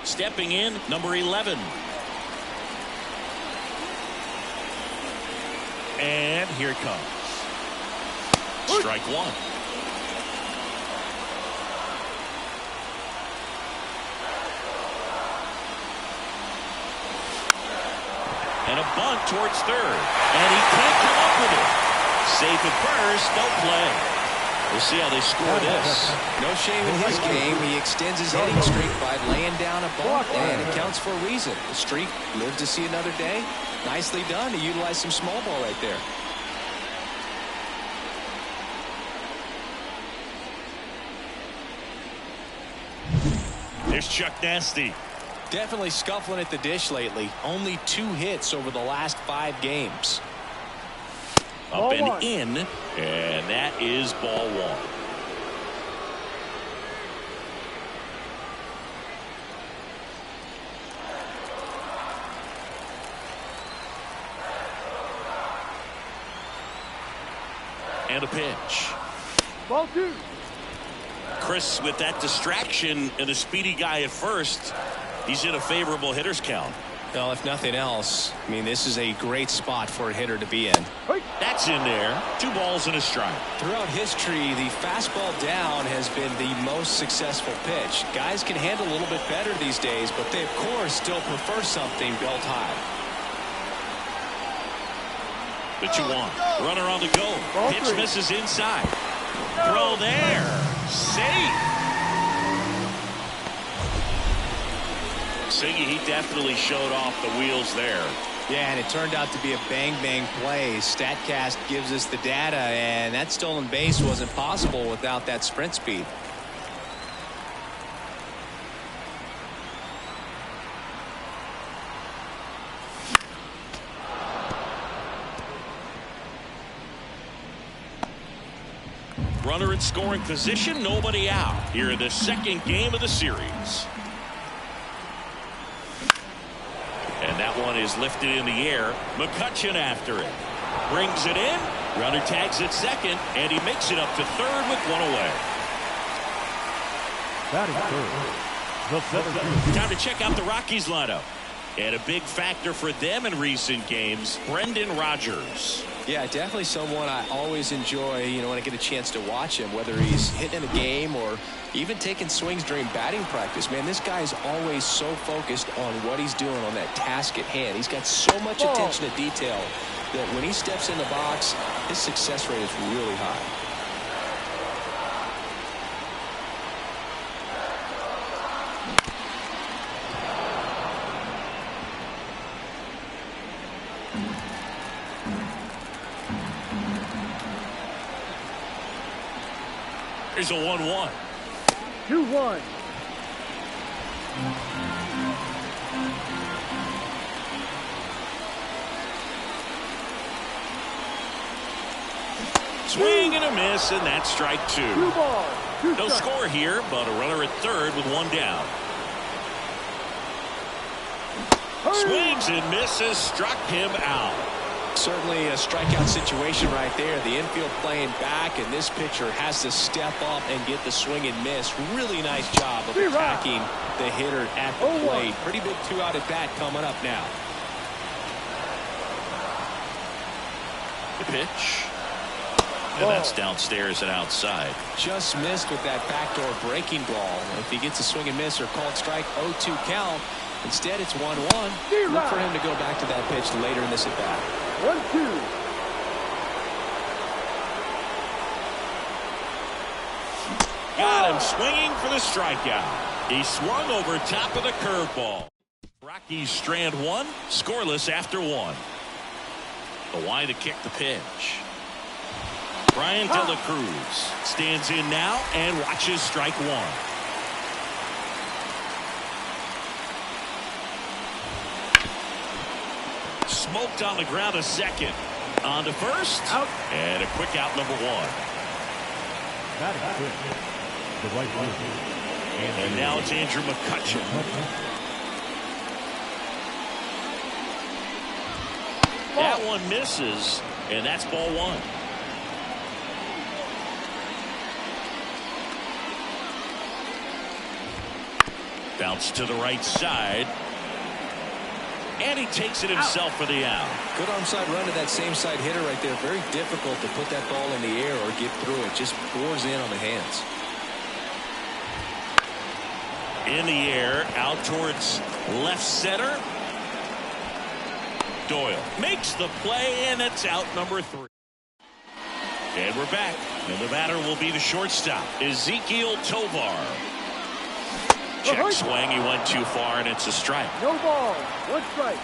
Stepping in, number 11. And here it comes. Strike one. And a bunt towards third. And he can't come up with it. Safe at first, no play. We'll see how they score this. No shame in his game. He extends his hitting streak by laying down a bunt, and it counts for a reason. The streak lived to see another day. Nicely done to utilize some small ball right there. There's Chuck Nasty. Definitely scuffling at the dish lately. Only 2 hits over the last 5 games. Up and in, and that is ball one. And a pitch. Ball 2. Chris, with that distraction and a speedy guy at first, he's in a favorable hitter's count. Well, if nothing else, I mean, this is a great spot for a hitter to be in. That's in there. 2 balls and a strike. Throughout history, the fastball down has been the most successful pitch. Guys can handle a little bit better these days, but they, of course, still prefer something belt high. The 2-1. Runner on the go. Pitch misses inside. Throw there. Safe. Siggy, he definitely showed off the wheels there. Yeah, and it turned out to be a bang-bang play. StatCast gives us the data, and that stolen base wasn't possible without that sprint speed. Runner in scoring position, nobody out here in the second game of the series. And that one is lifted in the air. McCutchen after it. Brings it in. Runner tags at second, and he makes it up to third with 1 away. Time to check out the Rockies lineup. And a big factor for them in recent games, Brendan Rodgers. Yeah, definitely someone I always enjoy, when I get a chance to watch him, whether he's hitting a game or even taking swings during batting practice. Man, this guy is always so focused on what he's doing on that task at hand. He's got so much attention to detail that when he steps in the box, his success rate is really high. Here's a 1-1. 2-1. Swing and a miss, and that's strike 2. 2 balls. 2 No strikes. score here, but a runner at third with 1 down. Swings and misses, struck him out. Certainly a strikeout situation right there. The infield playing back, and this pitcher has to step up and get the swing and miss. Really nice job of attacking the hitter at the plate. Pretty big 2-out at bat coming up now. The pitch. And that's downstairs and outside. Just missed with that backdoor breaking ball. If he gets a swing and miss or called strike, 0-2 count. Instead, it's 1-1. Look for him to go back to that pitch later in this at bat. 1-2. Got him swinging for the strikeout. He swung over top of the curveball. Rockies strand 1, scoreless after 1. The line to kick the pitch. Brian De La Cruz stands in now and watches strike 1. Smoked on the ground a second. On to first. Out. And a quick out, number 1. The right fielder. And now it's Andrew McCutchen. That one misses, and that's ball 1. Bounce to the right side. And he takes it himself for the out. Good onside run to that same side hitter right there. Very difficult to put that ball in the air or get through it. Just bores in on the hands. In the air, out towards left center. Doyle makes the play, and it's out number 3. And we're back. And the batter will be the shortstop, Ezekiel Tovar. Check swing. He went too far, and it's a strike. No ball. 1 strike.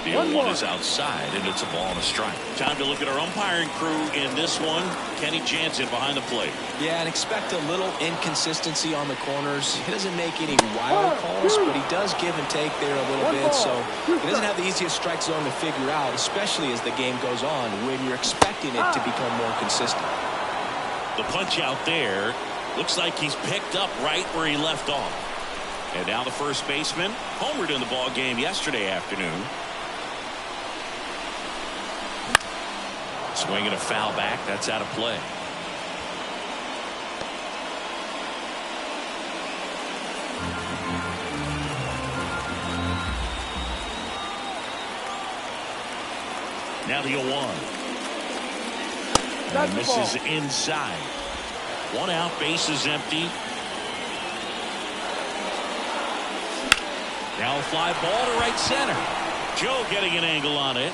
The 0-1 is outside, and it's a ball and a strike. Time to look at our umpiring crew in this one. Kenny Jansen behind the plate. Yeah, and expect a little inconsistency on the corners. He doesn't make any wild calls, but he does give and take there a little bit. So he doesn't have the easiest strike zone to figure out, especially as the game goes on, when you're expecting it to become more consistent. The punch out there looks like he's picked up right where he left off. And now the first baseman homered in the ball game yesterday afternoon. Swinging a foul back. That's out of play. Now the 0-1. And misses inside. 1 out, base is empty. Now a fly ball to right center. Joe getting an angle on it.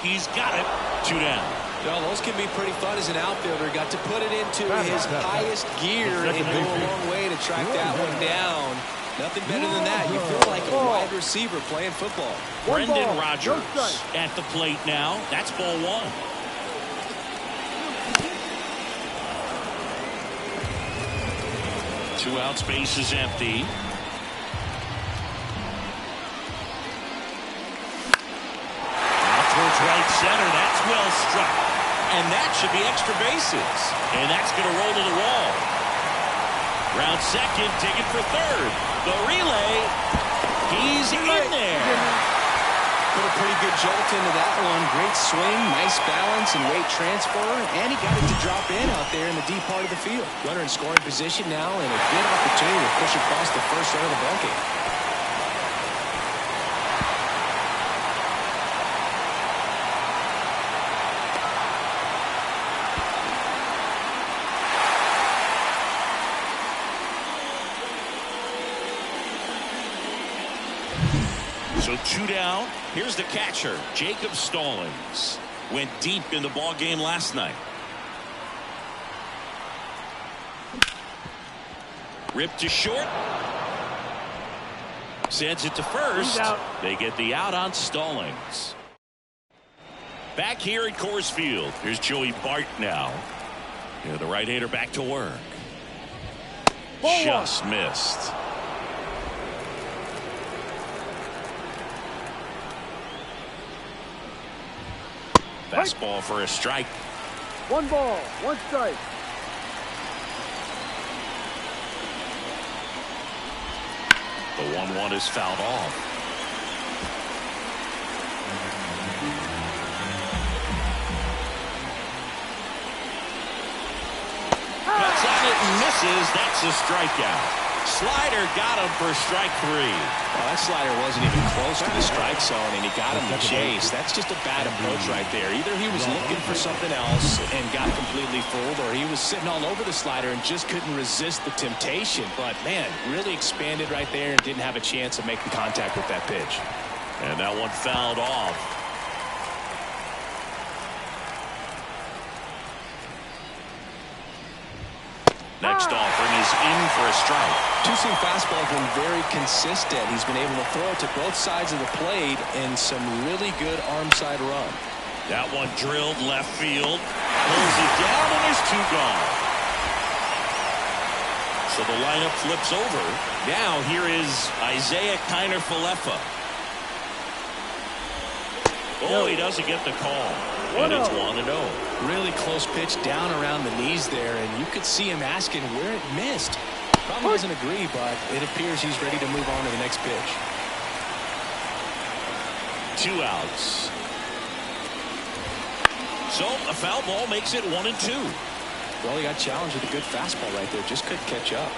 He's got it. 2 down. Well, those can be pretty fun as an outfielder. Got to put it into his highest gear and go a long way to track that one down. Nothing better than that. You feel like a wide receiver playing football. Brendan Rodgers at the plate now. That's ball 1. Two outs, base is empty. Towards right center. That's well struck. And that should be extra bases. And that's going to roll to the wall. Round second, digging for third. The relay. He's in there. Put a pretty good jolt into that one. Great swing, nice balance and weight transfer. And he got it to drop in out there in the deep part of the field. Runner in scoring position now and a good opportunity to push across the first run of the ball game. So 2 down. Here's the catcher, Jacob Stallings. Went deep in the ball game last night. Ripped to short. Sends it to first. They get the out on Stallings. Back here at Coors Field. Here's Joey Bart now. The right-hander back to work. Just missed. Fastball for a strike. 1 ball, 1 strike. The 1-1 is fouled off. Cuts on it and misses. That's a strikeout. Slider got him for strike 3. Well, that slider wasn't even close to the strike zone, and he got him to chase. That's just a bad approach right there. Either he was looking for something else and got completely fooled, or he was sitting all over the slider and just couldn't resist the temptation. But, man, really expanded right there and didn't have a chance of making contact with that pitch. And that one fouled off. Next offering is in for a strike. Two-seam fastball has been very consistent. He's been able to throw it to both sides of the plate and some really good arm side run. That one drilled left field. Pulls it down and there's 2 gone. So the lineup flips over. Now here is Isaiah Kiner-Falefa. Oh, he doesn't get the call. And it's 1-0. Really close pitch down around the knees there, and you could see him asking where it missed. Probably doesn't agree, but it appears he's ready to move on to the next pitch. 2 outs. So a foul ball makes it 1-2. Well, he got challenged with a good fastball right there. Just couldn't catch up.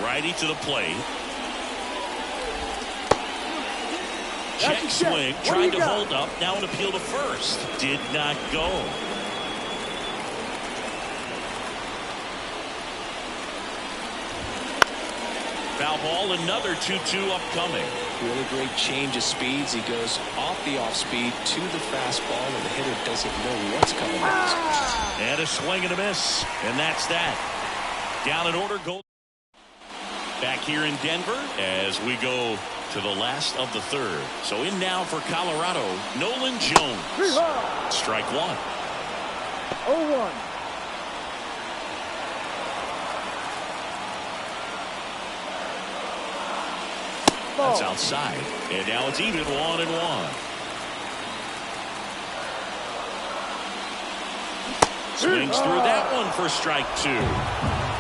Righty to the plate. Check swing, trying to hold up. Now an appeal to first. Did not go. Foul ball, another 2-2 upcoming. Really great change of speeds. He goes off the off speed to the fastball, and the hitter doesn't know what's coming next. And a swing and a miss. And that's that. Down in order, go. Back here in Denver as we go to the last of the third. So in now for Colorado, Nolan Jones. Strike one. 0-1. That's outside. And now it's even 1-1. Swings through that one for strike two.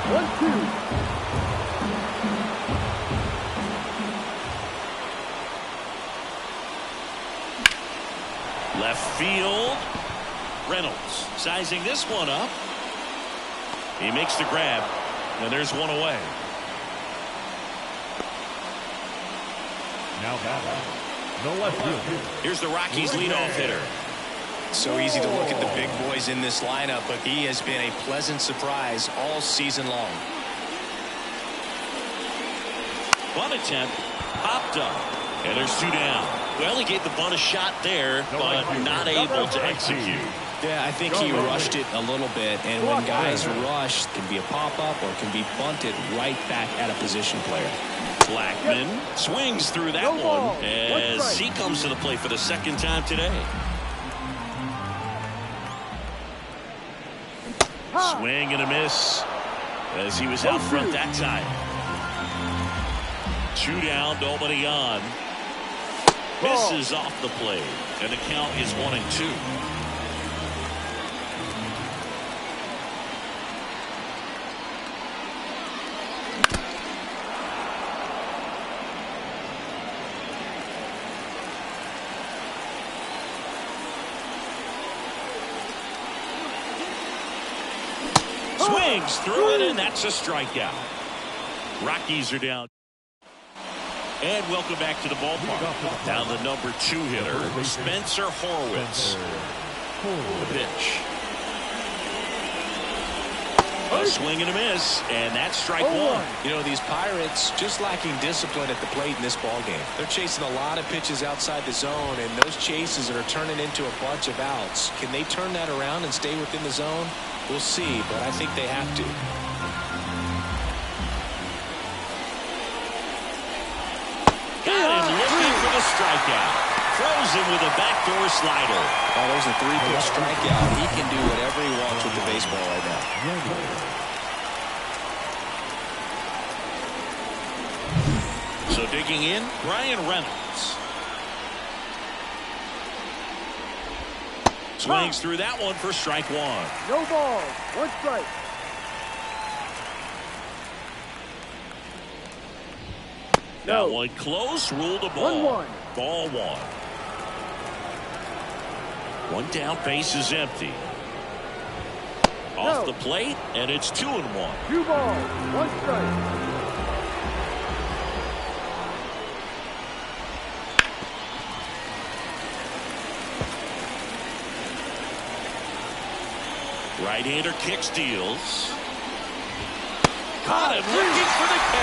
1-2. Left field. Reynolds sizing this one up. He makes the grab. And there's one away. Now back. No left field. Here's the Rockies leadoff hitter. So easy to look at the big boys in this lineup, but he has been a pleasant surprise all season long. Bunt attempt popped up. And there's two down. Well, he gave the bunt a shot there, but not able to execute. Yeah, I think he rushed it a little bit, and when guys rush, it can be a pop-up or it can be bunted right back at a position player. Blackman swings through that one as he comes to the plate for the second time today. Swing and a miss as he was out front that time. Two down, nobody on. Misses off the plate, and the count is 1-2. Swings through it, and that's a strikeout. Rockies are down. And welcome back to the ballpark. Now the number 2 hitter, Spencer Horwitz. The pitch. A swing and a miss, and that's strike one. You know, these Pirates just lacking discipline at the plate in this ballgame. They're chasing a lot of pitches outside the zone, and those chases are turning into a bunch of outs. Can they turn that around and stay within the zone? We'll see, but I think they have to. Got him looking for the strikeout. Throws him with a backdoor slider. Oh, there's a 3-pitch strikeout. He can do whatever he wants with the baseball right now. So digging in, Brian Reynolds. Swings through that one for strike one. No balls. 1 strike. That one close, ruled a ball. 1-1. Ball one. One down, base is empty. Off the plate, and it's 2-1. 2 balls. 1 strike. Right-hander kicks, deals. Caught him looking for the K.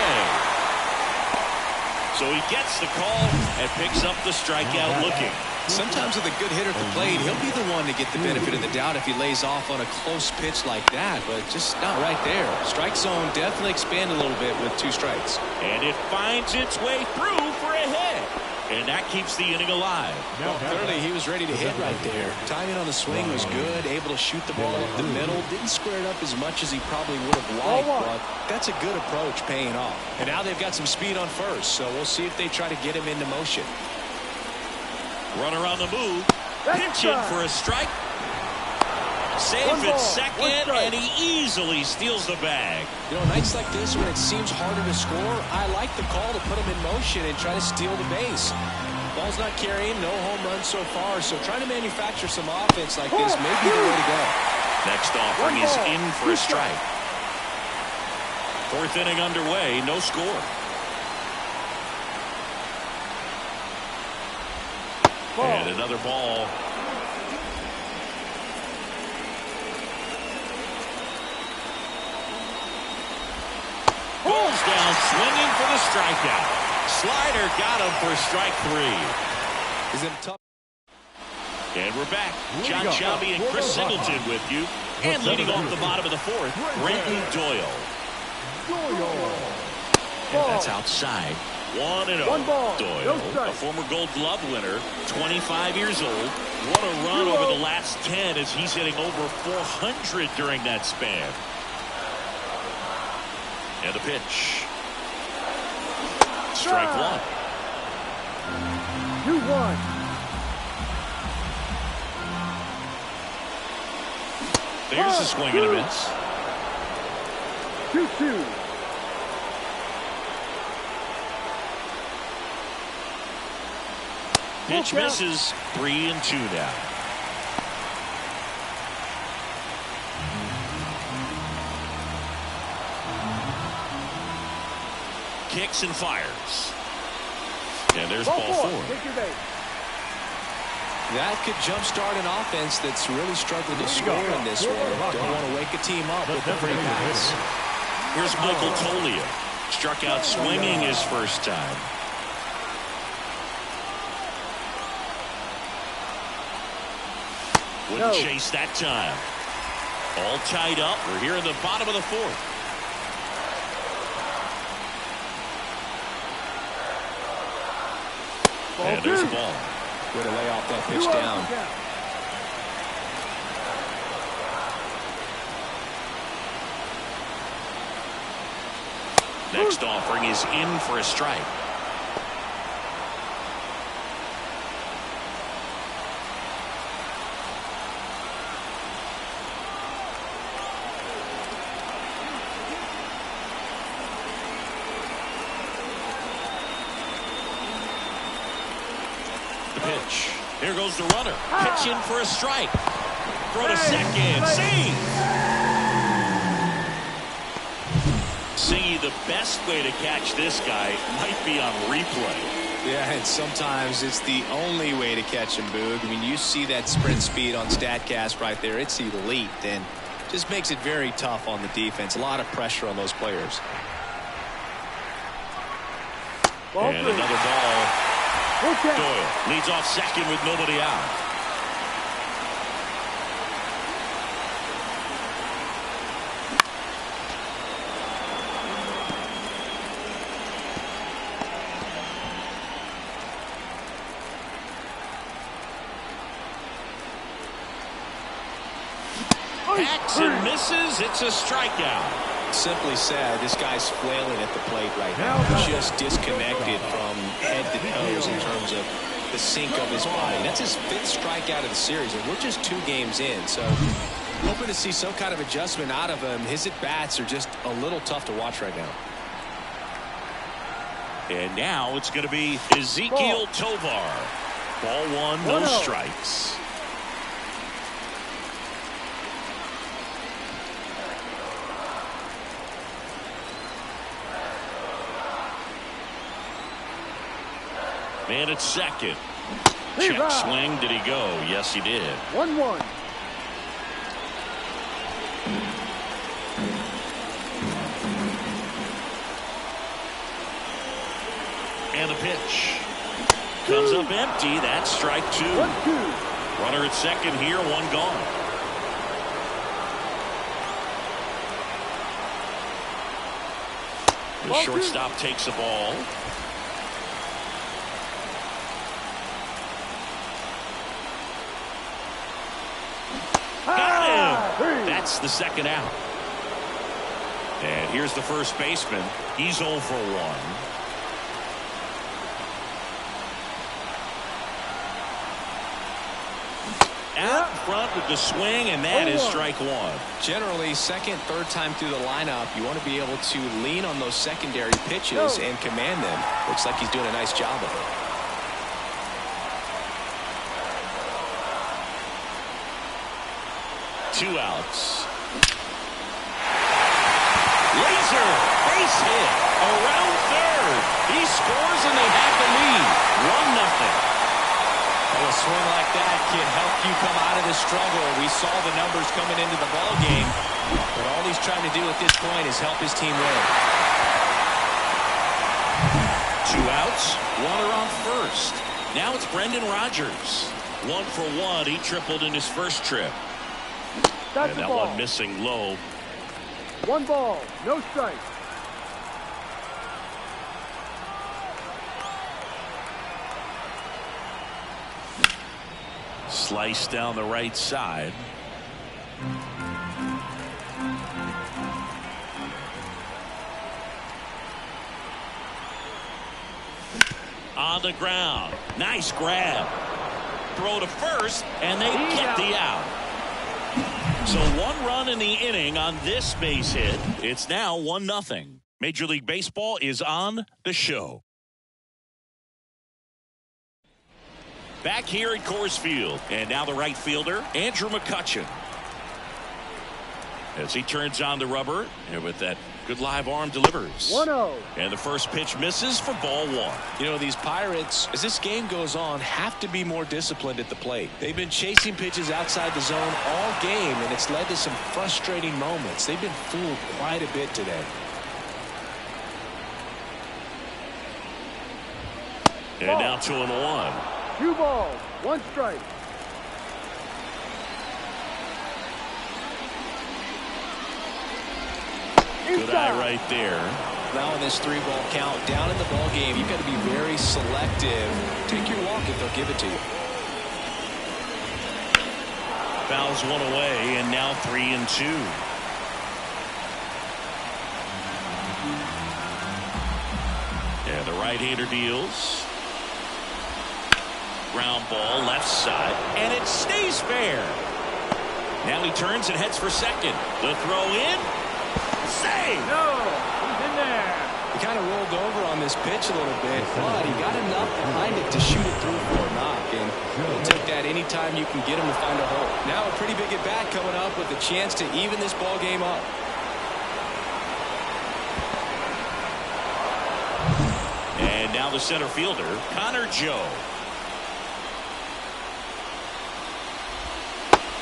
So he gets the call and picks up the strikeout looking. Sometimes with a good hitter at the plate, he'll be the one to get the benefit of the doubt if he lays off on a close pitch like that, but just not right there. Strike zone definitely expand a little bit with 2 strikes. And it finds its way through for a hit. And that keeps the inning alive. Well, clearly he was ready to hit right there. Timing on the swing was good, able to shoot the ball up the middle. Didn't square it up as much as he probably would have liked, but that's a good approach paying off. And now they've got some speed on first, so we'll see if they try to get him into motion. Runner on the move. Pitching for a strike. Safe at second, and he easily steals the bag. You know, nights like this when it seems harder to score, I like the call to put him in motion and try to steal the base. Ball's not carrying, no home runs so far, so trying to manufacture some offense like this may be the way to go. Next offering is in for a strike. Fourth inning underway, no score. And another ball. Goes down swinging for the strikeout. Slider got him for strike 3. Is it tough? And we're back. John Shelby and Chris Singleton with you. And leading off the bottom of the fourth, Brenton Doyle. And that's outside. 1-0. Doyle, a former Gold Glove winner, 25 years old. What a run over the last 10 as he's hitting over 400 during that span. And the pitch. Strike 1. 2-1. There's a swing and a miss. 2-2. Pitch misses. 3-2 now. Kicks and fires. And there's ball 4. That could jumpstart an offense that's really struggled to score in this one. Don't want to wake a team up with the free pass. Here's Michael Toglia. Struck out swinging his first time. Wouldn't chase that time. All tied up. We're here in the bottom of the fourth. And there's the ball. Way to lay off that pitch down. Next offering is in for a strike. Pitch. Here goes the runner. Pitch in for a strike. Throw to second. See, the best way to catch this guy might be on replay. Yeah, and sometimes it's the only way to catch him, Boog. I mean, you see that sprint speed on StatCast right there. It's elite, and just makes it very tough on the defense. A lot of pressure on those players. And another ball. Doyle leads off second with nobody out. Hacks and misses. It's a strikeout. Simply said, this guy's flailing at the plate right now. Just disconnected from head to toes in terms of the sink of his body. That's his 5th strikeout of the series, and we're just 2 games in. So hoping to see some kind of adjustment out of him. His at-bats are just a little tough to watch right now. And now it's going to be Ezekiel Tovar. Ball 1, no strikes. Man at second. Check swing. Did he go? Yes, he did. 1-1. And the pitch. Comes up empty. That's strike 2. 1-2. Runner at second here. 1 gone. The shortstop takes a ball. Got him. That's the second out. And here's the first baseman. He's 0 for 1. Out front with the swing, and that is strike 1. Generally, second, third time through the lineup, you want to be able to lean on those secondary pitches and command them. Looks like he's doing a nice job of it. 2 outs. Laser base hit around third. He scores and they have the lead. 1-0. Well, a swing like that can help you come out of this struggle. We saw the numbers coming into the ball game, but all he's trying to do at this point is help his team win. 2 outs, runner on first. Now it's Brendan Rodgers. 1 for 1. He tripled in his first trip. That's And the that ball. one missing low. 1 ball, no strike. Slice down the right side. On the ground. Nice grab. Throw to first, and they get the out. So 1 run in the inning on this base hit. It's now 1-0. Major League Baseball is on the show. Back here at Coors Field, and now the right fielder, Andrew McCutchen. As he turns on the rubber, and with that good live arm delivers. 1-0. And the first pitch misses for ball 1. You know, these Pirates, as this game goes on, have to be more disciplined at the plate. They've been chasing pitches outside the zone all game, and it's led to some frustrating moments. They've been fooled quite a bit today. And now 2-1. 2 balls, 1 strike. Good eye right there. Now in this 3-ball count, down in the ball game, you've got to be very selective. Take your walk if they'll give it to you. Fouls 1 away, and now 3-2. And the right-hander deals. Ground ball left side, and it stays fair. Now he turns and heads for second. The throw in. Save! No, he's in there. He kind of rolled over on this pitch a little bit, but he got enough behind it to shoot it through for a knock. And he'll take that anytime you can get him to find a hole. Now a pretty big at bat coming up with a chance to even this ball game up. And now the center fielder, Connor Joe.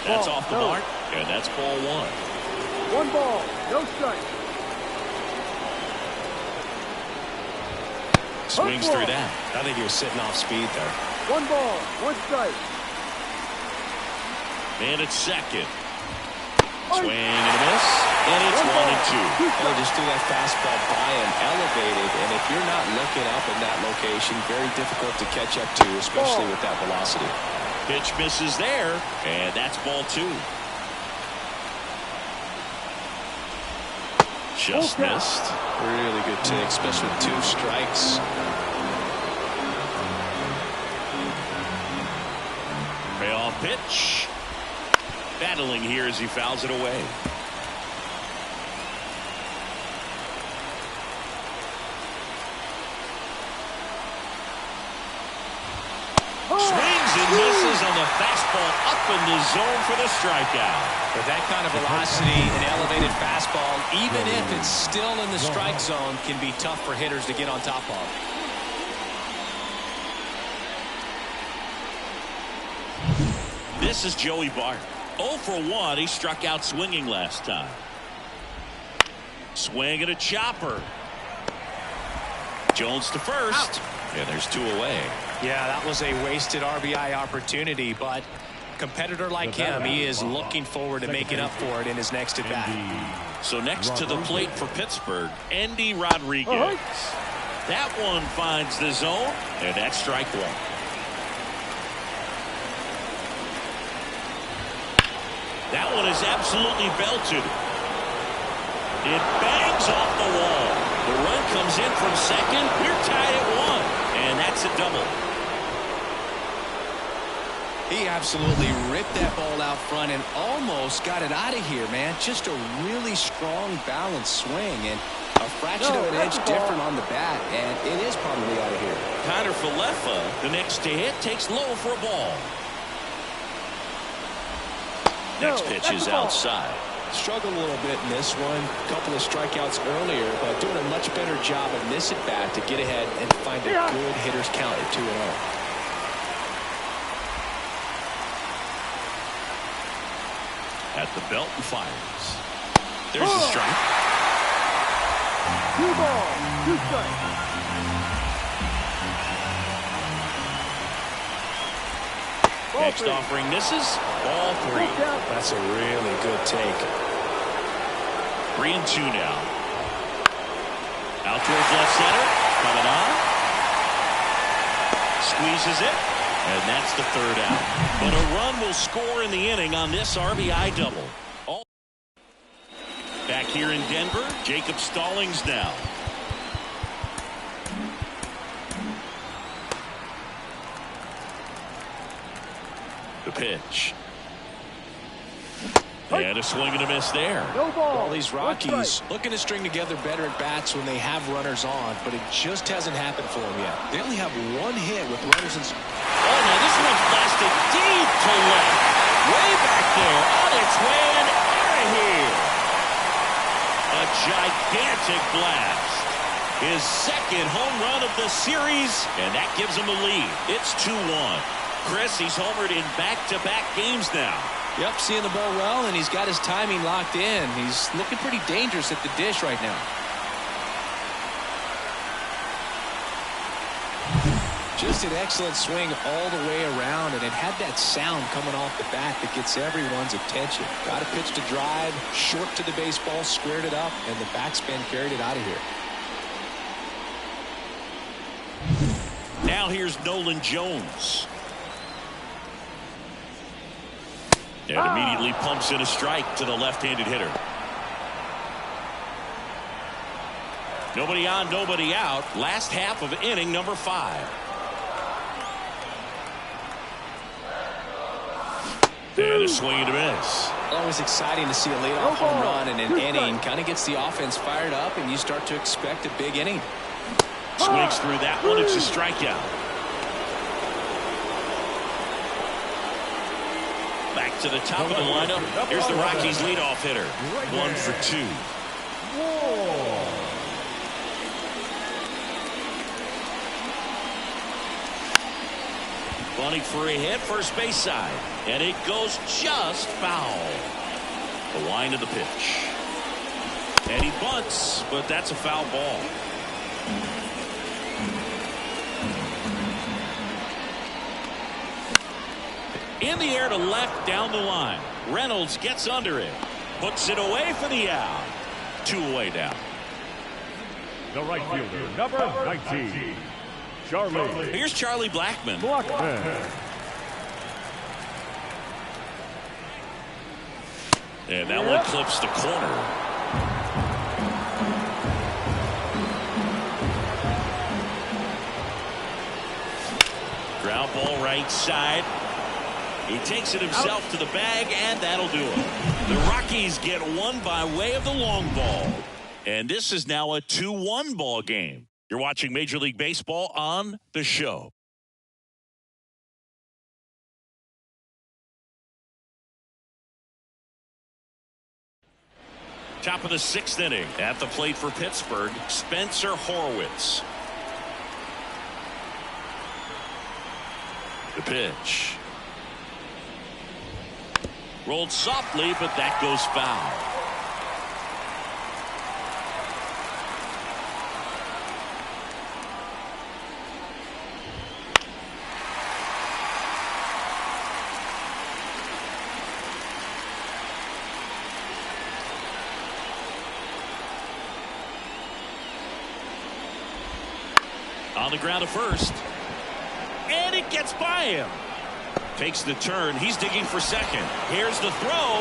That's off the mark, and that's ball 1. 1 ball, no strike. Swings through that. I think he was sitting off speed there. 1 ball, 1 strike. And it's second. Swing and a miss. And it's 1-2. Oh, just threw that fastball by him, elevated, and if you're not looking up in that location, very difficult to catch up to, especially with that velocity. Pitch misses there, and that's ball 2. Just missed. Really good take, especially with 2 strikes. Payoff pitch. Battling here as he fouls it away. Swings and misses on the fastball up in the zone for the strikeout. With that kind of velocity, an elevated fastball, even if it's still in the strike zone, can be tough for hitters to get on top of. This is Joey Bart. 0 for 1. He struck out swinging last time. Swing and a chopper. Jones to first. And there's 2 away. Yeah, that was a wasted RBI opportunity, but a competitor like him, he is looking forward to making up for it in his next at-bat. So next to the plate for Pittsburgh, Andy Rodriguez. That one finds the zone, and that's strike 1. That one is absolutely belted. It bangs off the wall. The run comes in from second. We're tied at 1, and that's a double. He absolutely ripped that ball out front and almost got it out of here, man. Just a really strong, balanced swing, and a fraction of an inch different on the bat, and it is probably out of here. Connor Falefa, the next to hit, takes low for a ball. Next pitch is outside. Struggled a little bit in this one. A couple of strikeouts earlier, but doing a much better job in this at bat to get ahead and find a good hitter's count at 2-0. At the belt and fires. There's the strike. 2 balls, 2 strikes. Next offering misses. Ball 3. That's a really good take. 3-2 now. Out towards left center. Coming on. Squeezes it. And that's the 3rd out. But a run will score in the inning on this RBI double. Back here in Denver, Jacob Stallings now. The pitch. And a swing and a miss there. No ball. All these Rockies looking to string together better at bats when they have runners on, but it just hasn't happened for them yet. They only have 1 hit with runners in. Oh, now this one's blasted deep to left. Way back there, on its way and out of here. A gigantic blast. His 2nd home run of the series, and that gives him the lead. It's 2-1. Chris, he's homered in back-to-back games now. Yep, seeing the ball well, and he's got his timing locked in. He's looking pretty dangerous at the dish right now. Just an excellent swing all the way around, and it had that sound coming off the bat that gets everyone's attention. Got a pitch to drive, short to the baseball, squared it up, and the backspin carried it out of here. Now here's Nolan Jones. And immediately pumps in a strike to the left-handed hitter. Nobody on, nobody out. Last half of inning number 5. And a swing and a miss. Always exciting to see a leadoff home run in an inning. Kind of gets the offense fired up, and you start to expect a big inning. Swings through that one. It's a strikeout. Back to the top of the lineup. Here's the Rockies' leadoff hitter. 1 for 2. Bunting for a hit, first base side. And it goes just foul. The line of the pitch. And he bunts, but that's a foul ball. In the air to left down the line. Reynolds gets under it. Puts it away for the out. 2 away now. The right fielder, number 19, Charlie. Here's Charlie Blackmon. And that one clips the corner. Ground ball right side. He takes it himself to the bag, and that'll do it. The Rockies get one by way of the long ball. And this is now a 2-1 ball game. You're watching Major League Baseball on The Show. Top of the 6th inning. At the plate for Pittsburgh, Spencer Horwitz. The pitch. Rolled softly, but that goes foul. On the ground to first. And it gets by him. Takes the turn. He's digging for second. Here's the throw.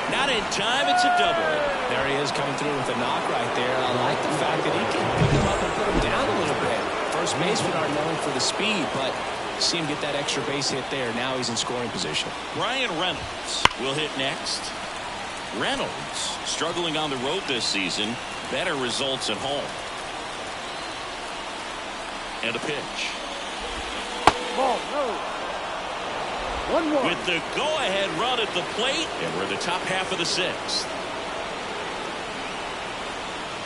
Not in time. It's a double. There he is coming through with a knock right there. I like the fact that he can pick him up and put him down a little bit. First basemen are known for the speed, but see him get that extra base hit there. Now he's in scoring position. Brian Reynolds will hit next. Reynolds struggling on the road this season. Better results at home. And a pitch. Ball, no. 1-1. With the go-ahead run at the plate, and we're in the top half of the sixth.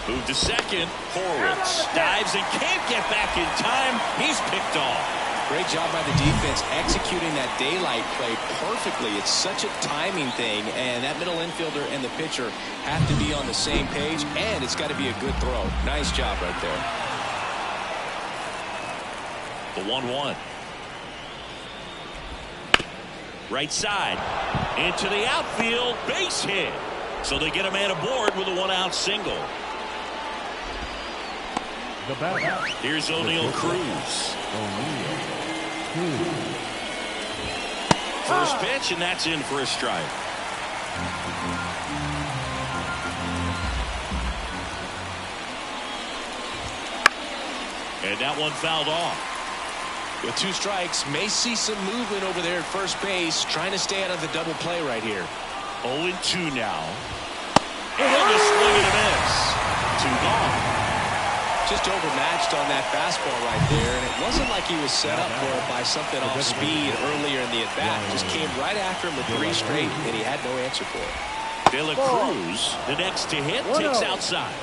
Move to second. Horwitz dives and can't get back in time. He's picked off. Great job by the defense executing that daylight play perfectly. It's such a timing thing, and that middle infielder and the pitcher have to be on the same page, and it's got to be a good throw. Nice job right there. The 1-1. Right side. Into the outfield. Base hit. So they get a man aboard with a one-out single. The batter. Here's O'Neal Cruz. First pitch, and that's in for a strike. And that one fouled off. With 2 strikes, may see some movement over there at first base, trying to stay out of the double play right here. 0-2 now. And a swing and a miss. 2 gone. Just overmatched on that fastball right there, and it wasn't like he was set up for it by something off speed earlier in the at-bat. Just came right after him with 3 straight, and he had no answer for it. De La Cruz, the next to hit, takes outside.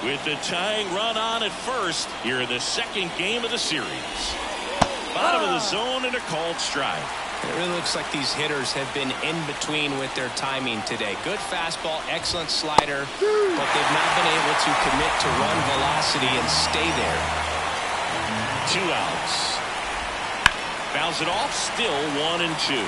With the tying run on at first, here in the second game of the series. Bottom of the zone and a called strike. It really looks like these hitters have been in between with their timing today. Good fastball, excellent slider, but they've not been able to commit to run velocity and stay there. 2 outs. Fouls it off, still 1-2.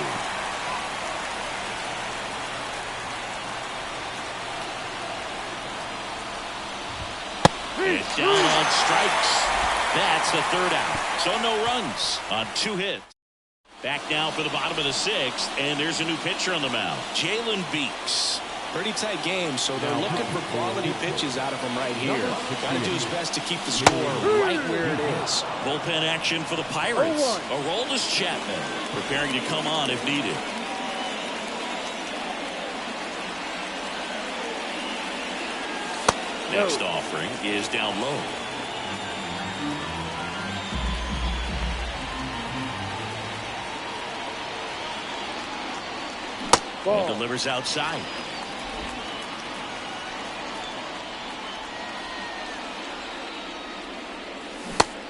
It's down on strikes. That's the 3rd out. So no runs on 2 hits. Back now for the bottom of the 6th, and there's a new pitcher on the mound, Jalen Beeks. Pretty tight game, so they're looking for quality pitches out of him right here. Got to do his best to keep the score right where it is. Bullpen action for the Pirates. Aroldis Chapman preparing to come on if needed. Next offering is down low. And delivers outside.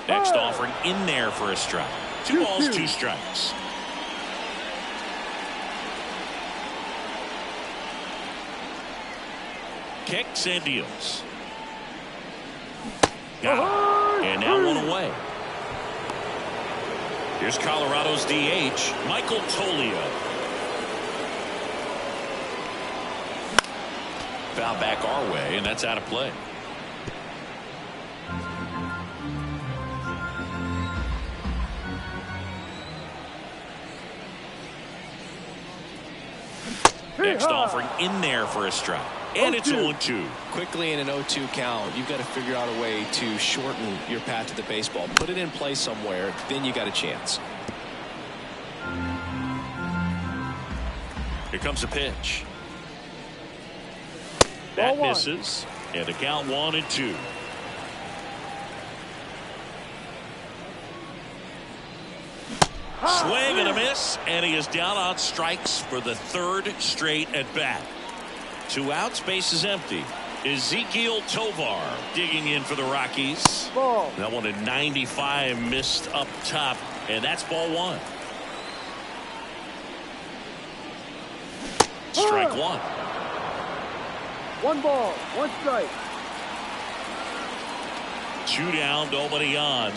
Next offering in there for a strike. 2 balls, 2 strikes. Kicks and deals. Got it. And now 1 away. Here's Colorado's DH, Michael Tolio. Foul back our way, and that's out of play. Next offering in there for a strike. And it's 0-2. Quickly in an 0-2 count, you've got to figure out a way to shorten your path to the baseball. Put it in play somewhere, then you got a chance. Here comes a pitch. That misses. And the count 1-2. Swing and a miss, and he is down on strikes for the 3rd straight at bat. 2 outs, base is empty. Ezekiel Tovar digging in for the Rockies. That one at 95 missed up top, and that's ball 1. Strike 1. 1 ball, 1 strike. 2 down, nobody on.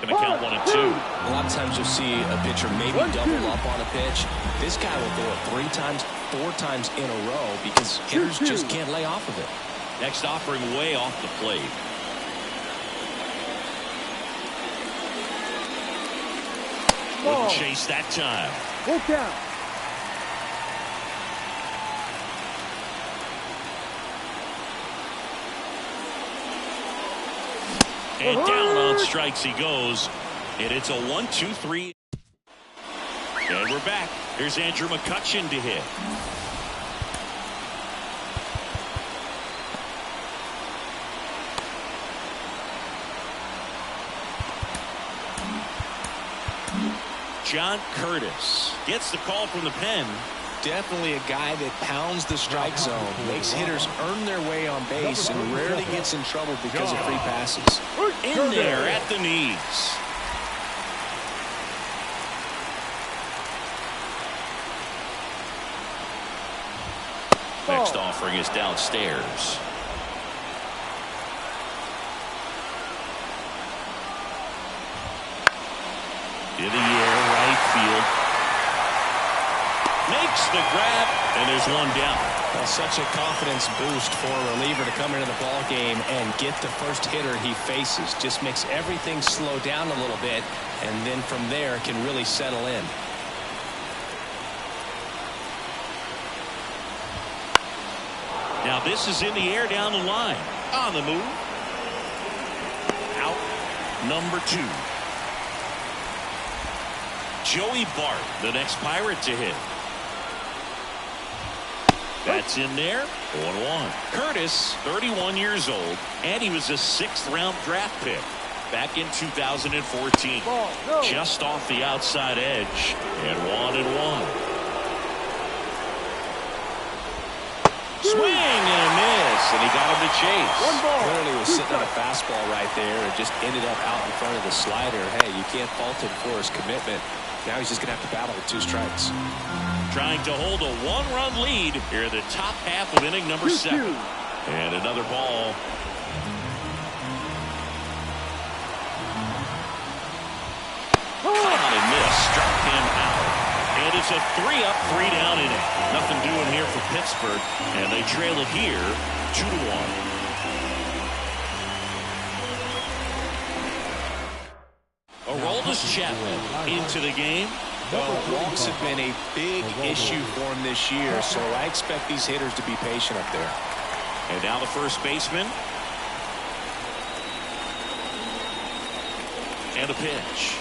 Gonna count 1-2. A lot of times you'll see a pitcher maybe double up on a pitch. This guy will go it 3 times, 4 times in a row because hitters just can't lay off of it. Next offering way off the plate. Wouldn't chase that time. Full count. And down on strikes he goes. And it's a 1-2-3. And we're back. Here's Andrew McCutchen to hit. John Curtis gets the call from the pen. Definitely a guy that pounds the strike zone, makes hitters earn their way on base, and rarely gets in trouble because of free passes. In there at the knees. Next offering is downstairs. In the air, right field. Makes the grab, and there's one down. Well, such a confidence boost for a reliever to come into the ball game and get the first hitter he faces. Just makes everything slow down a little bit, and then from there can really settle in. Now this is in the air down the line. On the move. Out number 2. Joey Bart, the next Pirate to hit. That's in there. 1-1. Curtis, 31 years old, and he was a 6th-round draft pick back in 2014. Just off the outside edge, and 1-1. Swing and a miss, and he got him to chase. Clearly was sitting on a fastball right there and just ended up out in front of the slider. Hey, you can't fault him for his commitment. Now he's just going to have to battle with 2 strikes. Trying to hold a 1-run lead here in the top half of inning number 7. And another ball. Caught and missed. Struck him out. And it's a 3-up, 3-down inning. Nothing doing here for Pittsburgh. And they trail it here 2-1. Aroldis Chapman into the game. Well, walks have been a big issue for him this year, so I expect these hitters to be patient up there. And now the first baseman. And a pitch.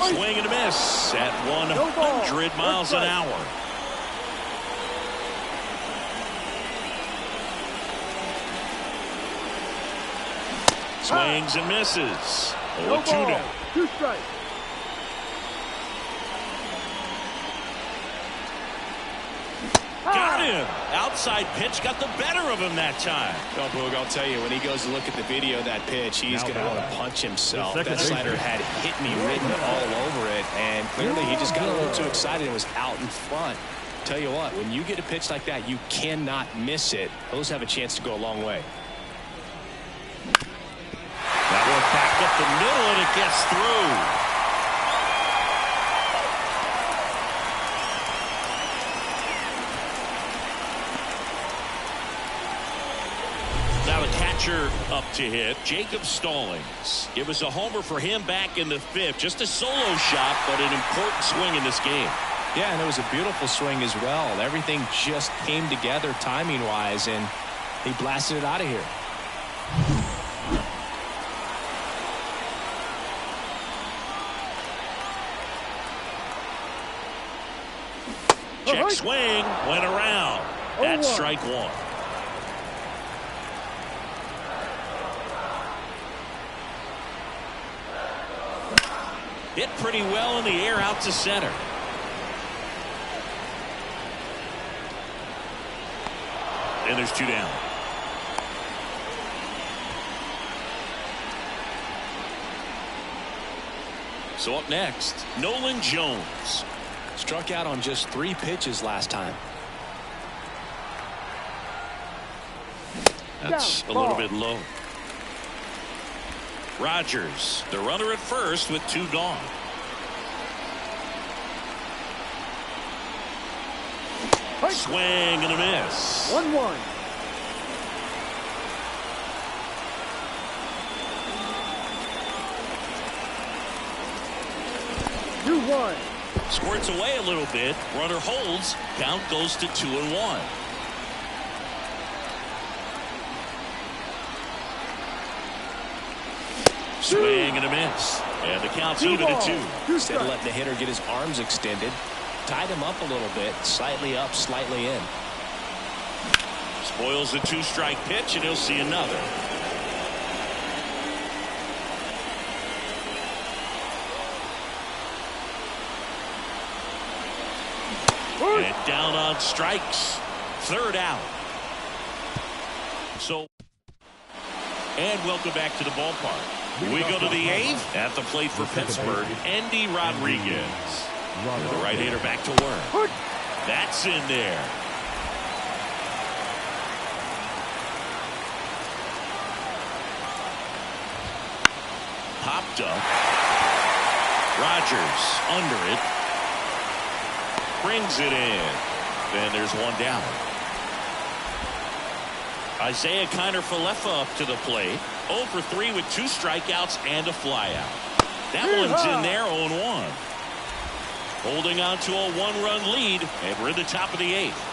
Swing and a miss at 100 miles an hour. Swings and misses. 0-2 down. 2 strikes. Got him. Outside pitch got the better of him that time. Well, Boog, I'll tell you, when he goes to look at the video of that pitch, he's going to want to punch himself. That slider had hit me written all over it, and clearly he just got a little too excited and was out in front. Tell you what, when you get a pitch like that, you cannot miss it. Those have a chance to go a long way. That one back up the middle, and it gets through. Up to hit, Jacob Stallings. It was a homer for him back in the 5th. Just a solo shot, but an important swing in this game. Yeah, and it was a beautiful swing as well. Everything just came together timing-wise, and he blasted it out of here. Check swing, went around. That's strike 1. Hit pretty well in the air out to center. And there's 2 down. So up next, Nolan Jones. Struck out on just 3 pitches last time. That's a little bit low. Rogers, the runner at first with 2 gone. Swing and a miss. 1-1. Squirts away a little bit. Runner holds. Count goes to 2-1. Swing and a miss. And the count's even at 2. Instead of letting the hitter get his arms extended, tied him up a little bit, slightly up, slightly in. Spoils the 2-strike pitch, and he'll see another. And down on strikes. Third out. So, and welcome back to the ballpark. We go to the eighth. At the plate for Pittsburgh, Andy Rodriguez. The right-hander back to work. That's in there. Popped up. Rogers under it. Brings it in. Then there's one down. Isaiah Kiner-Falefa up to the plate. 0 for 3 with 2 strikeouts and a flyout. That one's in there, 0-1. Holding on to a 1-run lead, and we're in the top of the 8th.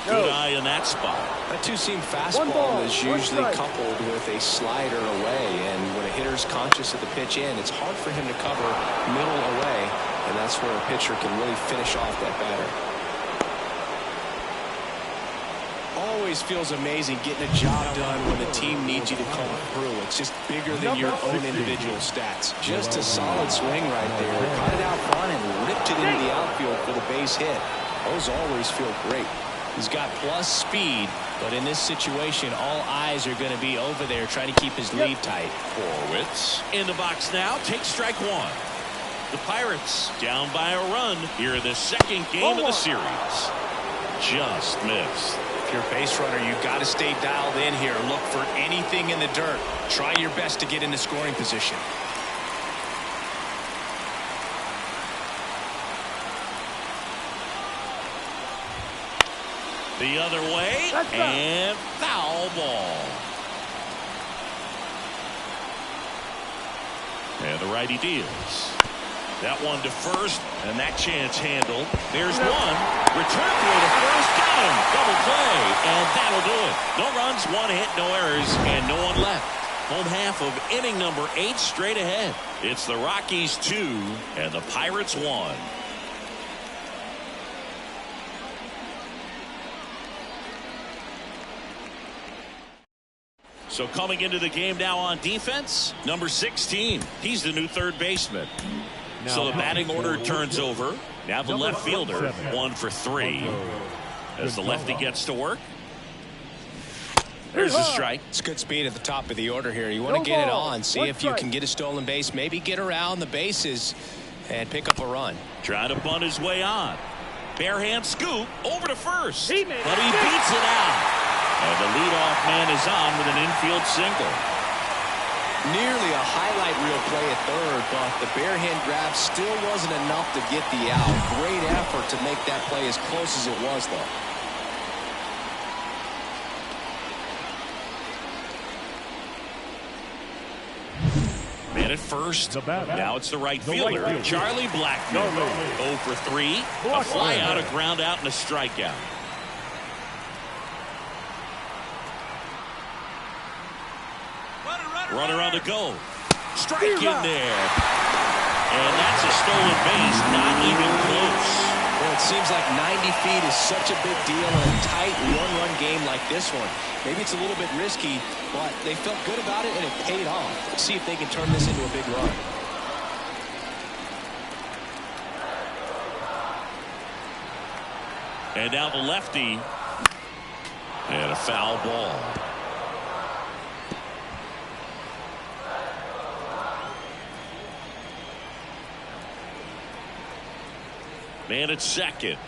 Good eye in that spot. That two-seam fastball is usually coupled with a slider away, and when a hitter's conscious of the pitch in, it's hard for him to cover middle away, and that's where a pitcher can really finish off that batter. Always feels amazing getting a job done when the team needs you to come through. It's just bigger than your own individual stats. Just a solid swing right there. Caught it out front and ripped it into the outfield for the base hit. Those always feel great. He's got plus speed, but in this situation, all eyes are going to be over there trying to keep his lead tight. Horwitz in the box now. Takes strike one. The Pirates down by a run here in the second game of the series. Just missed. If you're a base runner, you've got to stay dialed in here. Look for anything in the dirt. Try your best to get into scoring position. The other way, and foul ball. And the righty deals. That one to first, and that chance handled. There's one. Return throw to first. Got him. Double play, and that'll do it. No runs, 1 hit, no errors, and no one left. Home half of inning number 8 straight ahead. It's the Rockies 2 and the Pirates 1. So coming into the game now on defense, number 16. He's the new third baseman. So the batting order turns over. Now the left fielder, 1 for 3. As the lefty gets to work. There's a strike. It's good speed at the top of the order here. You want to get it on, see if you can get a stolen base, maybe get around the bases and pick up a run. Trying to bunt his way on. Bare hand scoop over to first. But he beats it out. And the leadoff man is on with an infield single. Nearly a highlight reel play at third, but the bare hand grab still wasn't enough to get the out. Great effort to make that play as close as it was, though. Man at first. Now it's the right fielder, Charlie Blackmon. 0 for 3. A fly out, a ground out, and a strikeout. Runner on the go. Strike in there. And that's a stolen base. Not even close. Well, it seems like 90 feet is such a big deal in a tight one-run game like this one. Maybe it's a little bit risky, but they felt good about it, and it paid off. Let's see if they can turn this into a big run. And now the lefty. And a foul ball. Man at second.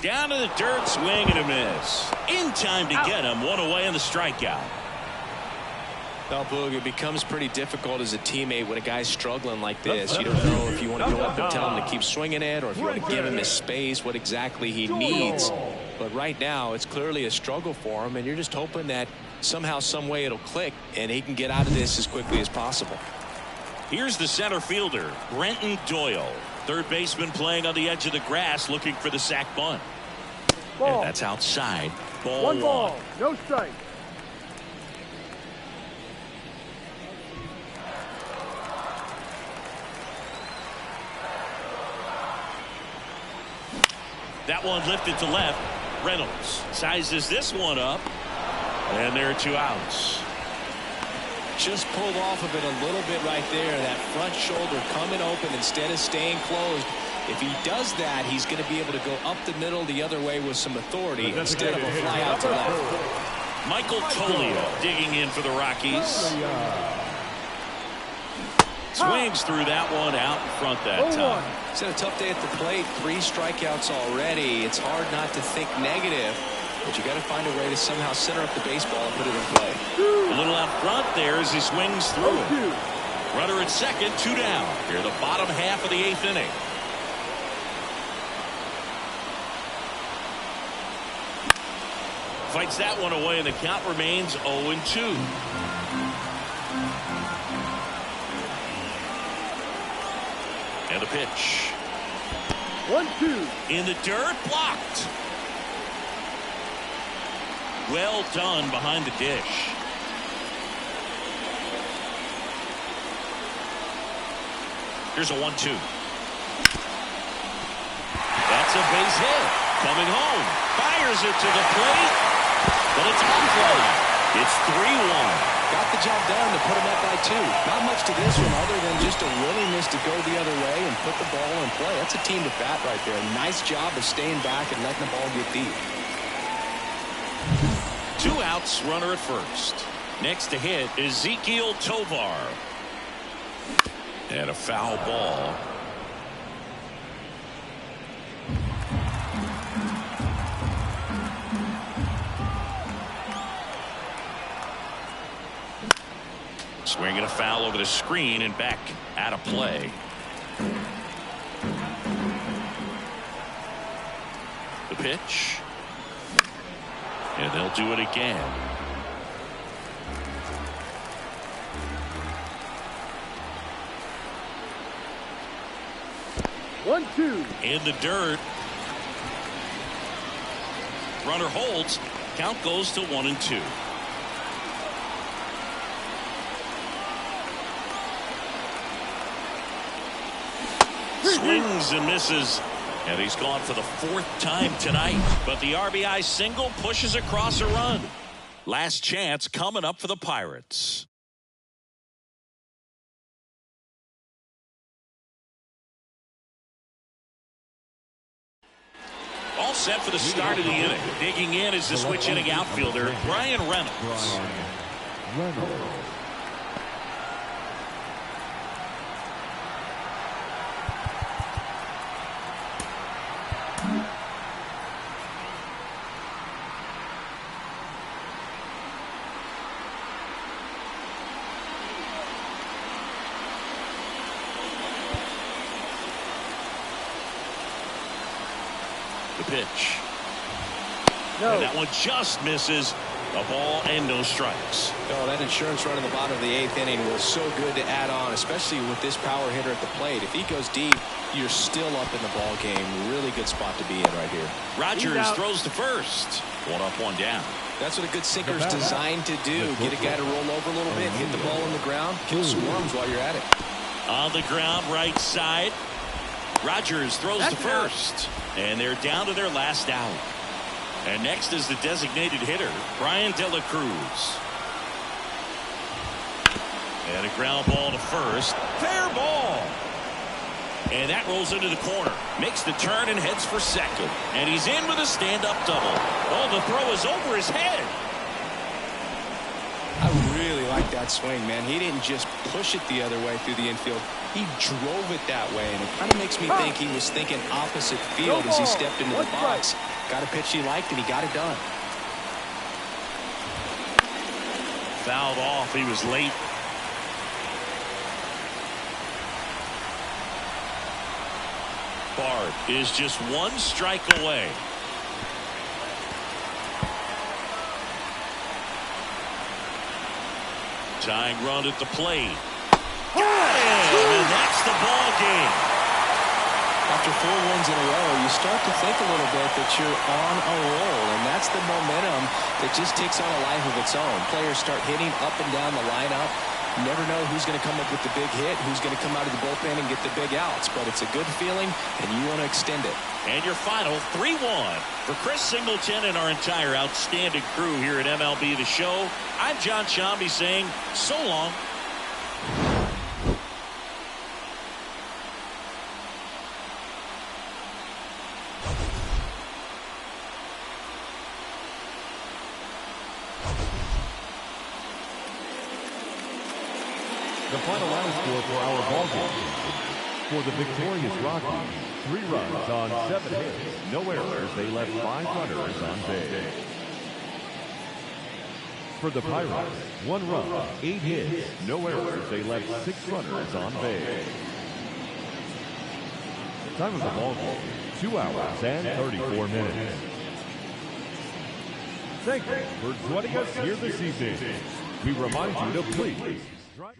Down to the dirt, swing and a miss. In time to get him. One away on the strikeout. Well, Boog, it becomes pretty difficult as a teammate when a guy's struggling like this. You don't know if you want to go up and tell him to keep swinging it or if you want to give him his space, what exactly he needs. But right now, it's clearly a struggle for him, and you're just hoping that somehow, some way it'll click and he can get out of this as quickly as possible. Here's the center fielder, Brenton Doyle. Third baseman playing on the edge of the grass looking for the sac bunt. And that's outside. Ball 1. No strike. That one lifted to left. Reynolds sizes this one up. And there are 2 outs. Just pulled off of it a little bit right there. That front shoulder coming open instead of staying closed. If he does that, he's going to be able to go up the middle the other way with some authority instead of a fly out to left. Michael Tolio digging in for the Rockies. Swings through that one out in front that time. He's had a tough day at the plate. 3 strikeouts already. It's hard not to think negative, but you got to find a way to somehow center up the baseball and put it in play. A little out front there as he swings through it. Runner at second, 2 down. Here the bottom half of the 8th inning. Fights that one away, and the count remains 0-2. And the pitch. 1-2. In the dirt, blocked. Well done behind the dish. Here's a 1-2. That's a base hit. Coming home. Fires it to the plate. But it's offline. It's 3-1. Got the job done to put him up by 2. Not much to this one other than just a willingness to go the other way and put the ball in play. That's a team at bat right there. Nice job of staying back and letting the ball get deep. 2 outs, runner at first. Next to hit, Ezekiel Tovar. And a foul ball. Swinging a foul over the screen and back out of play. The pitch. And they'll do it again. One, two. In the dirt. Runner holds. Count goes to 1-2. Swings and misses. And he's gone for the 4th time tonight. But the RBI single pushes across a run. Last chance coming up for the Pirates. All set for the start of the inning. Digging in is the switch inning outfielder, Brian Reynolds. The pitch. No. And that one just misses. A ball and no strikes. Oh, that insurance run in the bottom of the 8th inning was so good to add on, especially with this power hitter at the plate. If he goes deep, you're still up in the ball game. Really good spot to be in right here. Rogers throws to first. 1 up, 1 down. That's what a good sinker is designed to do. Get a guy to roll over a little bit, hit the ball on the ground, kill some worms while you're at it. On the ground, right side. Rogers throws to first. And they're down to their last out. And next is the designated hitter, Brian De La Cruz. And a ground ball to first. Fair ball. And that rolls into the corner. Makes the turn and heads for second. And he's in with a stand-up double. Oh, the throw is over his head. I really like that swing, man. He didn't just push it the other way through the infield. He drove it that way, and it kind of makes me think he was thinking opposite field as he stepped into the box. Got a pitch he liked, and he got it done. Fouled off. He was late. Bard is just 1 strike away. Tying run at the plate. And that's the ball game. After 4 wins in a row, you start to think a little bit that you're on a roll, and that's the momentum that just takes on a life of its own. Players start hitting up and down the lineup. You never know who's going to come up with the big hit, who's going to come out of the bullpen and get the big outs, but it's a good feeling, and you want to extend it. And your final 3-1 for Chris Singleton and our entire outstanding crew here at MLB The Show. I'm John Shambi saying so long. The final line score for our ball game. For the victorious Rockies, 3 runs on 7 hits, no errors. They left 5 runners on base. For the Pirates, 1 run, 8 hits, no errors. They left 6 runners on base. Time of the ball game, 2 hours and 34 minutes. Thank you for joining us here this evening. We remind you to please strike.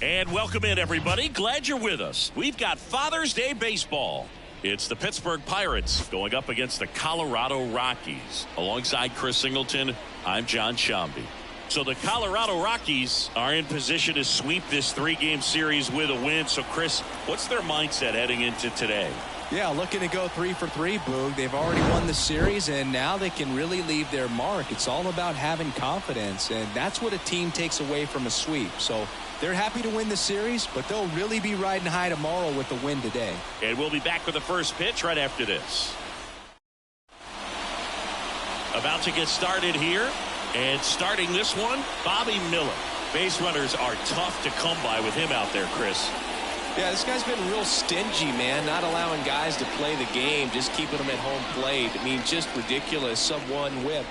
And welcome in, everybody. Glad you're with us. We've got Father's Day baseball. It's the Pittsburgh Pirates going up against the Colorado Rockies. Alongside Chris Singleton, I'm John Shambi. So the Colorado Rockies are in position to sweep this 3-game series with a win. So, Chris, what's their mindset heading into today? Yeah, looking to go 3 for 3, Boog. They've already won the series, and now they can really leave their mark. It's all about having confidence, and that's what a team takes away from a sweep. So they're happy to win the series, but they'll really be riding high tomorrow with the win today. And we'll be back with the first pitch right after this. About to get started here, and starting this one, Bobby Miller. Base runners are tough to come by with him out there, Chris. Yeah, this guy's been real stingy, man, not allowing guys to play the game, just keeping them at home plate. I mean, just ridiculous, sub-1 whip.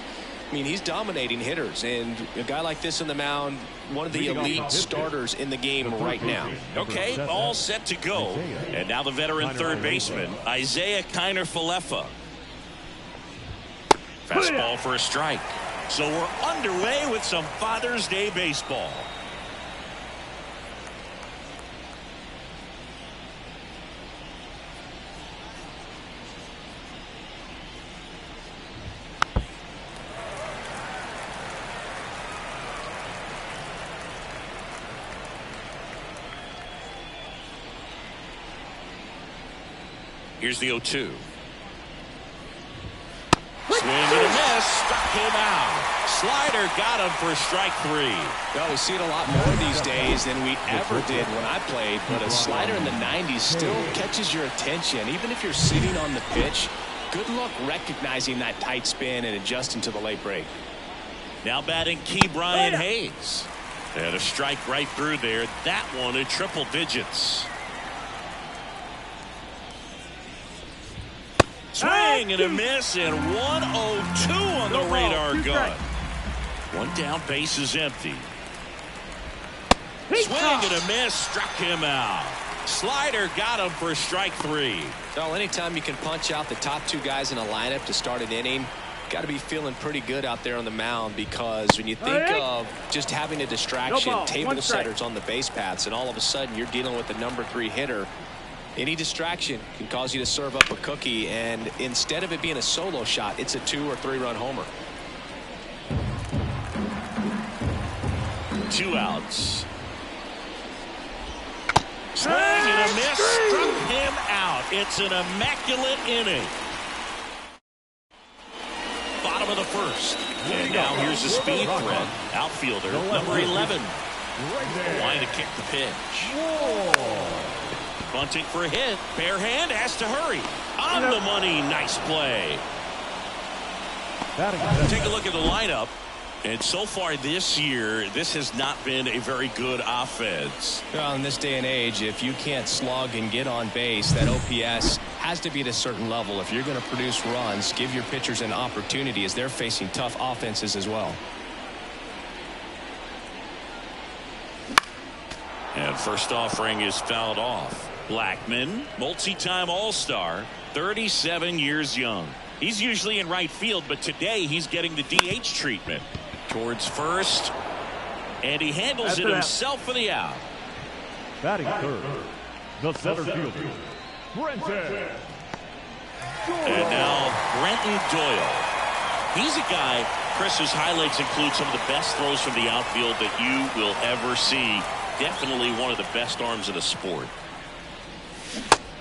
I mean, he's dominating hitters, and a guy like this on the mound, one of the elite starters in the game right now. Okay, all set to go. And now the veteran third baseman, Isaiah Kiner-Falefa. Fastball for a strike. So we're underway with some Father's Day baseball. Here's the 0-2. Swing and a miss. Struck him out. Slider got him for strike 3. Well, we see it a lot more these days than we ever did when I played, but a slider in the 90s still catches your attention. Even if you're sitting on the pitch, good luck recognizing that tight spin and adjusting to the late break. Now batting key Brian Hayes. And a strike right through there. That one in triple digits. Swing and a miss, and 102 on the radar gun. One down, base is empty. Swing and a miss, struck him out. Slider got him for strike 3. Well, anytime you can punch out the top 2 guys in a lineup to start an inning, got to be feeling pretty good out there on the mound, because when you think of just having a distraction, table setters on the base paths, and all of a sudden you're dealing with the number 3 hitter, any distraction can cause you to serve up a cookie, and instead of it being a solo shot, it's a 2 or 3 run homer. 2 outs. Swing and a miss, struck him out. It's an immaculate inning. Bottom of the first. And now here's the speed threat. Outfielder, number 11. Line to kick the pitch. Bunting for a hit. Bare hand has to hurry. On the money. Nice play. Take a look at the lineup. And so far this year, this has not been a very good offense. Well, in this day and age, if you can't slug and get on base, that OPS has to be at a certain level. If you're going to produce runs, give your pitchers an opportunity, as they're facing tough offenses as well. And first offering is fouled off. Blackman, multi-time All-Star, 37 years young. He's usually in right field, but today he's getting the DH treatment. Towards first, and he handles it himself for the out. Batting third, the center fielder, Brenton. And now Brenton Doyle. He's a guy, Chris, whose highlights include some of the best throws from the outfield that you will ever see. Definitely one of the best arms in the sport.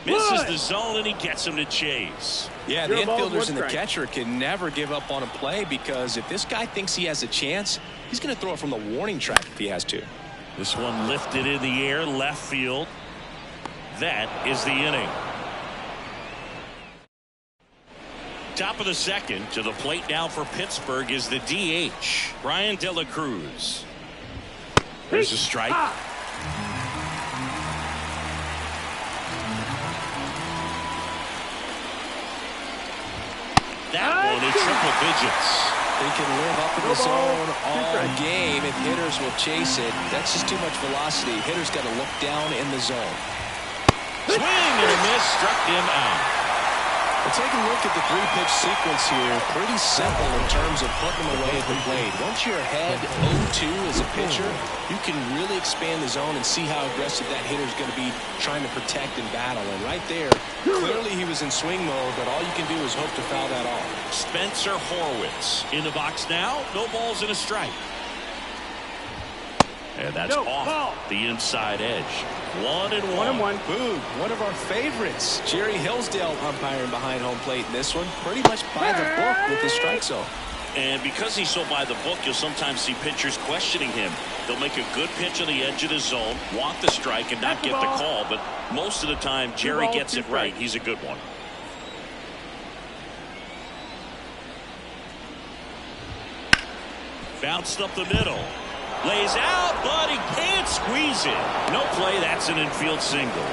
Misses the zone, and he gets him to chase. Yeah, the infielders and the catcher can never give up on a play, because if this guy thinks he has a chance, he's going to throw it from the warning track if he has to. This one lifted in the air, left field. That is the inning. Top of the second. To the plate now for Pittsburgh is the DH, Brian De La Cruz. There's a strike. That one in triple digits. They can live up in the zone all game if hitters will chase it. That's just too much velocity. Hitters got to look down in the zone. Swing and a miss, struck him out. Well, take a look at the 3-pitch sequence here. Pretty simple in terms of putting them away at the plate. Once you're ahead 0-2 as a pitcher, you can really expand the zone and see how aggressive that hitter is going to be trying to protect and battle. And right there, clearly he was in swing mode, but all you can do is hope to foul that off. Spencer Horwitz in the box now. No balls and a strike. And that's off the inside edge. 1-1. Boog, one of our favorites. Jerry Hillsdale umpiring behind home plate in this one. Pretty much by the book with the strike zone. And because he's so by the book, you'll sometimes see pitchers questioning him. They'll make a good pitch on the edge of the zone, want the strike, and not get the call. But most of the time, Jerry gets it right. He's a good one. Bounced up the middle. Lays out, but he can't squeeze it. No play. That's an infield single.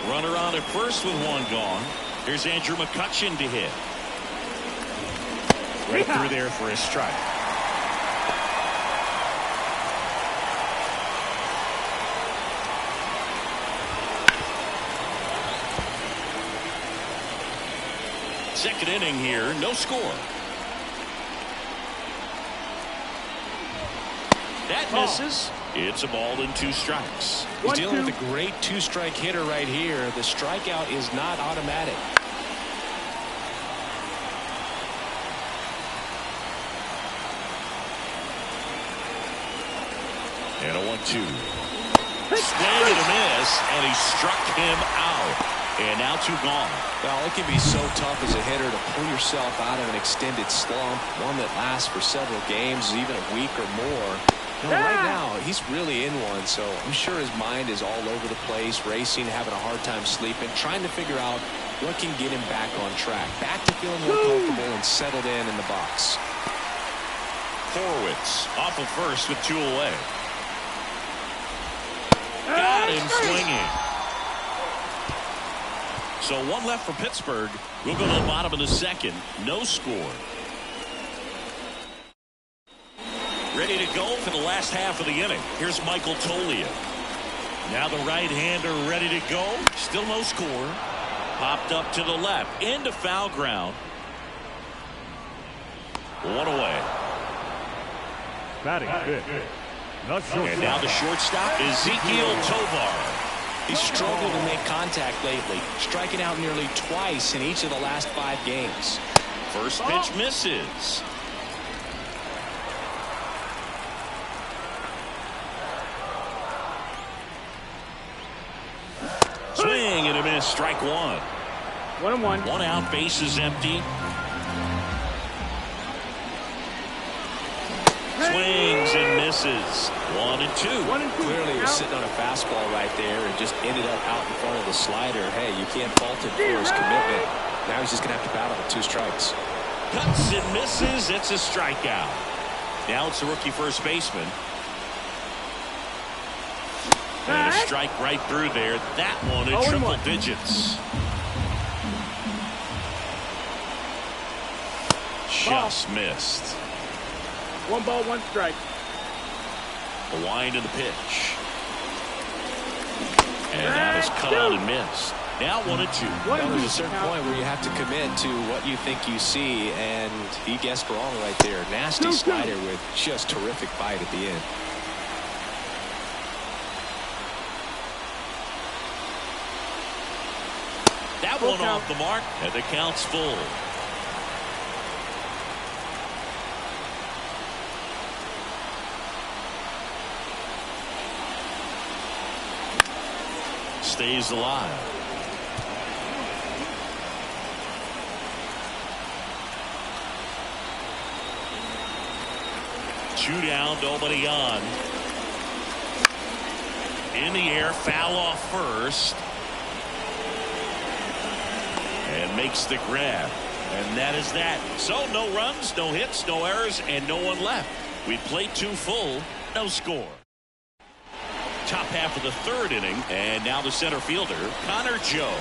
Runner on at first with one gone. Here's Andrew McCutchen to hit. Right through there for a strike. Second inning here, no score. That misses. It's a ball and 2 strikes. He's dealing with a great 2-strike hitter right here. The strikeout is not automatic. And a 1-2. Swing and a miss, and he struck him out. And now 2 gone. Well, it can be so tough as a hitter to pull yourself out of an extended slump, one that lasts for several games, even a week or more. No, right now, he's really in one, so I'm sure his mind is all over the place, racing, having a hard time sleeping, trying to figure out what can get him back on track, back to feeling more comfortable and settled in the box. Horowitz off of first with 2 away. Got him swinging. So 1 left for Pittsburgh. We'll go to the bottom of the second. No score. Ready to go for the last half of the inning. Here's Michael Toglia. Now the right-hander ready to go. Still no score. Popped up to the left. Into foul ground. 1 away. Batting fifth. And now the shortstop, Ezekiel Tovar. He's struggled to make contact lately, striking out nearly twice in each of the last 5 games. First pitch misses. Swing and a miss. Strike 1. 1-1. 1 out. Bases empty. Swings and misses. 1 and 2. 1 and 2. Clearly he was sitting on a fastball right there and just ended up out in front of the slider. Hey, you can't fault him for his commitment. Now he's just going to have to battle with 2 strikes. Cuts and misses. It's a strikeout. Now it's the rookie first baseman. And a strike right through there. That one in triple digits. Just missed. 1 ball, 1 strike. The wind of the pitch. And that is cut out and missed. Now 1 and 2. Well, there's a certain point where you have to commit to what you think you see, and he guessed wrong right there. Nasty slider with just terrific bite at the end. That one off the mark, and the count's full. Stays alive. Two down, nobody on. In the air, foul off first. And makes the grab. And that is that. So no runs, no hits, no errors, and no one left. We played 2 full, no score. Top half of the 3rd inning, and now the center fielder, Connor Joe.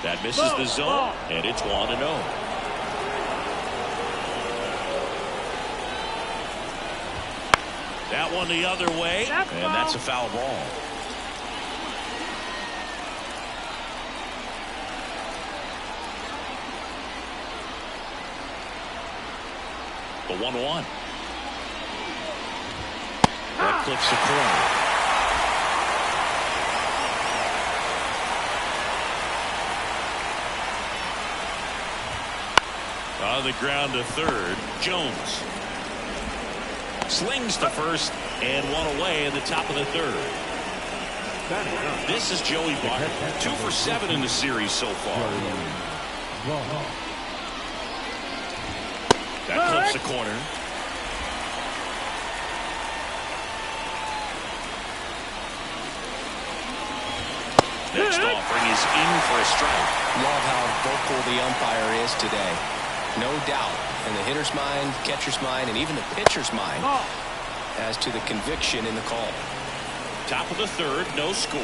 That misses the zone, and it's 1-0. That one the other way, and that's a foul ball. The 1-1. That clips the corner. On the ground to third, Jones. Slings to first and 1 away in the top of the 3rd. This is Joey Barton, 2 for 7 in the series so far. That clips the corner. Next offering is in for a strike. Love how vocal the umpire is today. No doubt in the hitter's mind, catcher's mind, and even the pitcher's mind as to the conviction in the call. Top of the 3rd, no score.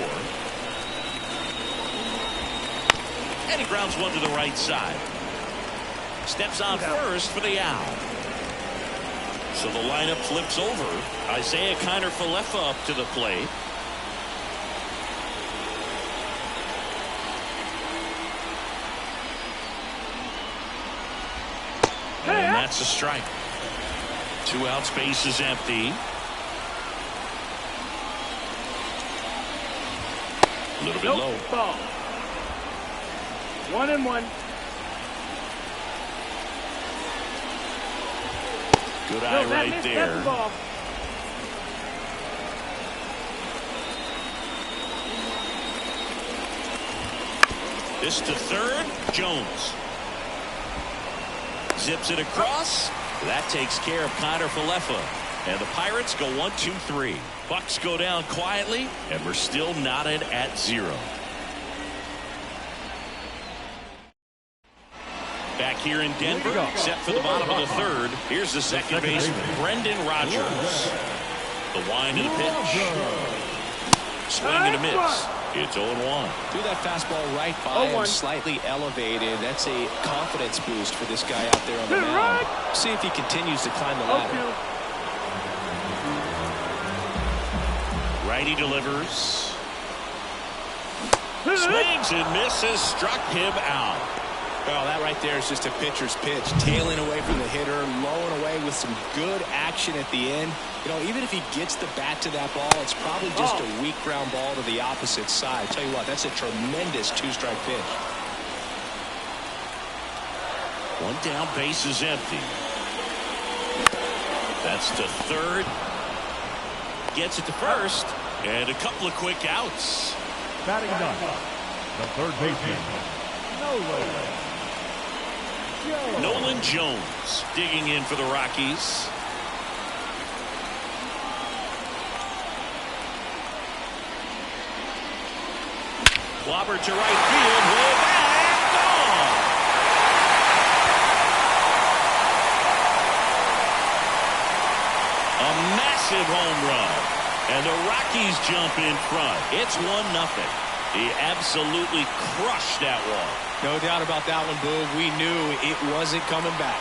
And he grounds one to the right side. Steps on first for the out. So the lineup flips over. Isaiah Kiner-Falefa up to the plate. And that's a strike. 2 outs, base is empty. A little bit low. Ball. 1-1. Good eye right there. This to third, Jones. Zips it across, That takes care of Connor Falefa. And the Pirates go 1-2-3. Bucks go down quietly, and we're still knotted at 0. Back here in Denver, set for the bottom of the third. Here's the second baseman, Brendan Rodgers. The wind and the pitch. Swing and a miss. It's 0-1. Threw that fastball right by him, slightly elevated. That's a confidence boost for this guy out there on the mound. See if he continues to climb the ladder. Righty delivers. Swings and misses. Struck him out. Well, that right there is just a pitcher's pitch. Tailing away from the hitter, lowing away with some good action at the end. You know, even if he gets the bat to that ball, it's probably just a weak ground ball to the opposite side. Tell you what, that's a tremendous two-strike pitch. One down, base is empty. That's to third. Gets it to first. And a couple of quick outs. Batting ninth, the third baseman, Nolan Jones digging in for the Rockies. Clobber to right field. Way back. Gone. A massive home run. And the Rockies jump in front. It's 1-0. He absolutely crushed that one. No doubt about that one, Boog. We knew it wasn't coming back.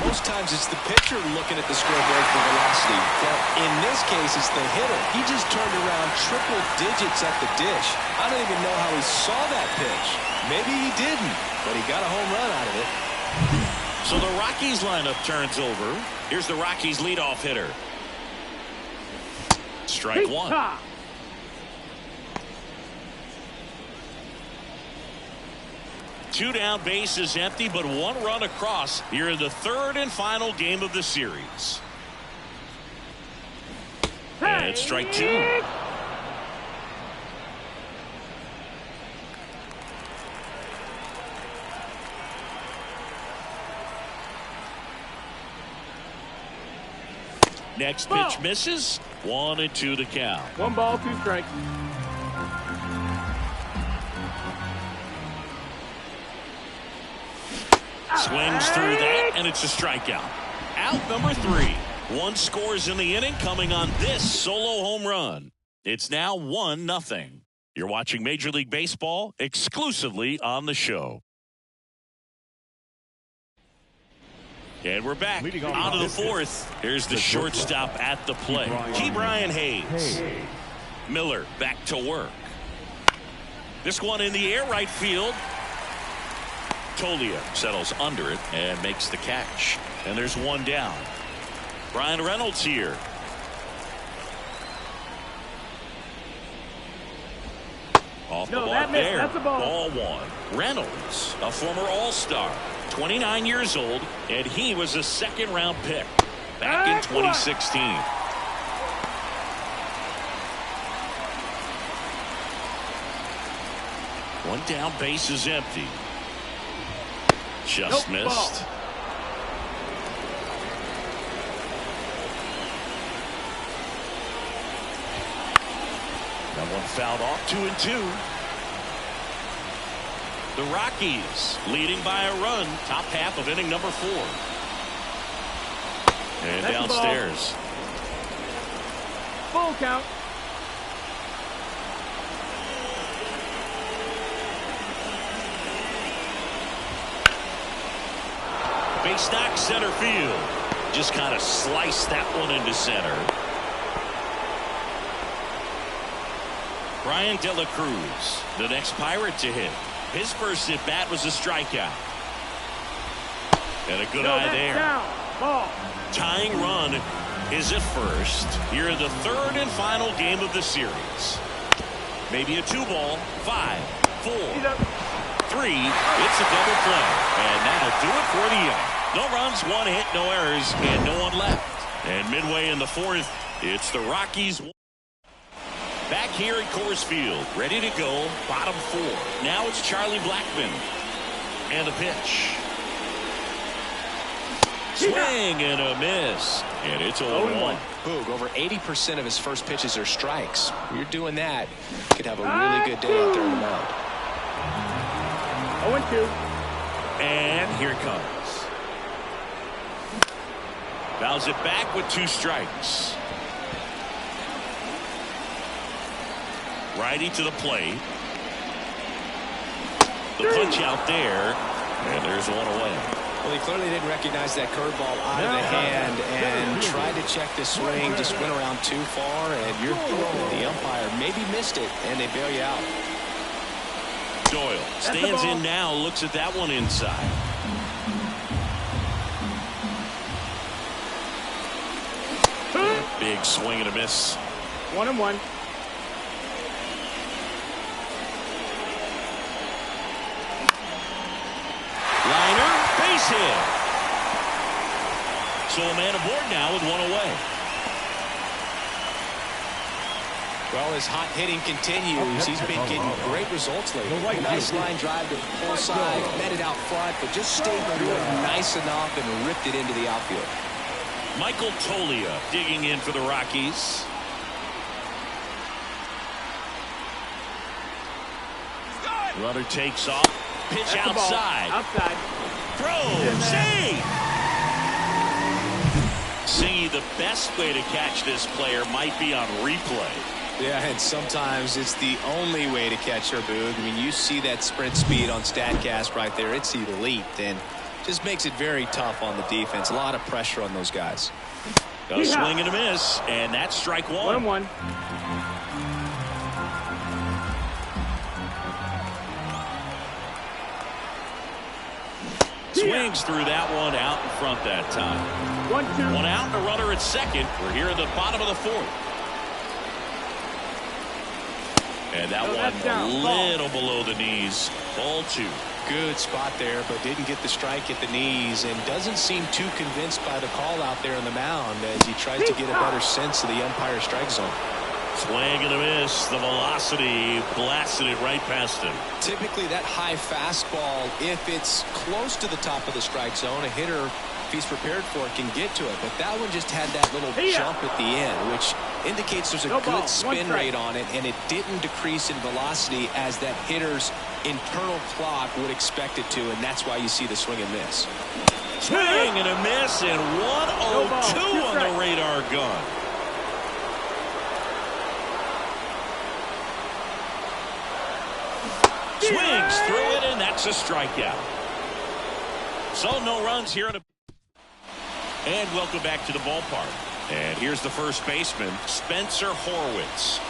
Most times it's the pitcher looking at the scoreboard for velocity. But in this case, it's the hitter. He just turned around triple digits at the dish. I don't even know how he saw that pitch. Maybe he didn't, but he got a home run out of it. So the Rockies lineup turns over. Here's the Rockies leadoff hitter. Strike one. Two down, base is empty, but one run across here in the third and final game of the series. And it's strike two. Next pitch misses. 1-2 to count. 1 ball, 2 strikes. Swings through that, and it's a strikeout. Out number 3. 1 scores in the inning, coming on this solo home run. It's now 1-0. You're watching Major League Baseball exclusively on the show. And we're back out of the fourth. Here's the shortstop at the plate. Ke'Bryan Hayes. Miller back to work. This one in the air, right field. Tolia settles under it and makes the catch. And there's one down. Brian Reynolds here. Off the mark there. That's a ball. Ball one. Reynolds, a former All-Star, 29 years old, and he was a second-round pick back in 2016. One down, base is empty. Just missed. That one fouled off. 2-2. The Rockies leading by a run. Top half of inning number 4. And that's downstairs. Full count. Base knock, center field. Just kind of sliced that one into center. Brian De La Cruz, the next Pirate to hit. His first at bat was a strikeout. And a good eye there. Down. Ball. Tying run is at first. Here in the third and final game of the series. Maybe a 2-ball. 5, 4, 3. It's a double play. And that'll do it for the inning. No runs, 1 hit, no errors, and no one left. And midway in the fourth, it's the Rockies. Back here at Coors Field, ready to go, bottom 4. Now it's Charlie Blackmon. And the pitch. Swing and a miss. And it's 0-1. Boog, over 80% of his first pitches are strikes. When you're doing that, you could have a really good day out there on the mound. 0-2. And here it comes. Fouls it back with 2 strikes. Righty to the plate. The punch out there. And there's 1 away. Well, he clearly didn't recognize that curveball out of the hand and tried to check the swing, just went around too far, and you're throwing. The umpire maybe missed it, and they bail you out. Doyle stands in now, looks at that one inside. Big swing and a miss. 1-1. Liner, base hit. So a man aboard now with 1 away. Well, his hot hitting continues. He's been getting great results lately. Nice line drive to the pull side, met it out front, but just stayed nice enough and ripped it into the outfield. Michael Tolia digging in for the Rockies. Runner takes off. Pitch outside. Outside. Throw. Save. Singy, the best way to catch this player might be on replay. Yeah, and sometimes it's the only way to catch her, Boog. I mean, you see that sprint speed on StatCast right there. It's elite, and just makes it very tough on the defense. A lot of pressure on those guys. A swing and a miss, and that's strike 1. 1-1. Swings through that one out in front that time. 1-2. 1 out, and a runner at second. We're here at the bottom of the 4th. And that one a little below the knees. Ball 2. Good spot there, but didn't get the strike at the knees, and doesn't seem too convinced by the call out there on the mound as he tries to get a better sense of the umpire's strike zone. Swing and a miss. The velocity blasted it right past him. Typically that high fastball, if it's close to the top of the strike zone, a hitter, if he's prepared for it, can get to it. But that one just had that little jump at the end, which indicates there's a good spin rate on it, and it didn't decrease in velocity as that hitter's internal clock would expect it to, and that's why you see the swing and miss. Swing and a miss, and 1-0-2 on the radar gun. Swings through it, and that's a strikeout. So no runs here in a... And welcome back to the ballpark. And here's the first baseman, Spencer Horwitz.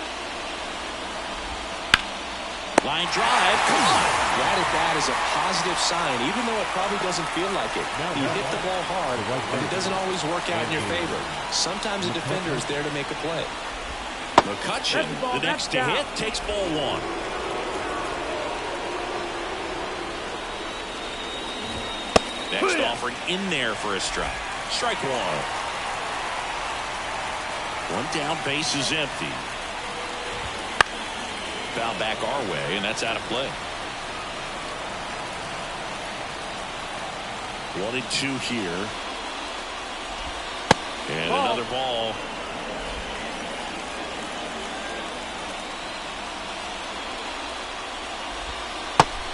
Line drive, come on. That at bat is a positive sign, even though it probably doesn't feel like it. You hit the ball hard, but it doesn't always work out in your favor. Sometimes a defender is there to make a play. McCutcheon, the next to hit, takes ball 1. Next offering in there for a strike. Strike 1. 1 down, base is empty. Foul back our way, and that's out of play. 1-2 here. And another ball.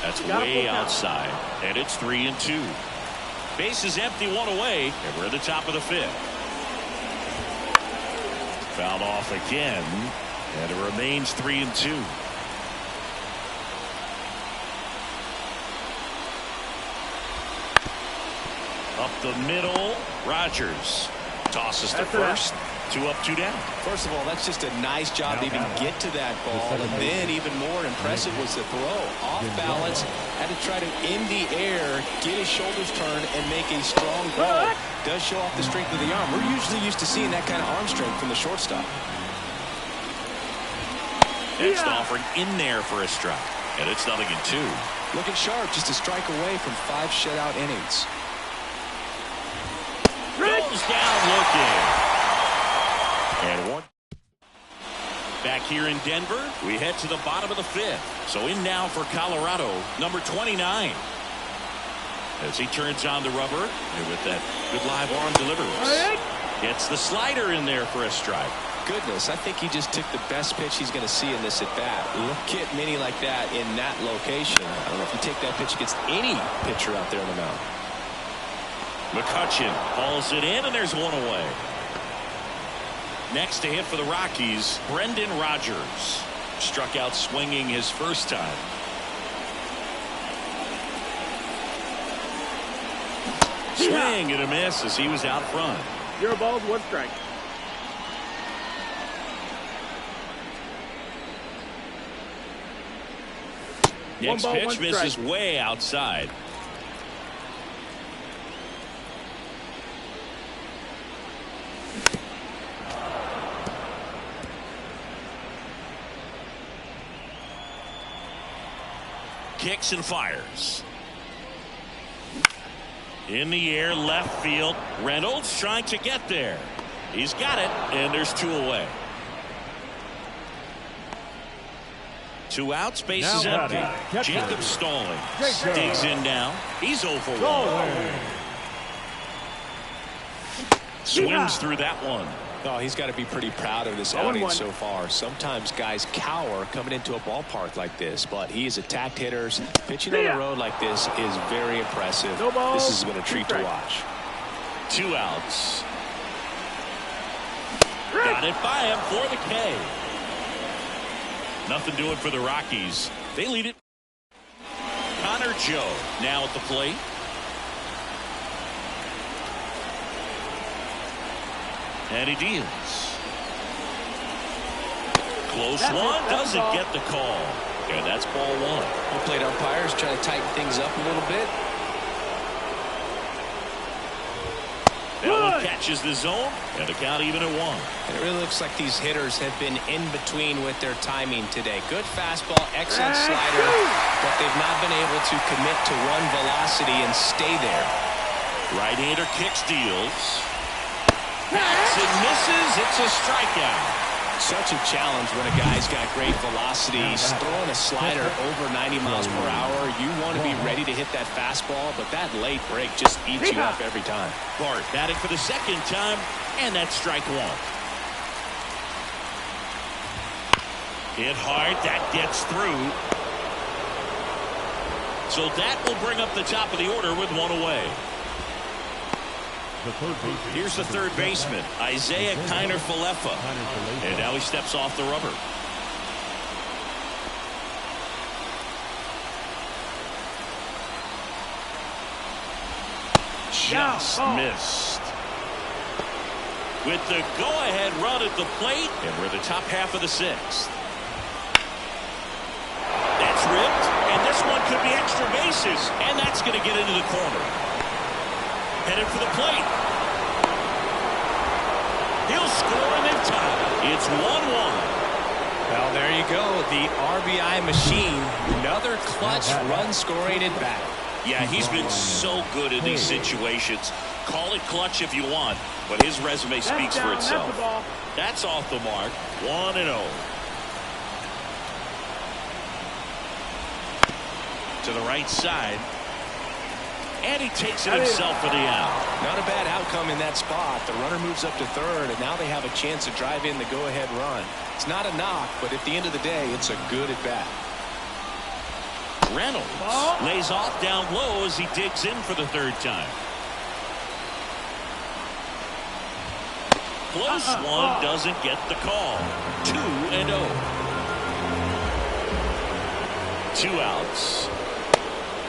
That's way outside, and it's 3-2. Base is empty, 1 away, and we're at the top of the 5th. Fouled off again, and it remains 3-2. Up the middle, Rogers tosses to first. 2 up, 2 down. First of all, that's just a nice job to even get to that ball, and then even more impressive was the throw. Off balance, had to try to in the air, get his shoulders turned, and make a strong throw. Does show off the strength of the arm. We're usually used to seeing that kind of arm strength from the shortstop. Next offering in there for a strike, and it's 0-2. Looking sharp, just a strike away from 5 shutout innings. Goes down looking. And 1. Back here in Denver, we head to the bottom of the 5th. So in now for Colorado, number 29. as he turns on the rubber and with that good live arm delivers. Gets the slider in there for a strike. Goodness, I think he just took the best pitch he's going to see in this at bat. Look at Minnie like that in that location. I don't know if you take that pitch against any pitcher out there on the mound. McCutchen hauls it in, and there's one away. Next to hit for the Rockies, Brendan Rodgers. Struck out swinging his first time. Swing and a miss as he was out front. 0 balls, 1 strike. Next ball, pitch 1 misses strike. way outside. Kicks and fires. In the air, left field. Reynolds trying to get there. He's got it, and there's 2 away. 2 outs, bases Now empty. catcher. Jacob Stalling Jacob. digs in now. He's 0 for 1. Stalling. Swings through that one. Oh, he's got to be pretty proud of this outing so far. Sometimes guys cower coming into a ballpark like this, but he has attacked hitters. Pitching on the road like this is very impressive. No balls, This has been a treat to watch. 2 outs. Got it by him for the K. Nothing doing for the Rockies. They lead it. Connor Joe now at the plate. And he deals. Close one, doesn't get the call. And that's ball 1. Home plate umpires trying to tighten things up a little bit. That one catches the zone, and the count even at 1. And it really looks like these hitters have been in between with their timing today. Good fastball, excellent slider, but they've not been able to commit to run velocity and stay there. Right-hander kicks, deals. Hacks and misses. It's a strikeout. Such a challenge when a guy's got great velocity. He's throwing a slider over 90 miles per hour. You want to be ready to hit that fastball, but that late break just eats you up every time. Bart batting for the 2nd time, and that's strike 1. Hit hard. That gets through. So that will bring up the top of the order with 1 away. Here's the third baseman, Isaiah Kiner-Falefa. And now he steps off the rubber. Just missed. With the go-ahead run at the plate, and we're the top half of the 6th. That's ripped, and this one could be extra bases, and that's going to get into the corner. Headed for the plate. He'll score and they've tied. It's 1-1. Well, there you go. The RBI machine. Another clutch run scoring at bat. Yeah, he's been so good in these situations. Call it clutch if you want, but his resume speaks for itself. That's off the mark. 1-0. To the right side. And he takes it himself for the out. Not a bad outcome in that spot. The runner moves up to third, and now they have a chance to drive in the go-ahead run. It's not a knock, but at the end of the day, it's a good at-bat. Reynolds lays off down low as he digs in for the 3rd time. Close one, doesn't get the call. 2-0. 2 outs.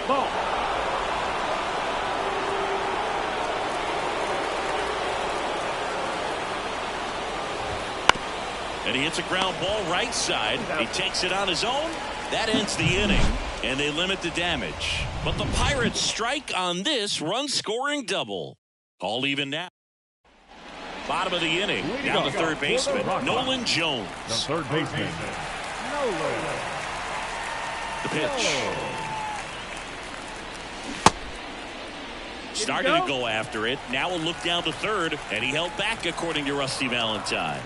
Ball. And he hits a ground ball right side. He takes it on his own. That ends the inning, and they limit the damage. But the Pirates strike on this run-scoring double. All even now. Bottom of the inning. Down to third baseman, Nolan Jones. The third baseman. The pitch. Starting to go after it. Now a look down to third, and he held back according to Rusty Valentine.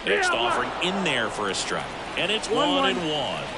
Next offering in there for a strike. And it's 1-1.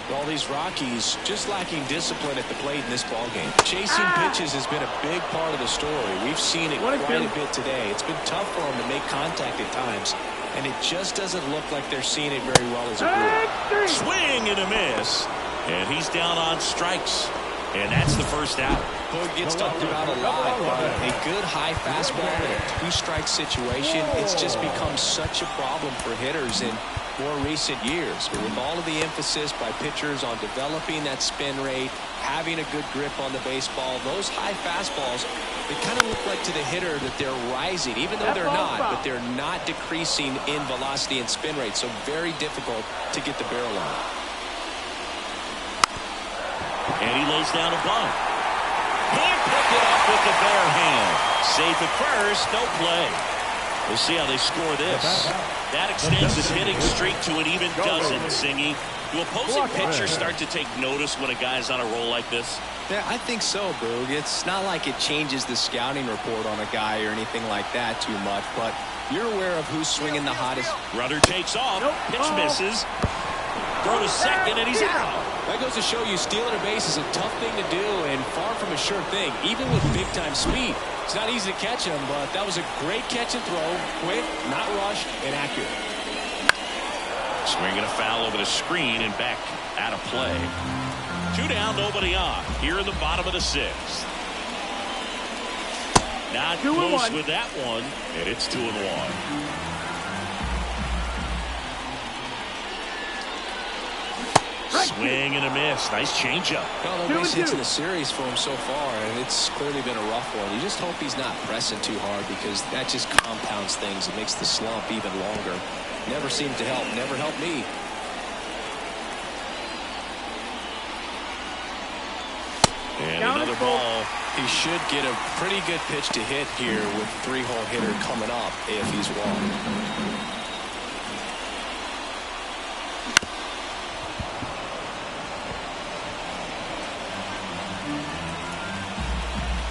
Well, these Rockies just lacking discipline at the plate in this ballgame. Chasing pitches has been a big part of the story. We've seen it quite a bit today. It's been tough for them to make contact at times, and it just doesn't look like they're seeing it very well as a group. Swing and a miss. And he's down on strikes. And that's the first out. Boog gets talked about a lot, but a good high fastball in a two-strike situation, it's just become such a problem for hitters in more recent years. But with all of the emphasis by pitchers on developing that spin rate, having a good grip on the baseball, those high fastballs, they kind of look like to the hitter that they're rising, even though they're not, but they're not decreasing in velocity and spin rate, so very difficult to get the barrel on. And he lays down a bunt. Can't pick it up with the bare hand. Safe at first, no play. We'll see how they score this. That extends his hitting streak to an even dozen, Singy. Do opposing pitchers start to take notice when a guy's on a roll like this? Yeah, I think so, Boog. It's not like it changes the scouting report on a guy or anything like that too much, but you're aware of who's swinging the hottest. Runner takes off. Pitch misses. Throw to second, and he's out. That goes to show you stealing a base is a tough thing to do and far from a sure thing, even with big-time speed. It's not easy to catch him, but that was a great catch and throw. Quick, not rushed, and accurate. Swinging a foul over the screen and back out of play. 2 down, nobody on. Here in the bottom of the 6th. Not close with that one, and it's 2-1. Swing and a miss. Nice changeup. Well, no base hits in the series for him so far, and it's clearly been a rough one. You just hope he's not pressing too hard because that just compounds things. It makes the slump even longer. Never seemed to help. Never helped me. And another ball. He should get a pretty good pitch to hit here with 3-hole hitter coming up if he's wrong.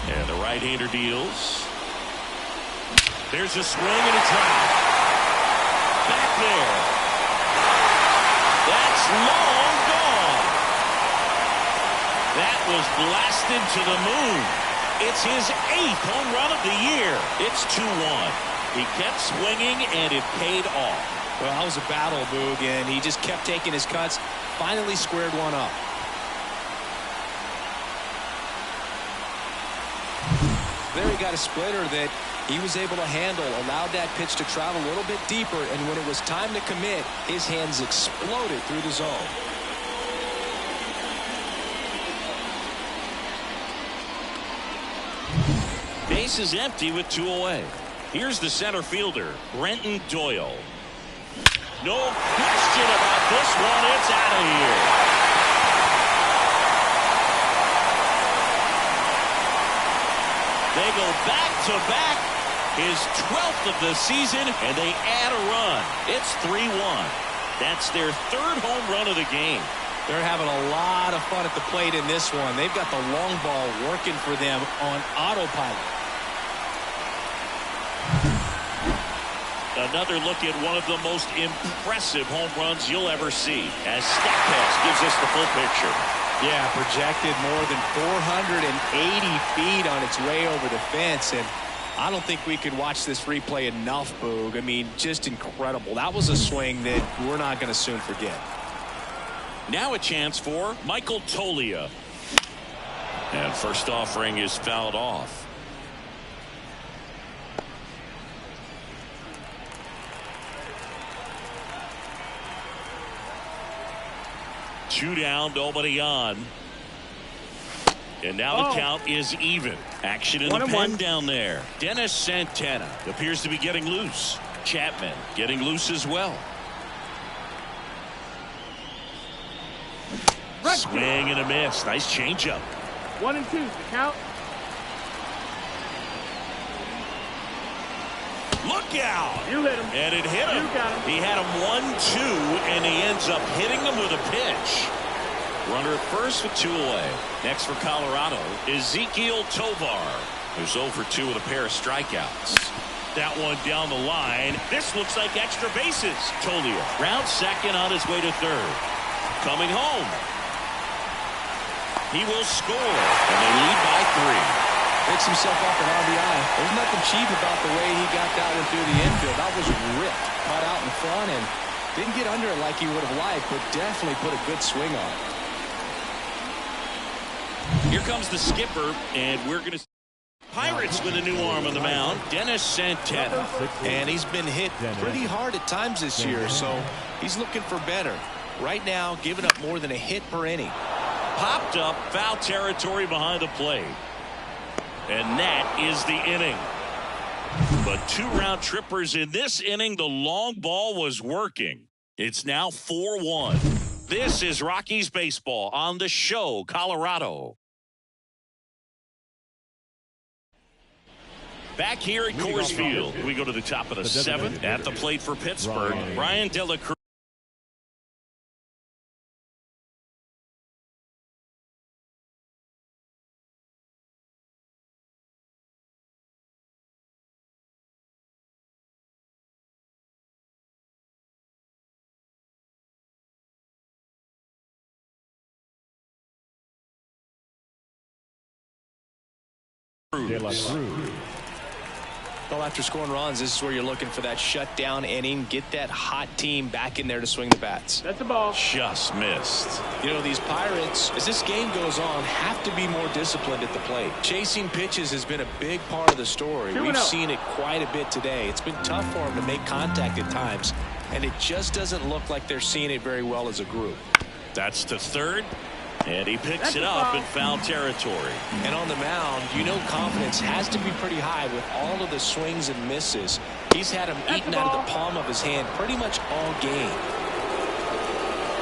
And the right-hander deals. There's a swing and a drive. Back there. That's long gone. That was blasted to the moon. It's his 8th home run of the year. It's 2-1. He kept swinging, and it paid off. Well, that was a battle, Boog, and he just kept taking his cuts. Finally squared one up. There he got a splitter that he was able to handle, allowed that pitch to travel a little bit deeper, and when it was time to commit, his hands exploded through the zone. Base is empty with 2 away. Here's the center fielder, Brenton Doyle. No question about this one. It's out of here. They go back-to-back, his 12th of the season, and they add a run. It's 3-1. That's their 3rd home run of the game. They're having a lot of fun at the plate in this one. They've got the long ball working for them on autopilot. Another look at one of the most impressive home runs you'll ever see, as StatCast gives us the full picture. Yeah, projected more than 480 feet on its way over the fence, and I don't think we could watch this replay enough, Boog. I mean, just incredible. That was a swing that we're not going to soon forget. Now a chance for Michael Toglia. And first offering is fouled off. Two down, nobody on. And now the count is even. Action in the pen down there. Dennis Santana appears to be getting loose. Chapman getting loose as well. Swing and a miss. Nice changeup. 1-2, the count. Look out! You hit him. And it hit him. You got him. He had him 1-2, and he ends up hitting him with a pitch. Runner at first with 2 away. Next for Colorado, Ezequiel Tovar, who's 0 for 2 with a pair of strikeouts. that one down the line. This looks like extra bases. Tolia round second on his way to third. Coming home. He will score, and they lead by 3. Picks himself up an RBI. There's nothing cheap about the way he got that one through the infield. That was ripped, cut out in front, and didn't get under it like he would have liked, but definitely put a good swing on it. Here comes the skipper, and we're going to Pirates with a new arm on the mound, Dennis Santana. And he's been hit pretty hard at times this year, so he's looking for better. Right now, giving up more than a hit per inning. Popped up, foul territory behind the plate. And that is the inning. But 2 round trippers in this inning. The long ball was working. It's now 4-1. This is Rockies baseball on the show, Colorado. Back here at Coors Field, we go to the top of the 7th. At the plate for Pittsburgh, Brian De La Cruz. De La Cruz. Well, after scoring runs, this is where you're looking for that shutdown inning. Get that hot team back in there to swing the bats. That's the ball. Just missed. You know, these Pirates, as this game goes on, have to be more disciplined at the plate. Chasing pitches has been a big part of the story. We've seen it quite a bit today. It's been tough for them to make contact at times, and it just doesn't look like they're seeing it very well as a group. That's to third. And he picks it up in foul territory. And on the mound, you know confidence has to be pretty high with all of the swings and misses. He's had them eaten out of the palm of his hand pretty much all game.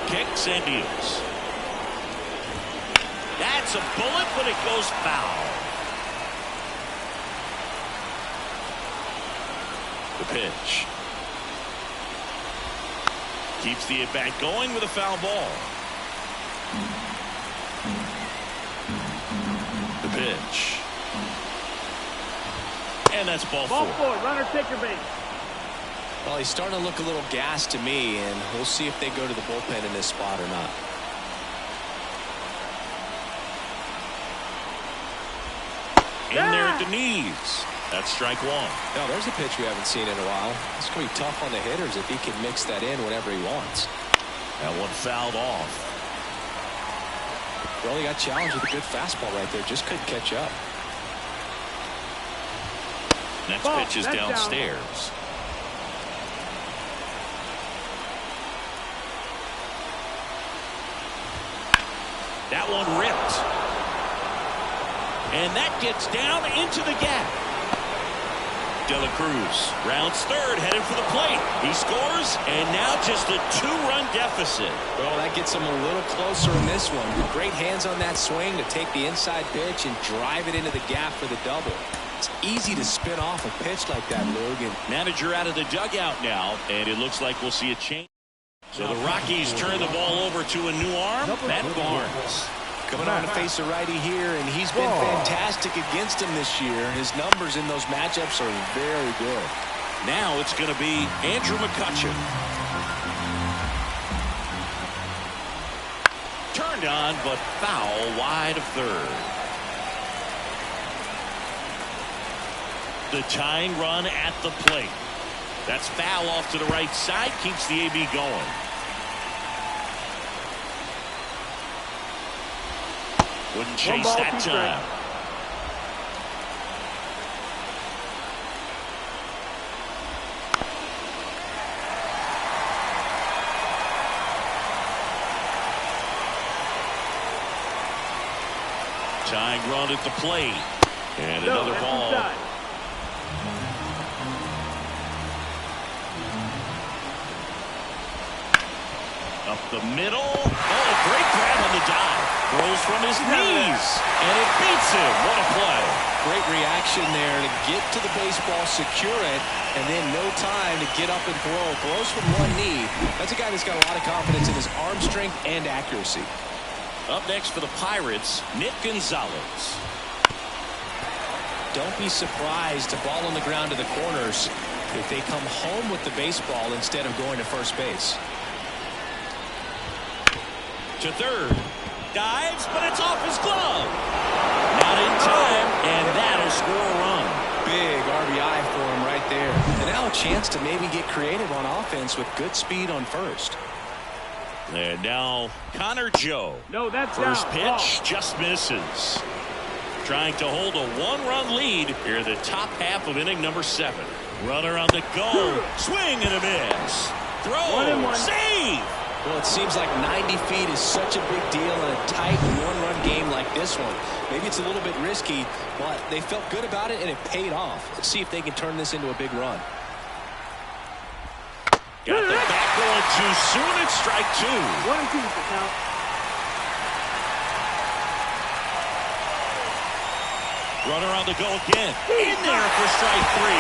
Kicks and deals. That's a bullet, but it goes foul. The pitch. Keeps the at-bat going with a foul ball. The pitch. And that's ball 4. Ball 4. Runner take your base. Well, he's starting to look a little gassed to me, and we'll see if they go to the bullpen in this spot or not. In there at the knees. That's strike 1. Now, there's a pitch we haven't seen in a while. It's going to be tough on the hitters if he can mix that in whenever he wants. That one fouled off. Well, he got challenged with a good fastball right there. Just couldn't catch up. Next pitch is downstairs. That one ripped. And that gets down into the gap. De La Cruz rounds third, headed for the plate. He scores, and now just a 2-run deficit. Well, that gets him a little closer in this one. Great hands on that swing to take the inside pitch and drive it into the gap for the double. It's easy to spin off a pitch like that, Lug. And manager out of the dugout now, and it looks like we'll see a change. So the Rockies turn the ball over to a new arm, Matt Barnes. Coming on to face a righty here, and he's been fantastic against him this year. His numbers in those matchups are very good. Now it's going to be Andrew McCutchen. Turned on, but foul wide of third. The tying run at the plate. That's foul off to the right side, keeps the AB going. Wouldn't chase that time. Tying run at the plate. And another ball. Up the middle. Oh, great grab on the dive. Throws from his knees. And it beats him. What a play. Great reaction there to get to the baseball, secure it, and then no time to get up and throw. Throws from one knee. That's a guy that's got a lot of confidence in his arm strength and accuracy. Up next for the Pirates, Nick Gonzalez. don't be surprised to ball on the ground to the corners if they come home with the baseball instead of going to first base. To third. Dives, but it's off his glove. Not in time, and that'll score a run. Big RBI for him right there. And now a chance to maybe get creative on offense with good speed on first. And now Connor Joe. No, that's First down. pitch just misses. Trying to hold a one-run lead here in the top half of inning number 7. Runner on the go. Swing and a miss. Throw. Save. Well, it seems like 90 feet is such a big deal in a tight one-run game like this one. Maybe it's a little bit risky, but they felt good about it, and it paid off. Let's see if they can turn this into a big run. Got the back going too soon. It's strike 2. 1-2 the count. Runner on the go again. In there for strike 3.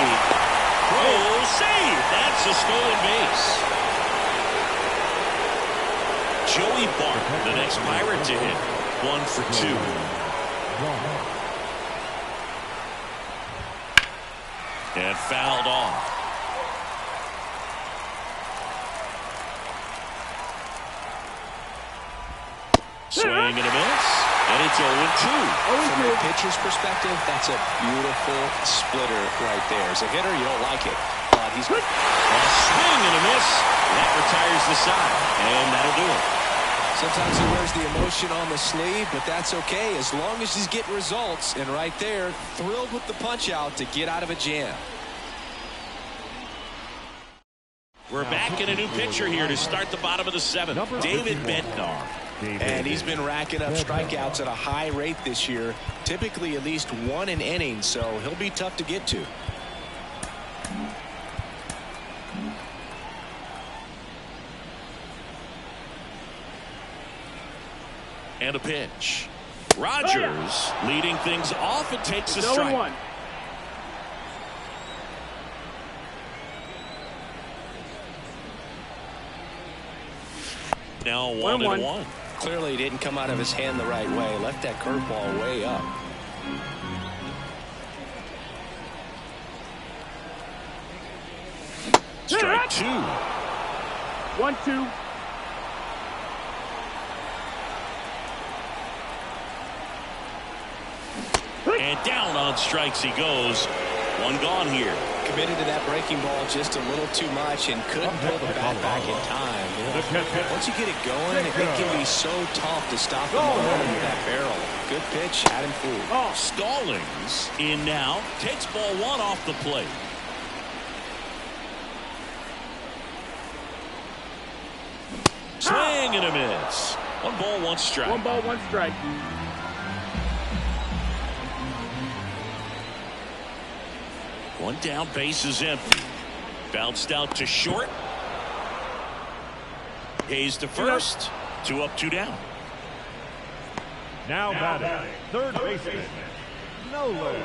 Throw. Save. That's a stolen base. Joey Bart, the next Pirate to hit. 1 for 2. And fouled off. Swing and a miss. And it's 0-2. From a pitcher's perspective, that's a beautiful splitter right there. As a hitter, you don't like it. But he's good. A swing and a miss. That retires the side. And that'll do it. Sometimes he wears the emotion on the sleeve, but that's okay as long as he's getting results. And right there, thrilled with the punch out to get out of a jam. We're back in a new pitcher here to start the bottom of the 7th. David Bednar. And he's been racking up strikeouts at a high rate this year, typically at least 1 an inning, so he'll be tough to get to. And a pitch. Rogers leading things off and takes a strike. 0-1. Now 1-1. Clearly he didn't come out of his hand the right way. Left that curveball way up. Strike 2. 1-2. And down on strikes he goes. 1 gone here. Committed to that breaking ball just a little too much and couldn't pull the bat back in time. Once you get it going, it can be so tough to stop the momentum with that barrel. Good pitch, had him fooled. Stallings in now. Takes ball 1 off the plate. Swing and a miss. 1 ball, 1 strike. 1 ball, 1 strike. One down, base is empty. Bounced out to short. Hayes to first. 2 up, 2 down. Now batting, third baseman, Nolan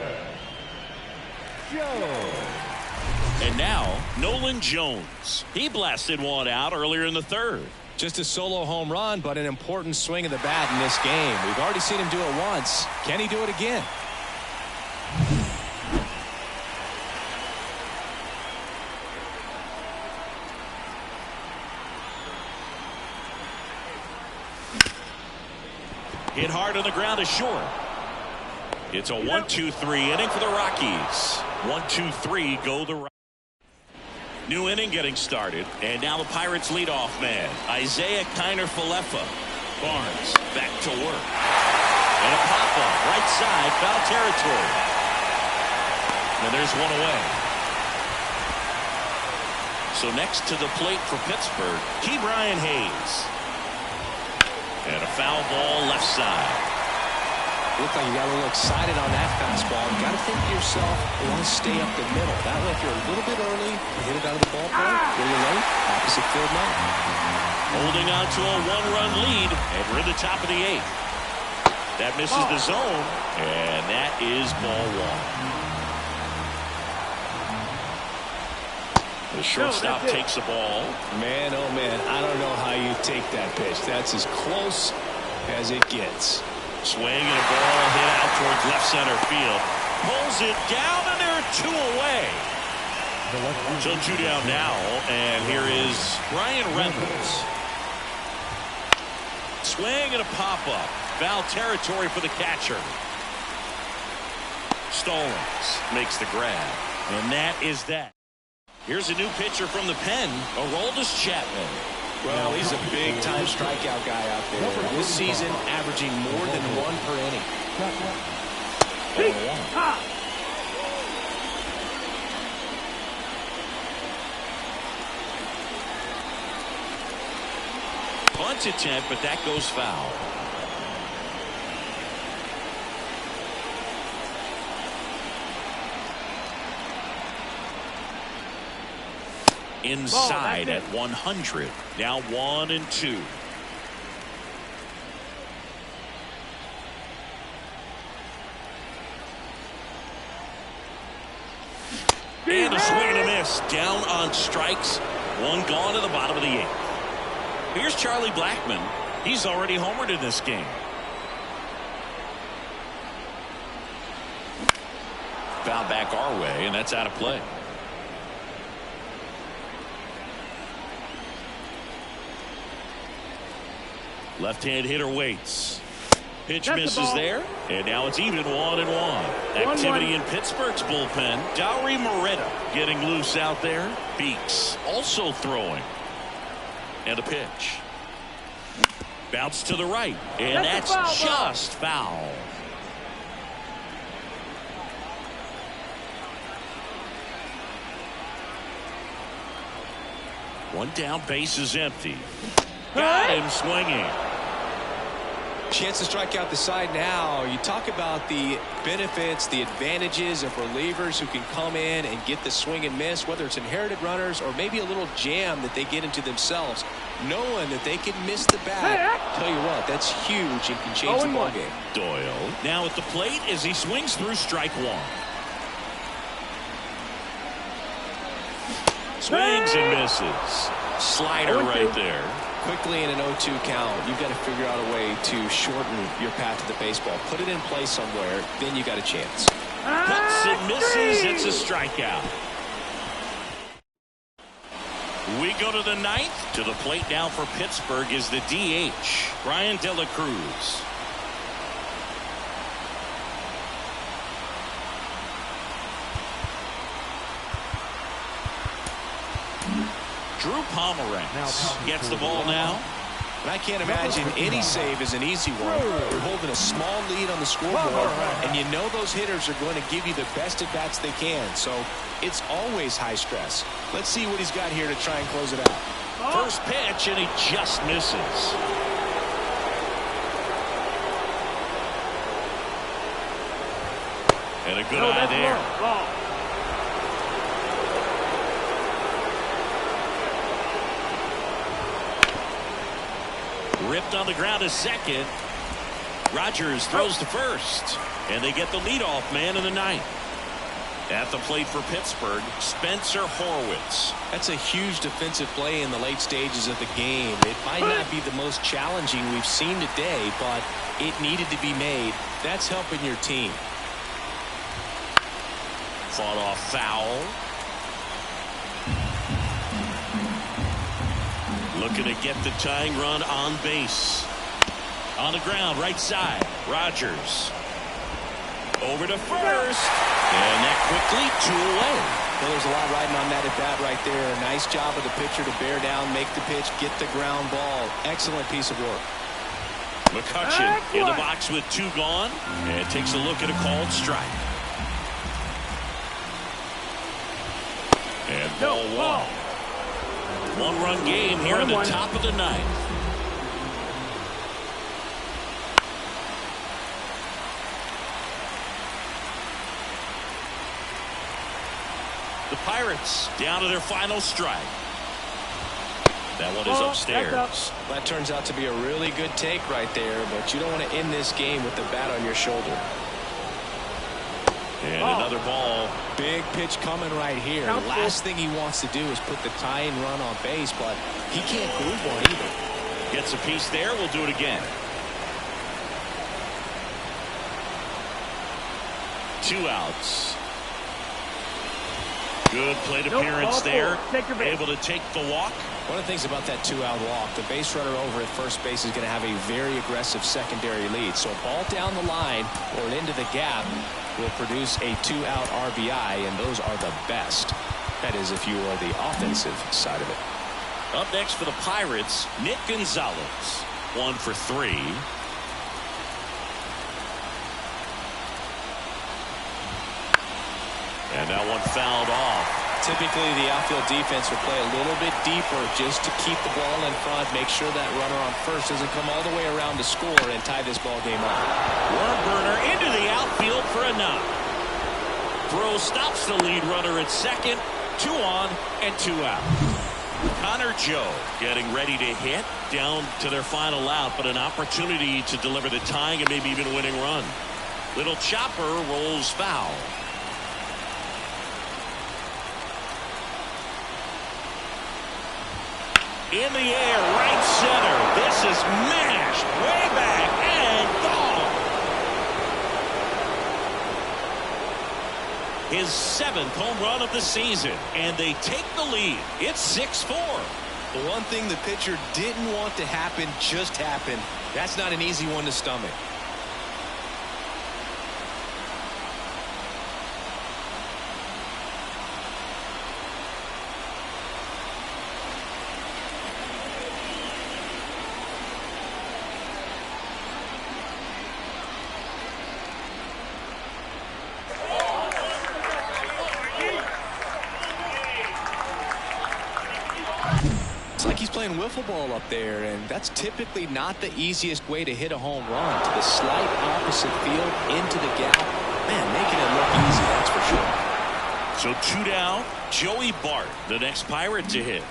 Jones. And now, Nolan Jones. He blasted 1 out earlier in the 3rd. Just a solo home run, but an important swing of the bat in this game. We've already seen him do it once. Can he do it again? Hit hard on the ground to short. It's a 1-2-3 inning for the Rockies. 1-2-3 go the Rockies. New inning getting started. And now the Pirates leadoff man, Isaiah Kiner-Falefa. Barnes back to work. And a pop-up right side, foul territory. And there's 1 away. So next to the plate for Pittsburgh, Ke'Bryan Hayes. And a foul ball left side. Looked like you got a little excited on that fastball. You got to think to yourself, you want to stay up the middle. That way, if you're a little bit early, you hit it out of the ballpark. When you're late, opposite field now. Holding on to a 1-run lead, and we're in the top of the 8th. That misses the zone, and that is ball 1. The shortstop takes the ball. Man, oh man, I don't know how you take that pitch. That's as close as it gets. Swing and a ball hit out towards left center field. Pulls it down, and there are 2 away. So 2 down now, and here is Brian Reynolds. Swing and a pop-up. Foul territory for the catcher. Stallings makes the grab, and that is that. Here's a new pitcher from the pen, Aroldis Chapman. Well, he's a big-time strikeout guy out there. This season, averaging more than 1 per inning. Bunt attempt, but that goes foul. Inside at 100. Now 1-2. And a swing and a miss. Down on strikes. 1 gone to the bottom of the 8th. Here's Charlie Blackmon. He's already homered in this game. Foul back our way, and that's out of play. Left-hand hitter waits. Pitch misses there, and now it's even 1-1. Activity in Pittsburgh's bullpen. Dauri Moreta getting loose out there. Beeks also throwing. And a pitch. Bounce to the right, and that's just foul. One down, base is empty. Got him swinging. Chance to strike out the side now. You talk about the benefits, the advantages of relievers who can come in and get the swing and miss, whether it's inherited runners or maybe a little jam that they get into themselves, knowing that they can miss the bat. Tell you what, that's huge and can change the ballgame. Doyle now at the plate as he swings through strike 1. Swings and misses. Slider right there. Quickly in an 0-2 count, you've got to figure out a way to shorten your path to the baseball. Put it in play somewhere, then you got a chance. Cuts and misses. It's a strikeout. We go to the 9th. To the plate now for Pittsburgh is the DH, Brian De La Cruz. Drew Pomeranz gets the ball now. And I can't imagine any save is an easy one. You're holding a small lead on the scoreboard, and you know those hitters are going to give you the best at-bats they can. So it's always high stress. Let's see what he's got here to try and close it out. First pitch, and he just misses. And a good eye there. Ripped on the ground to second. Rogers throws to first, and they get the leadoff man in the 9th. At the plate for Pittsburgh, Spencer Horwitz. That's a huge defensive play in the late stages of the game. It might not be the most challenging we've seen today, but it needed to be made. That's helping your team. Fought off foul. Looking to get the tying run on base. On the ground, right side. Rogers. Over to first. And that quickly 2 away. Well, there's a lot riding on that at bat right there. A nice job of the pitcher to bear down, make the pitch, get the ground ball. Excellent piece of work. McCutcheon in the box with 2 gone. And takes a look at a called strike. And ball 1. 1-run game here in the top of the 9th. The Pirates down to their final strike. That one is upstairs. That turns out to be a really good take right there, but you don't want to end this game with the bat on your shoulder. And another ball. Big pitch coming right here. Last thing he wants to do is put the tying run on base, but he can't groove one either. Gets a piece there. We'll do it again. 2 outs. Good plate appearance there. Able to take the walk. One of the things about that 2-out walk, the base runner over at first base is going to have a very aggressive secondary lead. So a ball down the line or into the gap will produce a 2-out RBI, and those are the best. That is if you are the offensive side of it. Up next for the Pirates, Nick Gonzalez. 1 for 3. And that one fouled off. Typically, the outfield defense will play a little bit deeper just to keep the ball in front, make sure that runner on first doesn't come all the way around to score and tie this ball game up. Worm burner into the outfield for a knock. Throw stops the lead runner at second. 2 on and 2 out. Connor Joe getting ready to hit down to their final out, but an opportunity to deliver the tying and maybe even winning run. Little chopper rolls foul. In the air, right center. This is mashed way back and gone. His 7th home run of the season, and they take the lead. It's 6-4. The one thing the pitcher didn't want to happen just happened. That's not an easy one to stomach. Playing wiffle ball up there, and that's typically not the easiest way to hit a home run. To the slight opposite field into the gap. Man, making it look easy, that's for sure. So 2 down. Joey Bart, the next Pirate to hit.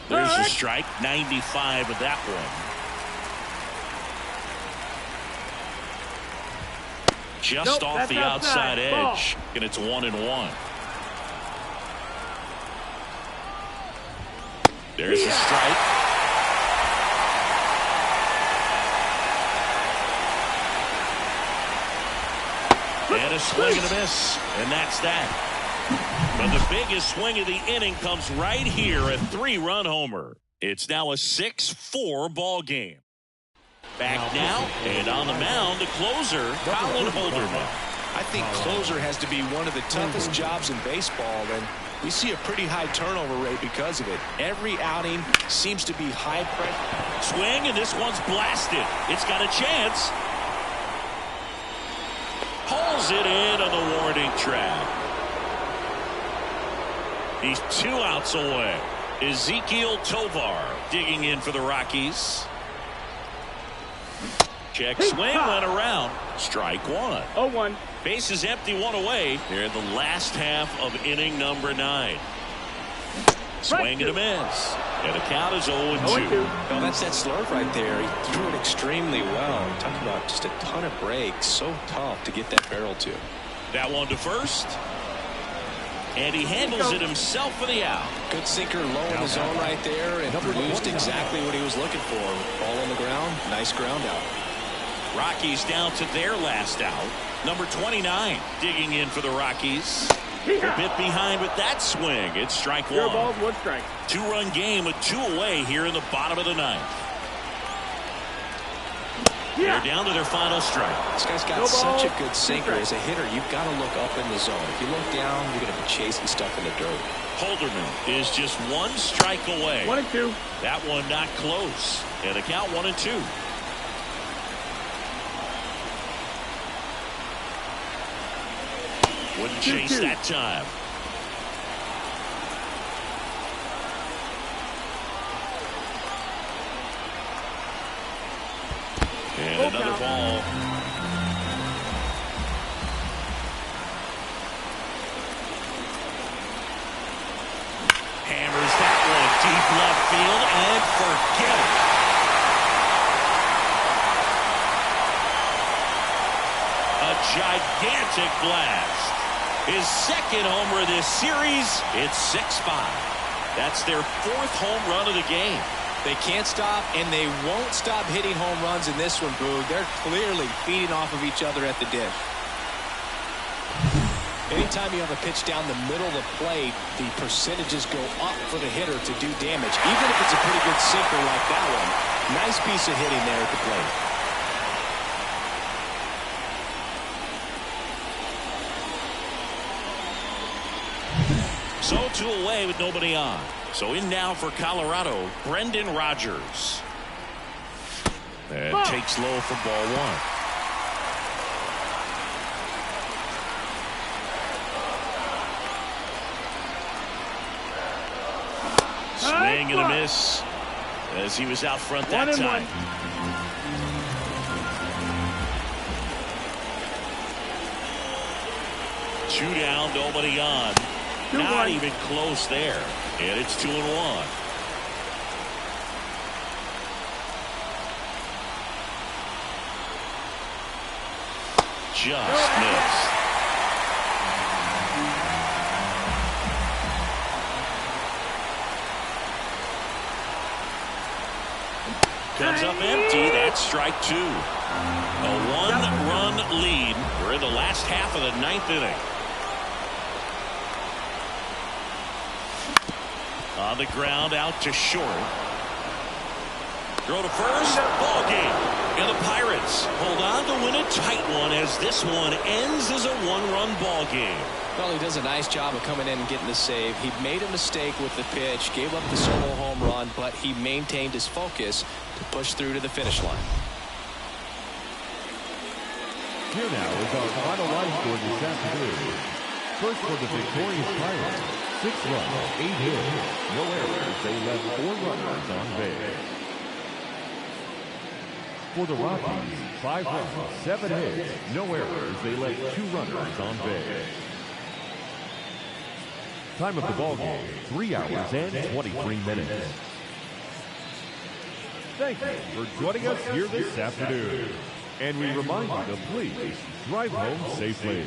There's a strike. 95 of that one. Just off the outside edge, and it's 1-1. There's a strike. And a swing and a miss. And that's that. But the biggest swing of the inning comes right here, a 3-run homer. It's now a 6-4 ball game. Back now, and on the mound, the closer, Colin Holderman. I think closer has to be one of the toughest jobs in baseball, and we see a pretty high turnover rate because of it. Every outing seems to be high pressure. Swing, and this one's blasted. It's got a chance. Pulls it in on the warning track. He's 2 outs away. Ezekiel Tovar digging in for the Rockies. Check swing, went around. Strike 1. 0-1. Base is empty, 1 away. Here in the last half of inning number 9. Swing and a miss. And the count is 0-2. Well, that's that slurve right there. He threw it extremely well. Talking about just a ton of breaks. So tough to get that barrel to. That one to first. And he handles it himself for the out. Good sinker low in the zone right there and produced exactly what he was looking for. Ball on the ground. Nice ground out. Rockies down to their last out. Number 29 digging in for the Rockies. A bit behind with that swing. It's strike 1. 0 balls, 1 strike. 2-run game with 2 away here in the bottom of the 9th. They're down to their final strike. This guy's got such a good sinker. As a hitter, you've got to look up in the zone. If you look down, you're going to be chasing stuff in the dirt. Holderman is just 1 strike away. 1-2. That one not close. And the count 1-2. Wouldn't chase that time. And another ball. Hammers that one deep left field and forget it. A gigantic blast. His 2nd homer this series. It's 6-5. That's their 4th home run of the game. They can't stop, and they won't stop hitting home runs in this one, Boog. They're clearly feeding off of each other at the dish. Anytime you have a pitch down the middle of the plate, the percentages go up for the hitter to do damage, even if it's a pretty good sinker like that one. Nice piece of hitting there at the plate. So 2 away with nobody on. So in now for Colorado, Brendan Rodgers. And takes low for ball 1. Swing and a miss as he was out front that time. 2 down, nobody on. Not even close there. And it's 2-1. Just missed. Comes up empty. That's strike 2. A 1-run lead. We're in the last half of the 9th inning. On the ground, out to short. Throw to first. Ball game. And the Pirates hold on to win a tight one as this one ends as a 1-run ball game. Well, he does a nice job of coming in and getting the save. He made a mistake with the pitch, gave up the solo home run, but he maintained his focus to push through to the finish line. Here now is our final line score this afternoon. First for the victorious Pirates, 6 runs, 8 hits, no errors. They left 4 runners on base. For the Rockies, 5 runs, 7 hits, no errors. They left 2 runners on base. Time of the ball game, 3 hours and 23 minutes. Thank you for joining us here this afternoon. And we remind you to please drive home safely.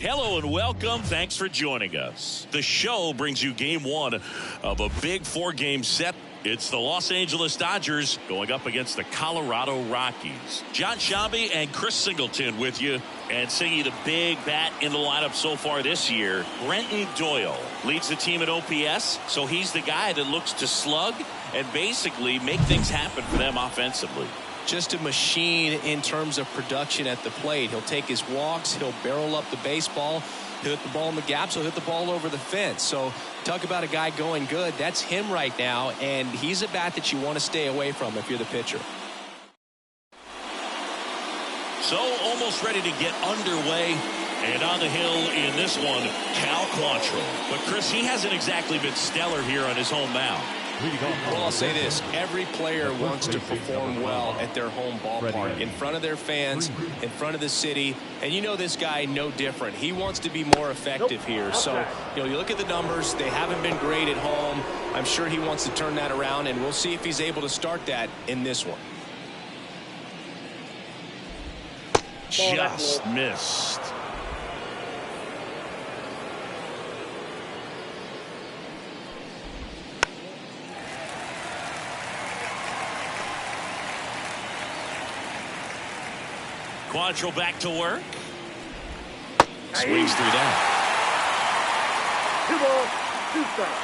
Hello and welcome. Thanks for joining us. The show brings you game one of a big 4-game set. It's the Los Angeles Dodgers going up against the Colorado Rockies. John Shambi and Chris Singleton with you, and singing the big bat in the lineup so far this year. Brenton Doyle leads the team at OPS, so he's the guy that looks to slug and basically make things happen for them offensively. Just a machine in terms of production at the plate. He'll take his walks, he'll barrel up the baseball, he'll hit the ball in the gaps, he'll hit the ball over the fence. So talk about a guy going good. That's him right now, and he's a bat that you want to stay away from if you're the pitcher. So almost ready to get underway, and on the hill in this one, Cal Quantrill. But Chris, he hasn't exactly been stellar here on his home mound. Well, I'll say this. Every player wants to perform well at their home ballpark, in front of their fans, in front of the city. And you know this guy no different. He wants to be more effective here. So, you look at the numbers. They haven't been great at home. I'm sure he wants to turn that around, and we'll see if he's able to start that in this one. Just missed. Quantrill back to work. Swings through that. 2 balls, 2 strikes.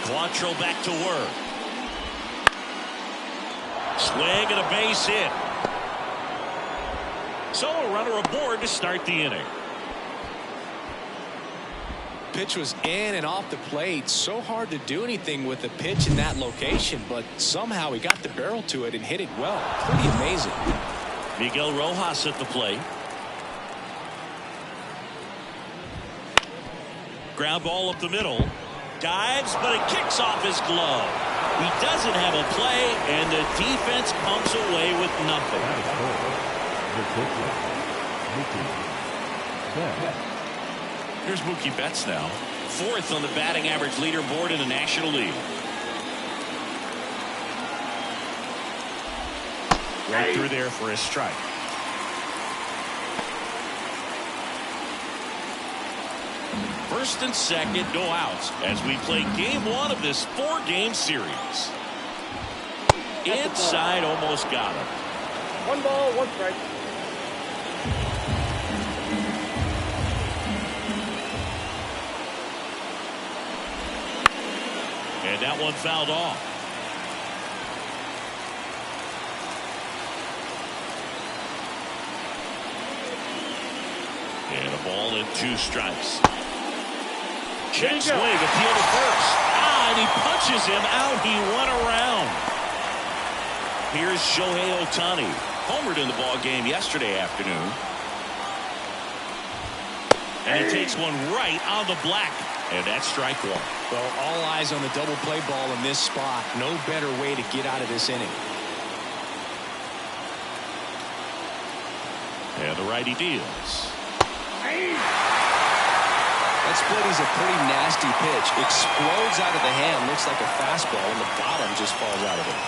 Quantrill back to work. Swing and a base hit. So a runner aboard to start the inning. Pitch was in and off the plate. So hard to do anything with a pitch in that location, but somehow he got the barrel to it and hit it well. Pretty amazing. Miguel Rojas at the plate. Ground ball up the middle. Dives, but it kicks off his glove. He doesn't have a play, and the defense pumps away with nothing. Here's Mookie Betts now. 4th on the batting average leaderboard in the National League. Right through there for a strike. First and second, no outs as we play game one of this 4-game series. Inside, almost got him. 1 ball, 1 strike. And that one fouled off. And a ball and 2 strikes. Check swing, appeal to first. And he punches him out. He went around. Here's Shohei Ohtani. Homered in the ball game yesterday afternoon. And he takes one right on the black. And that's strike 1. Well, all eyes on the double play ball in this spot. No better way to get out of this inning. And the righty deals. That split is a pretty nasty pitch. Explodes out of the hand. Looks like a fastball, and the bottom just falls out of it.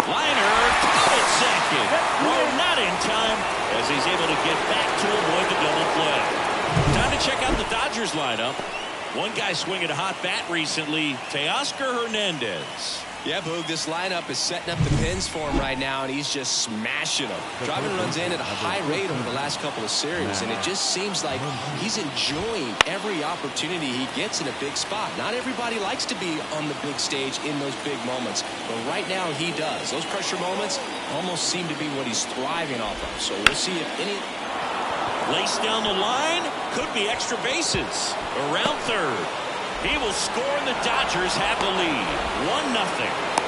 Liner, out at second. Well, not in time, as he's able to get back to avoid the double play. Time to check out the Dodgers lineup. One guy swinging a hot bat recently, Teoscar Hernandez. Yeah, Boog, this lineup is setting up the pins for him right now, and he's just smashing them. Driving runs in at a high rate over the last couple of series, and it just seems like he's enjoying every opportunity he gets in a big spot. Not everybody likes to be on the big stage in those big moments, but right now he does. Those pressure moments almost seem to be what he's thriving off of, so we'll see if any... Laced down the line, could be extra bases. Around third. He will score, and the Dodgers have the lead. 1-0.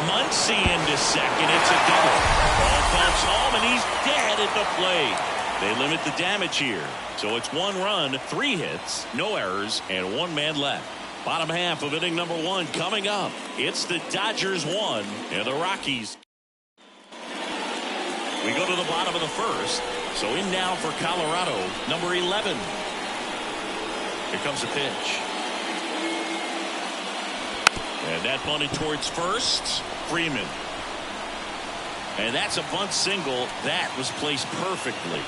Muncy into second. It's a double. Ball comes home, and he's dead at the plate. They limit the damage here. So it's 1 run, 3 hits, no errors, and 1 man left. Bottom half of inning number 1 coming up. It's the Dodgers 1 and the Rockies. We go to the bottom of the first. So in now for Colorado, number 11. Here comes the pitch. And that bunted towards first. Freeman. And that's a bunt single. That was placed perfectly.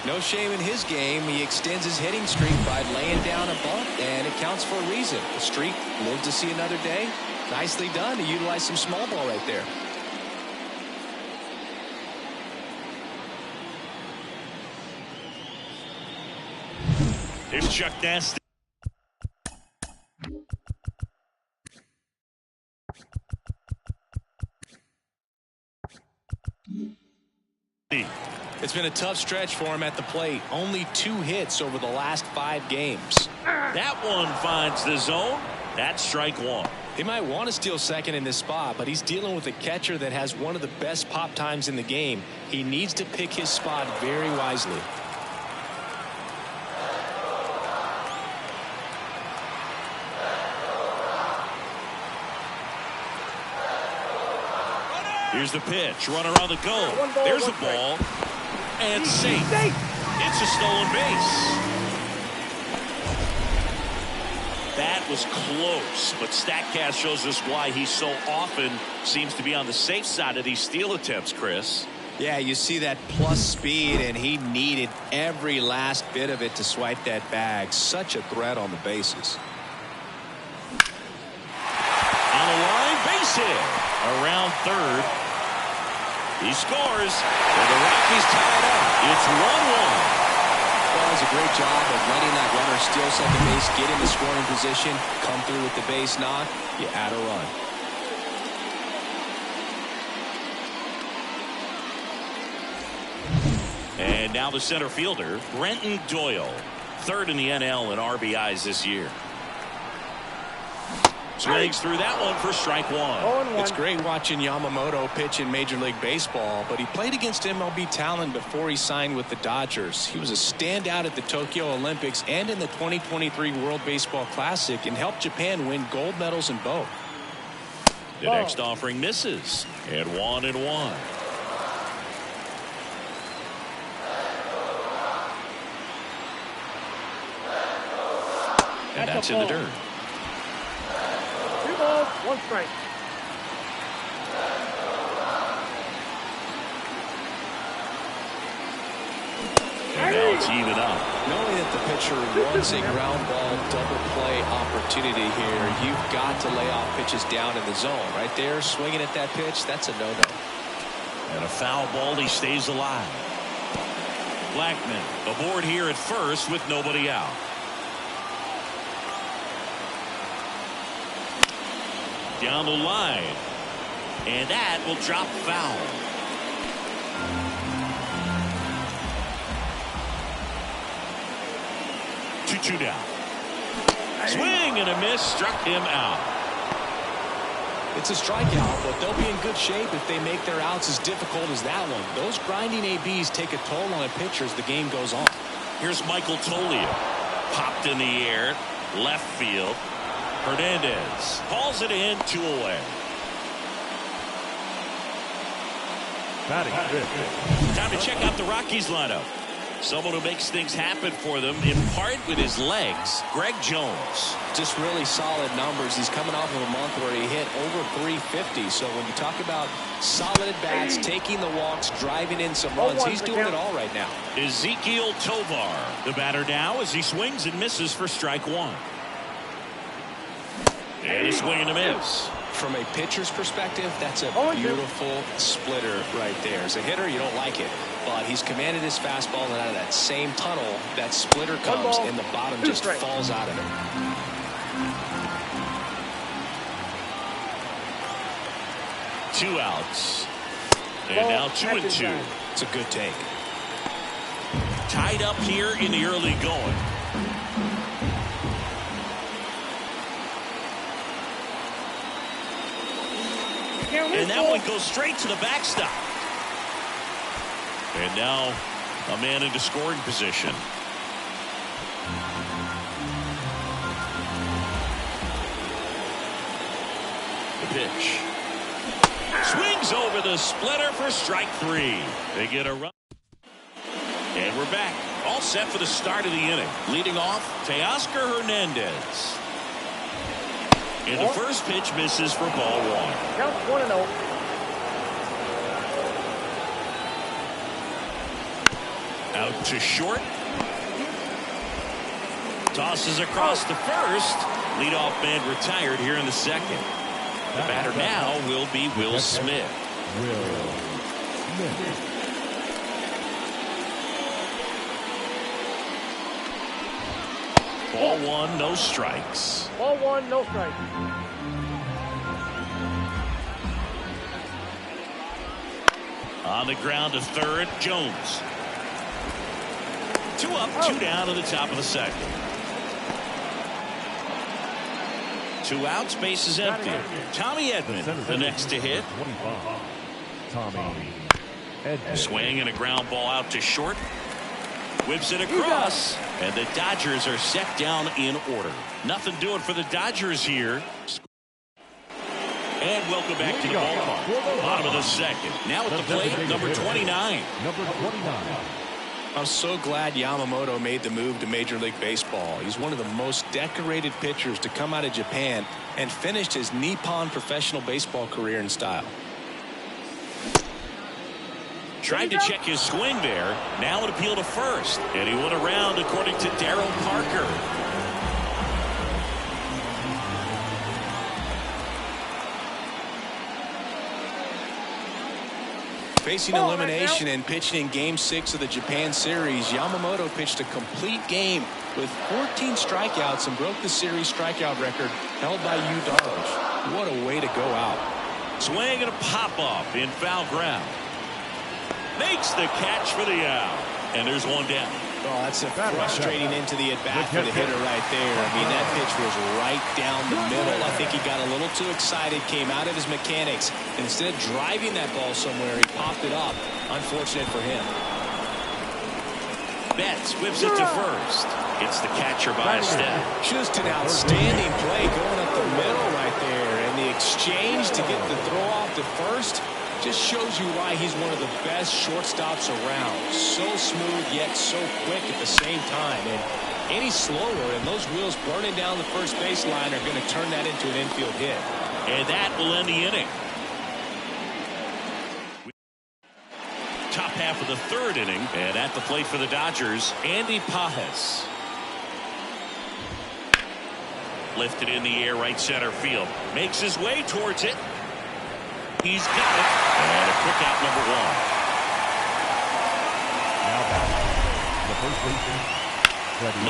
No shame in his game. He extends his hitting streak by laying down a bunt, and it counts for a reason. The streak lived to see another day. Nicely done to utilize some small ball right there. Here's Chuck Nasty. It's been a tough stretch for him at the plate. Only 2 hits over the last 5 games. That one finds the zone. That's strike 1. He might want to steal second in this spot, but he's dealing with a catcher that has one of the best pop times in the game. He needs to pick his spot very wisely. Here's the pitch. Runner on the go. There's a ball. And safe. It's a stolen base. That was close, but StatCast shows us why he so often seems to be on the safe side of these steal attempts, Chris. Yeah, you see that plus speed, and he needed every last bit of it to swipe that bag. Such a threat on the bases. On the line, base hit. Around third. He scores, and the Rockies tie it up. It's 1-1. Well, it's a great job of letting that runner steal second base, get in the scoring position, come through with the base knock. You add a run. And now the center fielder, Brenton Doyle, 3rd in the NL in RBIs this year. Swings through that one for strike 1. It's great watching Yamamoto pitch in Major League Baseball, but he played against MLB talent before he signed with the Dodgers. He was a standout at the Tokyo Olympics and in the 2023 World Baseball Classic and helped Japan win gold medals in both. The next offering misses, and 1-1. And that's in the dirt. 2 balls, 1 strike. And now it's even up. Knowing that the pitcher wants a ground ball double play opportunity here, you've got to lay off pitches down in the zone. Right there, swinging at that pitch, that's a no-no. And a foul ball, he stays alive. Blackman aboard here at first with nobody out. Down the line, and that will drop foul. Two down. Swing and a miss, struck him out. It's a strikeout, but they'll be in good shape if they make their outs as difficult as that one. Those grinding ABs take a toll on a pitcher as the game goes on. Here's Michael Toglia, popped in the air, left field. Hernandez hauls it in, 2 away. Batting fifth. Time to check out the Rockies lineup. Someone who makes things happen for them in part with his legs, Greg Jones. Just really solid numbers. He's coming off of a month where he hit over 350. So when you talk about solid at bats, taking the walks, driving in some runs, he's doing it all right now. Ezekiel Tovar, the batter now as he swings and misses for strike 1. And a swing and a miss. From a pitcher's perspective, that's a beautiful splitter right there. As a hitter, you don't like it. But he's commanded his fastball, and out of that same tunnel, that splitter comes, and the bottom just falls out of it. Two outs. And now 2-2. It's a good take. Tied up here in the early going. And that one goes straight to the backstop. And now a man into scoring position. The pitch. Swings over the splitter for strike 3. They get a run. And we're back. All set for the start of the inning. Leading off, Teoscar Hernandez. And the first pitch misses for ball one. Count 1-0. Out to short. Tosses across to first. Leadoff man retired here in the second. The batter now will be Will Smith. Ball one, no strikes. Ball 1, no strikes. On the ground to third, Jones. 2 up, 2 down to the top of the second. 2 outs, base is empty. Tommy Edman, the next to hit. Tommy Edman. Swing and a ground ball out to short. Whips it across. And the Dodgers are set down in order. Nothing doing for the Dodgers here. And welcome back to the ballpark. Bottom of the second. Now at the plate, number 29. Number 29. I'm so glad Yamamoto made the move to Major League Baseball. He's one of the most decorated pitchers to come out of Japan and finished his Nippon professional baseball career in style. Tried to check his swing there. Now an appeal to first. And he went around according to Darryl Parker. Facing elimination and pitching in Game 6 of the Japan series, Yamamoto pitched a complete game with 14 strikeouts and broke the series strikeout record held by Yu Darvish. What a way to go out. Swing and a pop-off in foul ground. Makes the catch for the out. And there's one down. Oh, that's a frustrating into the at-bat for the hitter right there. I mean, that pitch was right down the middle. I think he got a little too excited, came out of his mechanics. Instead of driving that ball somewhere, he popped it up. Unfortunate for him. Betts whips it to first. Gets the catcher by a step. Just an outstanding play going up the middle right there. And the exchange to get the throw off to first just shows you why he's one of the best shortstops around. So smooth yet so quick at the same time. And any slower and those wheels burning down the first baseline are going to turn that into an infield hit. And that will end the inning. Top half of the third inning. And at the plate for the Dodgers, Andy Pages. Lifted in the air right center field. Makes his way towards it. He's got it. And a quick out, number one. Now back. The first baseman.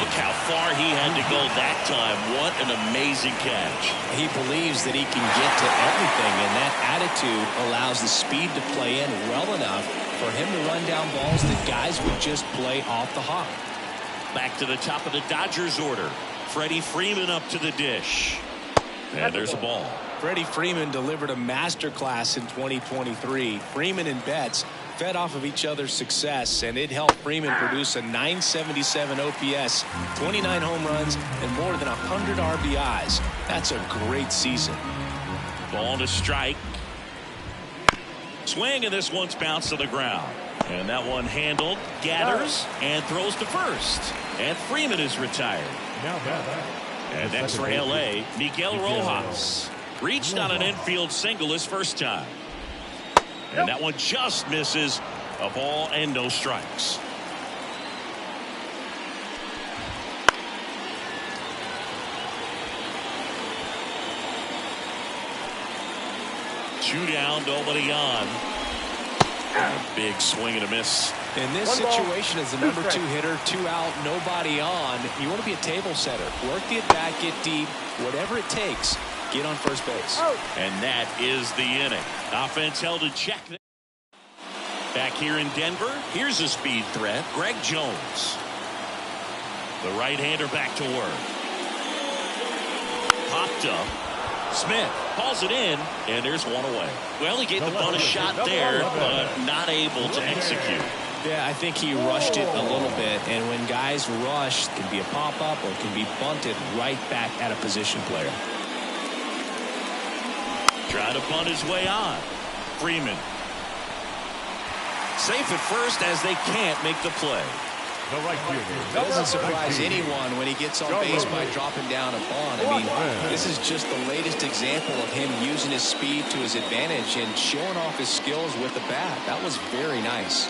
Look how far he had to go that time. What an amazing catch. He believes that he can get to everything, and that attitude allows the speed to play in well enough for him to run down balls that guys would just play off the hop. Back to the top of the Dodgers order. Freddie Freeman up to the dish. And there's a ball. Freddie Freeman delivered a masterclass in 2023. Freeman and Betts fed off of each other's success, and it helped Freeman produce a .977 OPS, 29 home runs, and more than 100 RBIs. That's a great season. Ball to strike. Swing, and this one's bounced to the ground. And that one handled, gathers, and throws to first. And Freeman is retired. Now back. And next for L.A., Miguel Rojas. Reached on an infield single his first time. And that one just misses. A ball and no strikes. Two down, nobody on. And a big swing and a miss. In this situation, as the number 2 hitter, 2 out, nobody on, you want to be a table setter. Work the at-bat, get deep, whatever it takes. Get on first base. And that is the inning. Offense held in check. Back here in Denver, here's a speed threat. Greg Jones. The right-hander back to work. Popped up. Smith calls it in, and there's one away. Well, he gave the bunt a shot there, but not able to execute. Yeah, I think he rushed it a little bit, and when guys rush, it can be a pop-up or it can be bunted right back at a position player. Trying to bunt his way on. Freeman. Safe at first as they can't make the play. the right fielder. It doesn't surprise anyone when he gets on base by dropping down a bunt. I mean, this is just the latest example of him using his speed to his advantage and showing off his skills with the bat. That was very nice.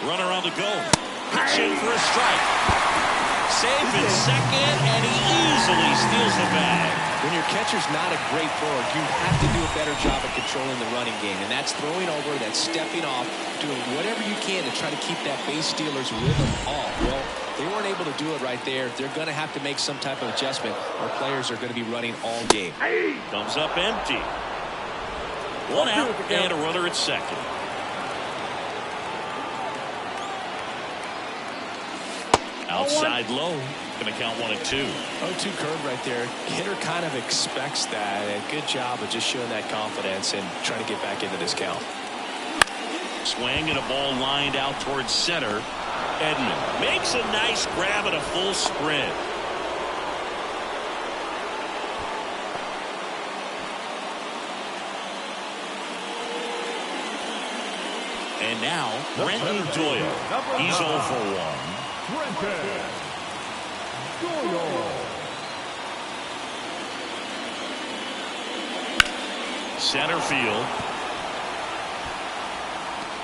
Runner on the go. Pitching for a strike. Safe in second, and he easily steals the bag. When your catcher's not a great thrower, you have to do a better job of controlling the running game. And that's throwing over, that's stepping off, doing whatever you can to try to keep that base stealer's rhythm off. Well, they weren't able to do it right there. They're going to have to make some type of adjustment. Our players are going to be running all game. Comes up empty. One out and a runner at second. Outside low. Going to count 1 and 2. 0-2 curve right there. Hitter kind of expects that. And good job of just showing that confidence and trying to get back into this count. Swing and a ball lined out towards center. Edman makes a nice grab at a full sprint. And now, Brenton Doyle. He's 0 for 1. Brenton Doyle. Center field.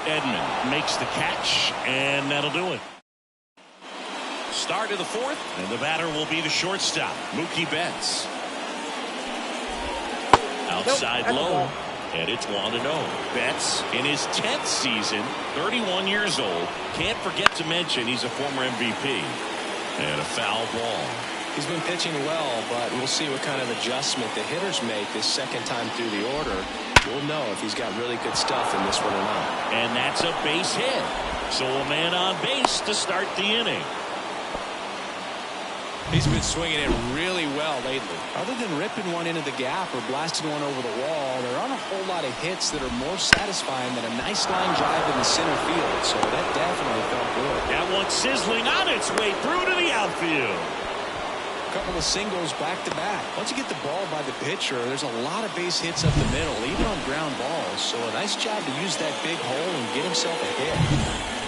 Edman makes the catch, and that'll do it. Start of the 4th, and the batter will be the shortstop, Mookie Betts. Outside low, and it's 1-0. Betts, in his 10th season, 31 years old. Can't forget to mention he's a former MVP. And a foul ball. He's been pitching well, but we'll see what kind of adjustment the hitters make this second time through the order. We'll know if he's got really good stuff in this one or not. And that's a base hit. So a man on base to start the inning. He's been swinging it really well lately. Other than ripping one into the gap or blasting one over the wall, there aren't a whole lot of hits that are more satisfying than a nice line drive in the center field. So that definitely felt good. That one sizzling on its way through to the outfield. A couple of singles back to back. Once you get the ball by the pitcher, there's a lot of base hits up the middle, even on ground balls. So a nice job to use that big hole and get himself a hit.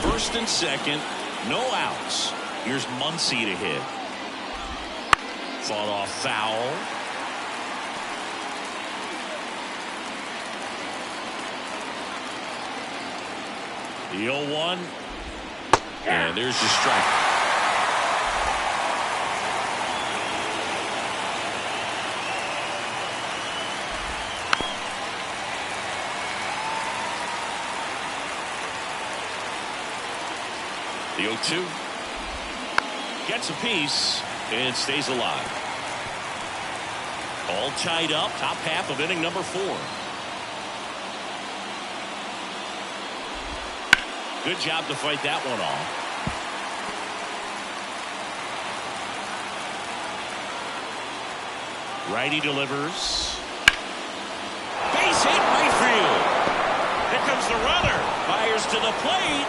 First and second, no outs. Here's Muncy to hit. Fought off foul. The 0-1. And there's the strike. The 0-2. Gets a piece and stays alive. All tied up, top half of inning number 4. Good job to fight that one off. Righty delivers. Base hit right field. Here comes the runner. Fires to the plate.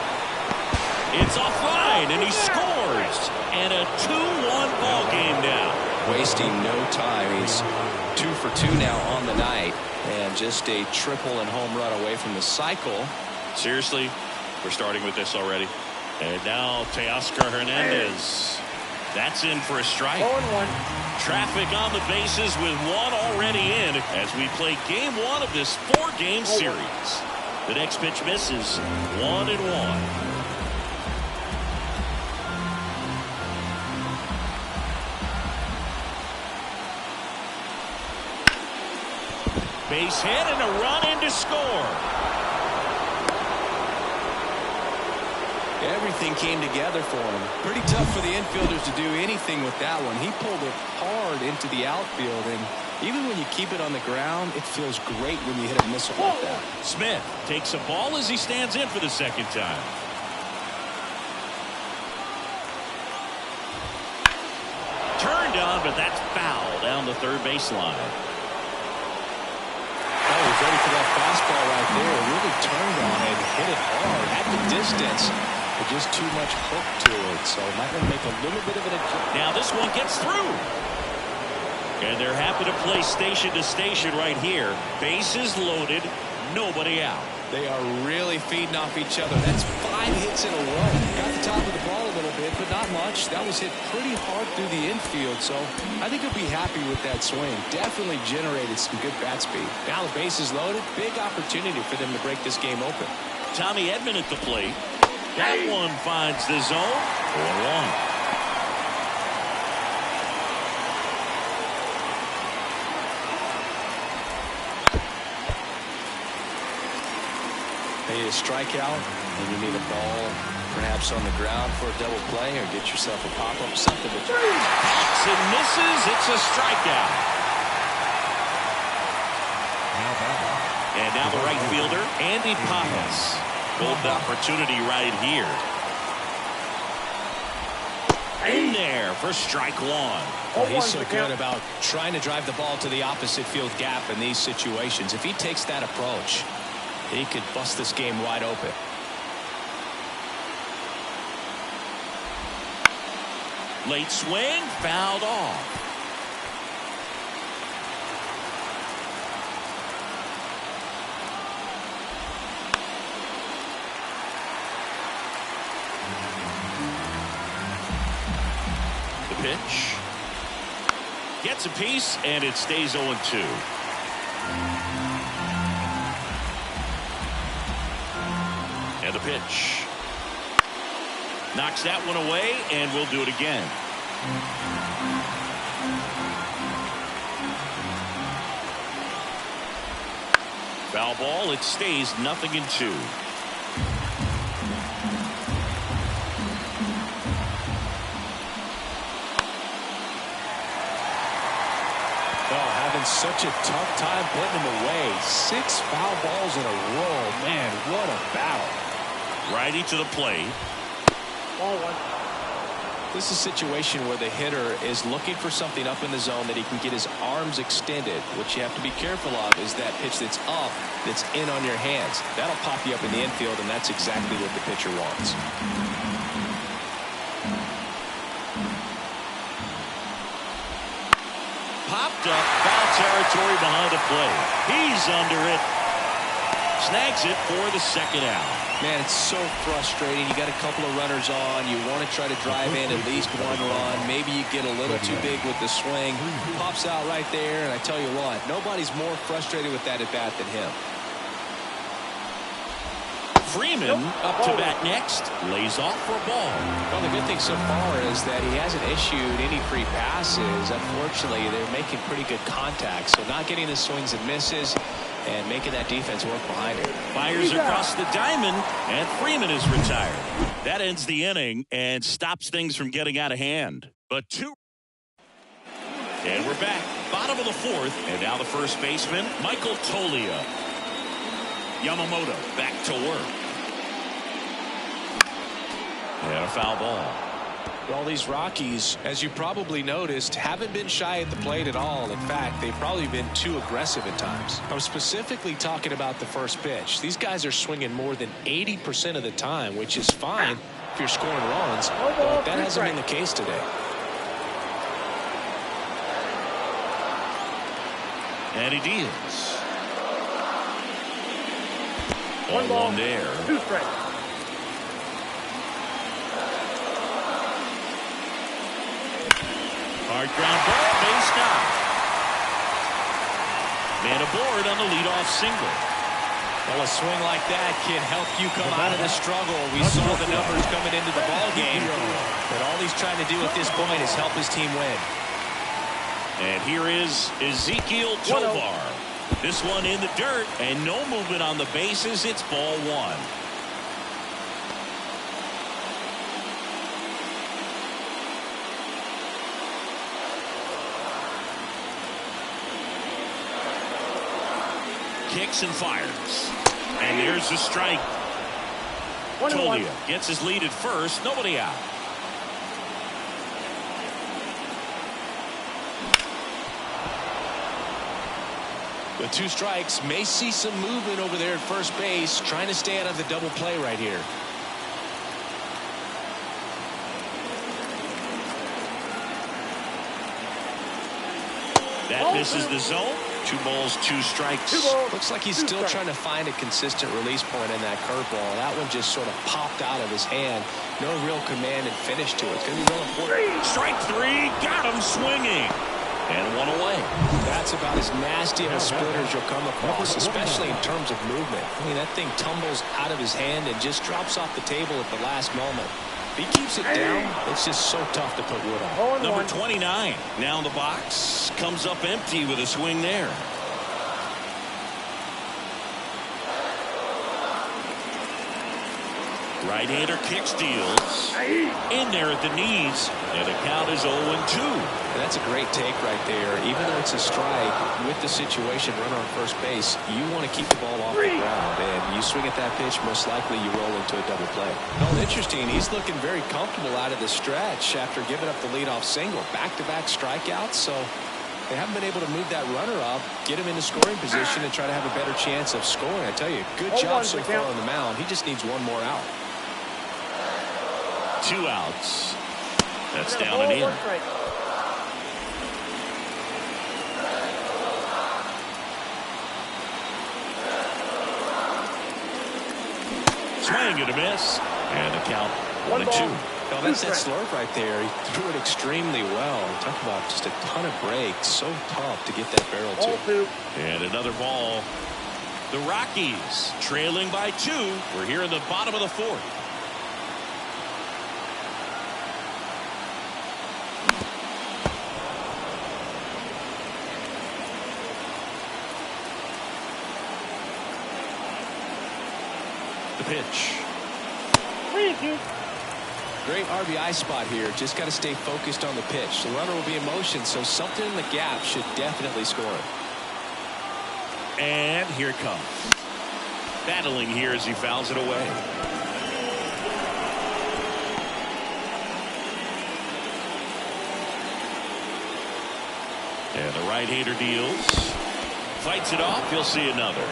It's offline, and he scores. And a 2-1 ball game now. Wasting no time. He's 2 for 2 now on the night, and just a triple and home run away from the cycle. Seriously, we're starting with this already. And now Teoscar Hernandez. That's in for a strike. 0-1. Traffic on the bases with one already in as we play game 1 of this 4-game series. The next pitch misses. 1-1. Base hit and a run in to score. Everything came together for him. Pretty tough for the infielders to do anything with that one. He pulled it hard into the outfield, and even when you keep it on the ground, it feels great when you hit a missile like that. Smith takes a ball as he stands in for the second time. Turned on, but that's foul down the third baseline. Oh, he's ready for that fastball right there. Really turned on it, hit it hard, at the distance, but just too much hook to it. So might want to make a little bit of an adjustment. Now this one gets through. And they're happy to play station to station right here. Bases loaded, nobody out. They are really feeding off each other. That's 5 hits in a row. Got the top of the ball a little bit, but not much. That was hit pretty hard through the infield, so I think he'll be happy with that swing. Definitely generated some good bat speed. Now the base is loaded. Big opportunity for them to break this game open. Tommy Edman at the plate. That one finds the zone. 1-1. Need a strikeout, and you need a ball perhaps on the ground for a double play, or get yourself a pop-up, something. Hacks and misses. It's a strikeout. And now the right fielder, Andy Papas. Golden opportunity right here. In there for strike one. Well, he's so good about trying to drive the ball to the opposite field gap in these situations. If he takes that approach, he could bust this game wide open. Late swing, fouled off. The pitch. Gets a piece, and it stays 0-2. And the pitch. Knocks that one away, and we'll do it again. Foul ball. It stays 0-2. Having such a tough time putting him away. 6 foul balls in a row. Man, what a battle. Righty to the plate. Ball one. This is a situation where the hitter is looking for something up in the zone that he can get his arms extended. What you have to be careful of is that pitch that's up, that's in on your hands. That'll pop you up in the infield, and that's exactly what the pitcher wants. Popped up, foul territory behind the plate. He's under it. Snags it for the second out. Man, it's so frustrating. You got a couple of runners on. You want to try to drive in at least one run. Maybe you get a little too big with the swing. Pops out right there, and I tell you what, nobody's more frustrated with that at bat than him. Freeman up to bat next. Lays off for a ball. Well, the good thing so far is that he hasn't issued any free passes. Unfortunately, they're making pretty good contact. So not getting the swings and misses and making that defense work behind it. Fires across the diamond, and Freeman is retired. That ends the inning and stops things from getting out of hand. But 2. And we're back. Bottom of the 4th. And now the first baseman, Michael Toglia. Yamamoto back to work. And a foul ball. Well, these Rockies, as you probably noticed, haven't been shy at the plate at all. In fact, they've probably been too aggressive at times. I'm specifically talking about the first pitch. These guys are swinging more than 80% of the time, which is fine if you're scoring runs, but that hasn't been the case today. And he deals. One ball, on there. 2 strikes. Hard ground ball, base knock. Man aboard on the leadoff single. Well, a swing like that can help you come out of the struggle. We saw the numbers coming into the ball game, but all he's trying to do at this point is help his team win. And here is Ezekiel Tovar. This one in the dirt, and no movement on the bases. It's ball 1. Kicks and fires. And there's the strike. Toglia gets his lead at first. Nobody out. With 2 strikes, may see some movement over there at first base, trying to stay out of the double play right here. That misses the zone. 2 balls, 2 strikes. Looks like he's still trying to find a consistent release point in that curveball. That one just sort of popped out of his hand. No real command and finish to it. It's going to be real important. Strike 3. Got him swinging. And 1 away. That's about as nasty of a splitter as you'll come across, especially in terms of movement. I mean, that thing tumbles out of his hand and just drops off the table at the last moment. If he keeps it down, it's just so tough to put wood on. Number 29 now in the box. Comes up empty with a swing there. Right-hander kicks, deals. In there at the knees. And the count is 0-2. And that's a great take right there. Even though it's a strike, with the situation, runner on first base, you want to keep the ball off the ground. And you swing at that pitch, most likely you roll into a double play. Well, interesting. He's looking very comfortable out of the stretch after giving up the leadoff single. Back-to-back strikeouts, so they haven't been able to move that runner up, get him into scoring position, and try to have a better chance of scoring. I tell you, good job so far on the mound. He just needs one more out. 2 outs. That's down and in. Swing and a miss. And the count 1-2. Well, that's that slurve right there. He threw it extremely well. Talk about just a ton of breaks. So tough to get that barrel to. And another ball. The Rockies trailing by 2. We're here in the bottom of the 4th. The pitch. Great RBI spot here. Just got to stay focused on the pitch. The runner will be in motion, so something in the gap should definitely score. And here it comes. Battling here as he fouls it away. And the right-hander deals. Fights it off. He'll see another.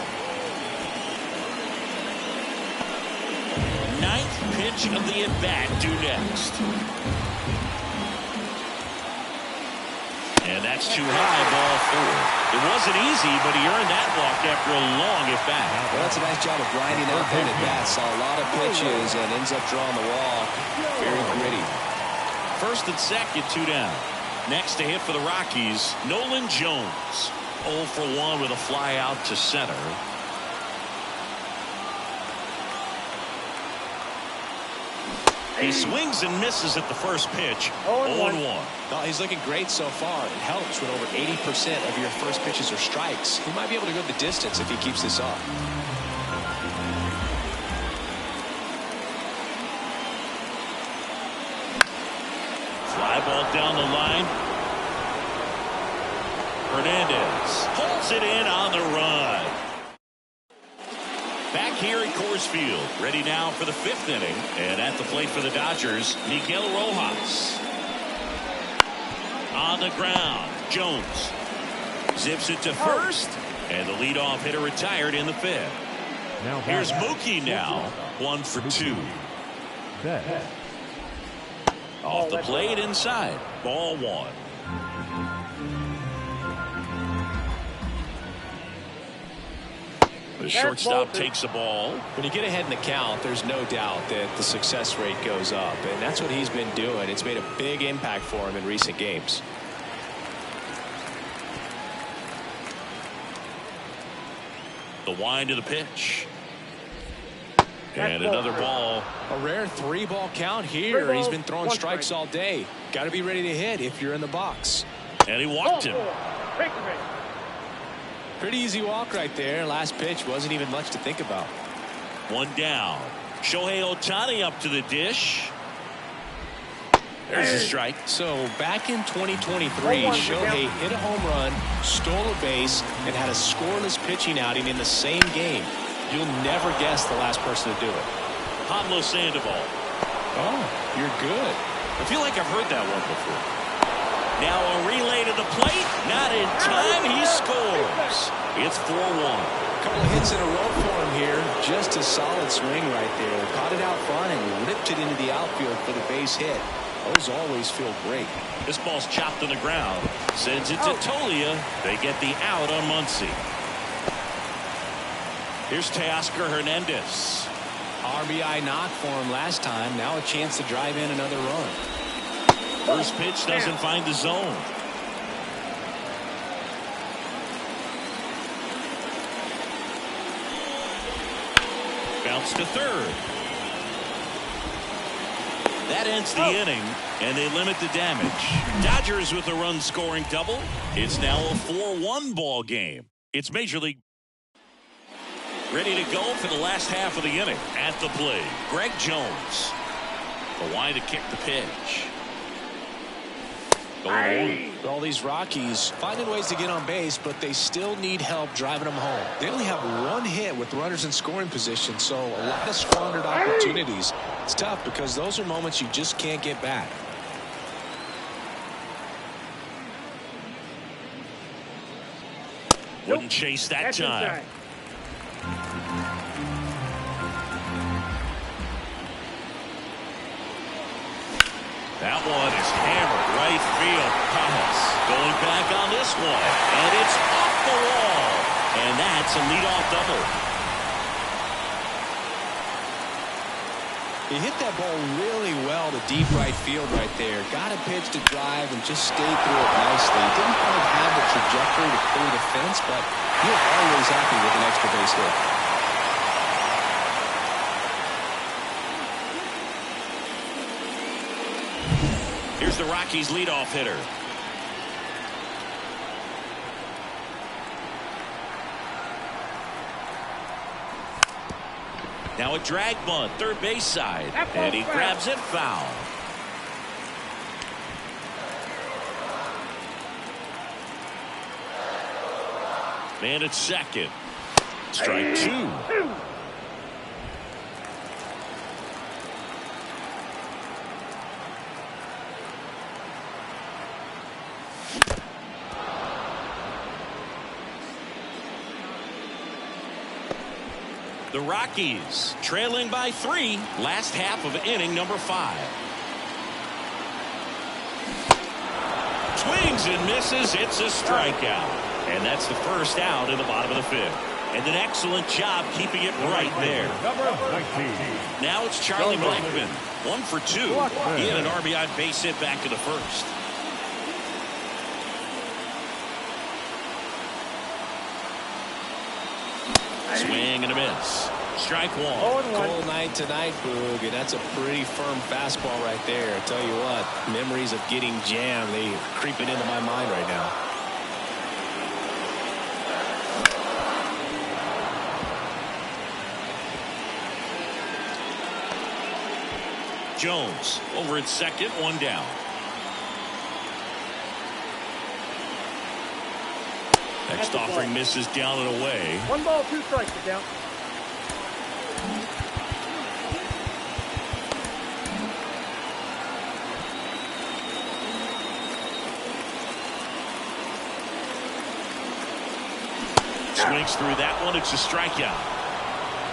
9th pitch of the at-bat due next. And that's too high, ball 4. It wasn't easy, but he earned that walk after a long at-bat. Well, that's a nice job of grinding out that at-bat. Saw a lot of pitches and ends up drawing the walk. Very gritty. 1st and 2nd, 2 down. Next to hit for the Rockies, Nolan Jones. 0 for 1 with a fly out to center. He swings and misses at the first pitch. 0-1. Well, he's looking great so far. It helps when over 80% of your first pitches are strikes. He might be able to go the distance if he keeps this up. Fly ball down the line. Hernandez holds it in on the run. Back here at Coors Field, ready now for the 5th inning. And at the plate for the Dodgers, Miguel Rojas. On the ground, Jones zips it to first, and the leadoff hitter retired in the 5th. Now Here's Mookie now, 1 for 2. Bet. Off the plate inside, ball 1. The shortstop takes the ball. When you get ahead in the count, there's no doubt that the success rate goes up, and that's what he's been doing. It's made a big impact for him in recent games. The wind of the pitch. And another ball. A rare 3-ball count here. He's been throwing strikes all day. Got to be ready to hit if you're in the box. And he walked him. Pretty easy walk right there. Last pitch wasn't even much to think about. 1 down. Shohei Ohtani up to the dish. There's a strike. So back in 2023, Shohei hit a home run, stole a base, and had a scoreless pitching outing in the same game. You'll never guess the last person to do it. Pablo Sandoval. Oh, you're good. I feel like I've heard that one before. Now a relay to the plate. Not in time. He scores. It's 4-1. A couple of hits in a row for him here. Just a solid swing right there. Caught it out front and ripped it into the outfield for the base hit. Those always feel great. This ball's chopped on the ground. Sends it to Tolia. They get the out on Muncy. Here's Teoscar Hernandez. RBI knock for him last time. Now a chance to drive in another run. First pitch doesn't find the zone. Bounce to third. That ends the inning, and they limit the damage. Dodgers with a run-scoring double. It's now a 4-1 ball game. It's Major League. Ready to go for the last half of the inning. At the plate, Greg Jones. The line to kick the pitch. All these Rockies finding ways to get on base, but they still need help driving them home. They only have one hit with runners in scoring position, so a lot of squandered opportunities. It's tough because those are moments you just can't get back. Wouldn't chase that time. That one is hammered right field. Thomas going back on this one, and it's off the wall, and that's a leadoff double. He hit that ball really well to deep right field right there. Got a pitch to drive and just stayed through it nicely. Didn't quite have the trajectory to clear the fence, but you're always happy with an extra base hit. Here's the Rockies leadoff hitter. Now a drag bunt, third base side, and he grabs it foul. Man at second. Strike two. The Rockies trailing by 3, last half of inning number 5. Swings and misses. It's a strikeout. And that's the first out in the bottom of the 5th. And an excellent job keeping it right there. Number 19. Now it's Charlie Blackmon. 1 for 2. He had an RBI base hit back to the first. Swing and a miss. Strike one. Cold night tonight, Boog, and that's a pretty firm fastball right there. I tell you what, memories of getting jammed, they are creeping into my mind right now. Jones over at second, 1 down. Next offering misses down and away. 1 ball, 2 strikes to count. Swings through that one. It's a strikeout.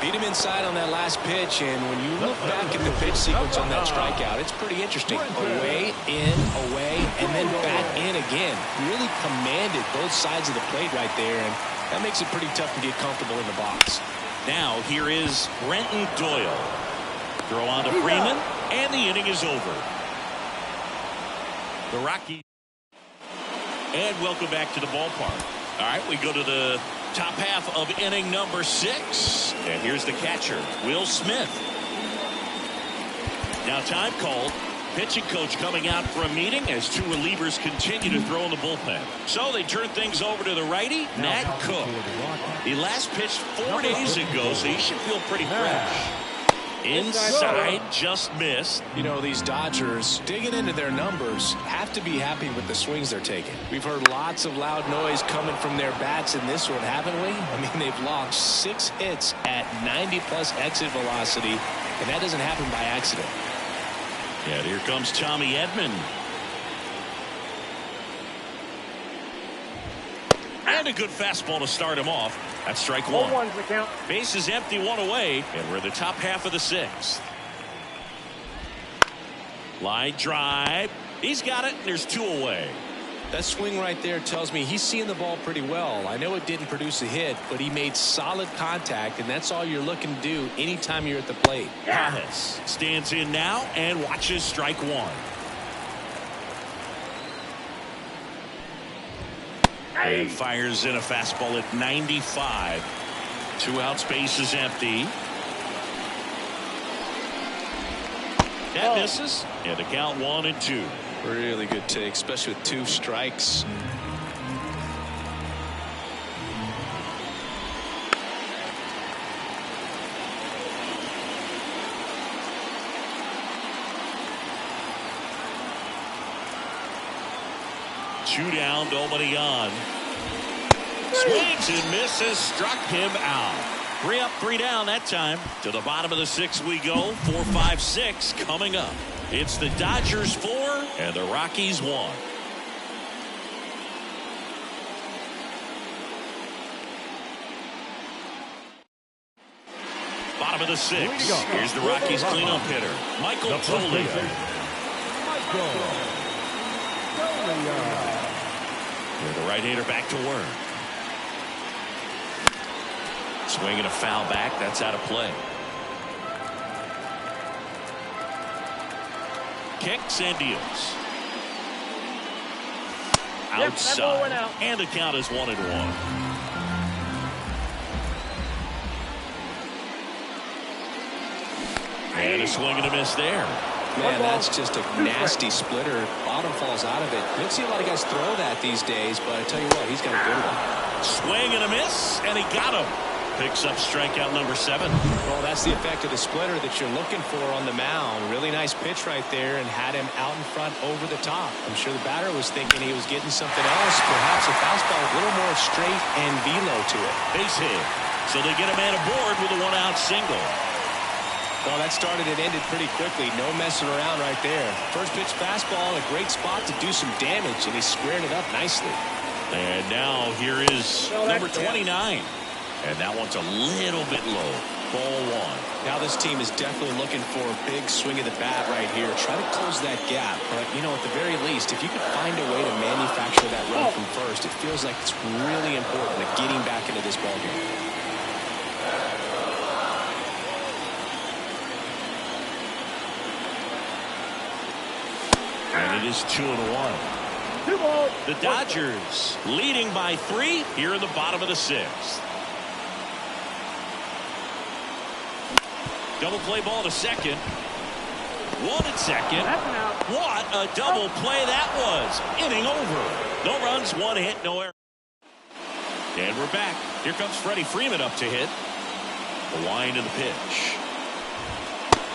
Beat him inside on that last pitch, and when you look back at the pitch sequence on that strikeout, it's pretty interesting. Away, in, away, and then back in again. Really commanded both sides of the plate right there, and that makes it pretty tough to get comfortable in the box. Now here is Brenton Doyle. Throw on to Freeman, and the inning is over. The Rockies. And welcome back to the ballpark. All right, we go to the top half of inning number 6. And here's the catcher, Will Smith. Now time called. Pitching coach coming out for a meeting as 2 relievers continue to throw in the bullpen. So they turn things over to the righty, Nat Cook. He last pitched 4 days ago, so he should feel pretty fresh. Inside, just missed. You know, these Dodgers, digging into their numbers, have to be happy with the swings they're taking. We've heard lots of loud noise coming from their bats in this one, haven't we? I mean, they've logged 6 hits at 90-plus exit velocity, and that doesn't happen by accident. Yeah, here comes Tommy Edman. And a good fastball to start him off. That's strike 1. 1's the count. Base is empty, 1 away, and we're in the top half of the 6th. Line drive. He's got it, and there's 2 away. That swing right there tells me he's seeing the ball pretty well. I know it didn't produce a hit, but he made solid contact, and that's all you're looking to do anytime you're at the plate. Pajas stands in now and watches strike 1. And fires in a fastball at 95. 2 outs, base is empty. That misses, and the count 1-2. Really good take, especially with 2 strikes. Two down, nobody on. Swings and misses, struck him out. 3 up, 3 down that time. To the bottom of the 6th we go. 4, 5, 6 coming up. It's the Dodgers 4 and the Rockies 1. Bottom of the 6th. Here's the Rockies cleanup hitter, Michael Toglia. The right-hander back to work. Swinging a foul back. That's out of play. Kicks and deals. Outside. And the count is 1-1. And a swing and a miss there. Man, that's just a nasty splitter. Bottom falls out of it. You don't see a lot of guys throw that these days, but I tell you what, he's got a good one. Swing and a miss, and he got him. Picks up strikeout number 7. Well, that's the effect of the splitter that you're looking for on the mound. Really nice pitch right there and had him out in front over the top. I'm sure the batter was thinking he was getting something else, perhaps a fastball with a little more straight and velo to it. Base hit. So they get a man aboard with a 1-out single. Well, that started and ended pretty quickly. No messing around right there. First pitch fastball in a great spot to do some damage, and he squared it up nicely. And now here is number 29. And that one's a little bit low. Ball 1. Now this team is definitely looking for a big swing of the bat right here. Try to close that gap. But, you know, at the very least, if you could find a way to manufacture that run from first, it feels like it's really important to getting back into this ballgame. And it is 2-1. The Dodgers leading by 3 here in the bottom of the 6th. Double play ball to second. 1 at second. What a double play that was. Inning over. No runs, 1 hit, no error. And we're back. Here comes Freddie Freeman up to hit. The wind of the pitch.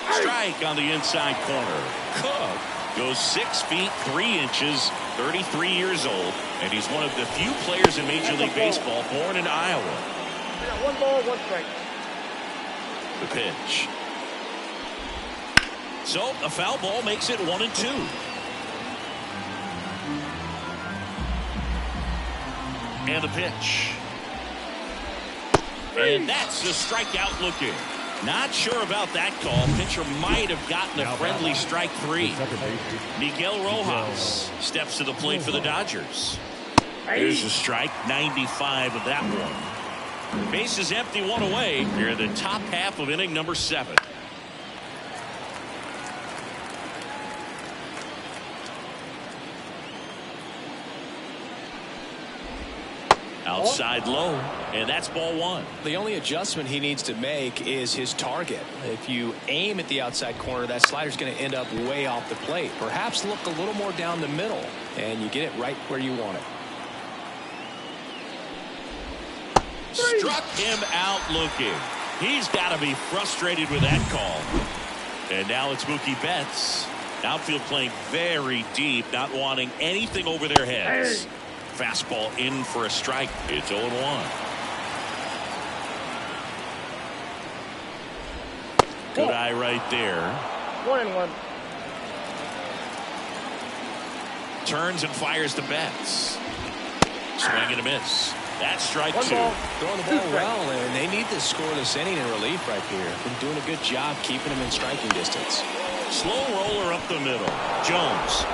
Strike on the inside corner. Cook goes 6 feet 3 inches, 33 years old, and he's one of the few players in Major League Baseball born in Iowa. 1 ball, 1 strike. The pitch. So a foul ball makes it 1-2. And the pitch. And that's the strikeout looking. Not sure about that call. Pitcher might have gotten a friendly strike 3. Miguel Rojas steps to the plate for the Dodgers. There's a strike, 95 of that one. Base is empty, 1 away. Here in the top half of inning number 7. Outside low, and that's ball 1. The only adjustment he needs to make is his target. If you aim at the outside corner, that slider's going to end up way off the plate. Perhaps look a little more down the middle, and you get it right where you want it. Struck him out looking. He's got to be frustrated with that call. And now it's Mookie Betts. Outfield playing very deep, not wanting anything over their heads. Fastball in for a strike. It's 0-1. Good eye right there. 1-1. Turns and fires to Betts. Swing and a miss. That's strike 2. Throwing the ball well, and they need this scoreless inning in relief right here. Been doing a good job keeping him in striking distance. Slow roller up the middle. Jones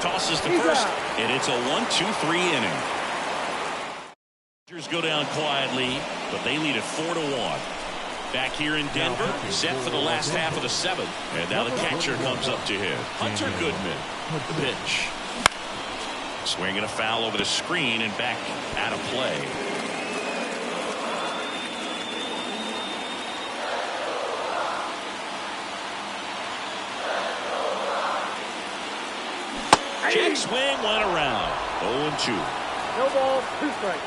tosses to first, and it's a 1-2-3 inning. Dodgers go down quietly, but they lead it 4-1. Back here in Denver, set for the last half of the seventh. And now the catcher comes up to hit. Hunter Goodman, the pitch. Swinging a foul over the screen and back out of play. Check swing went around. 0-2. No ball, 2 strikes.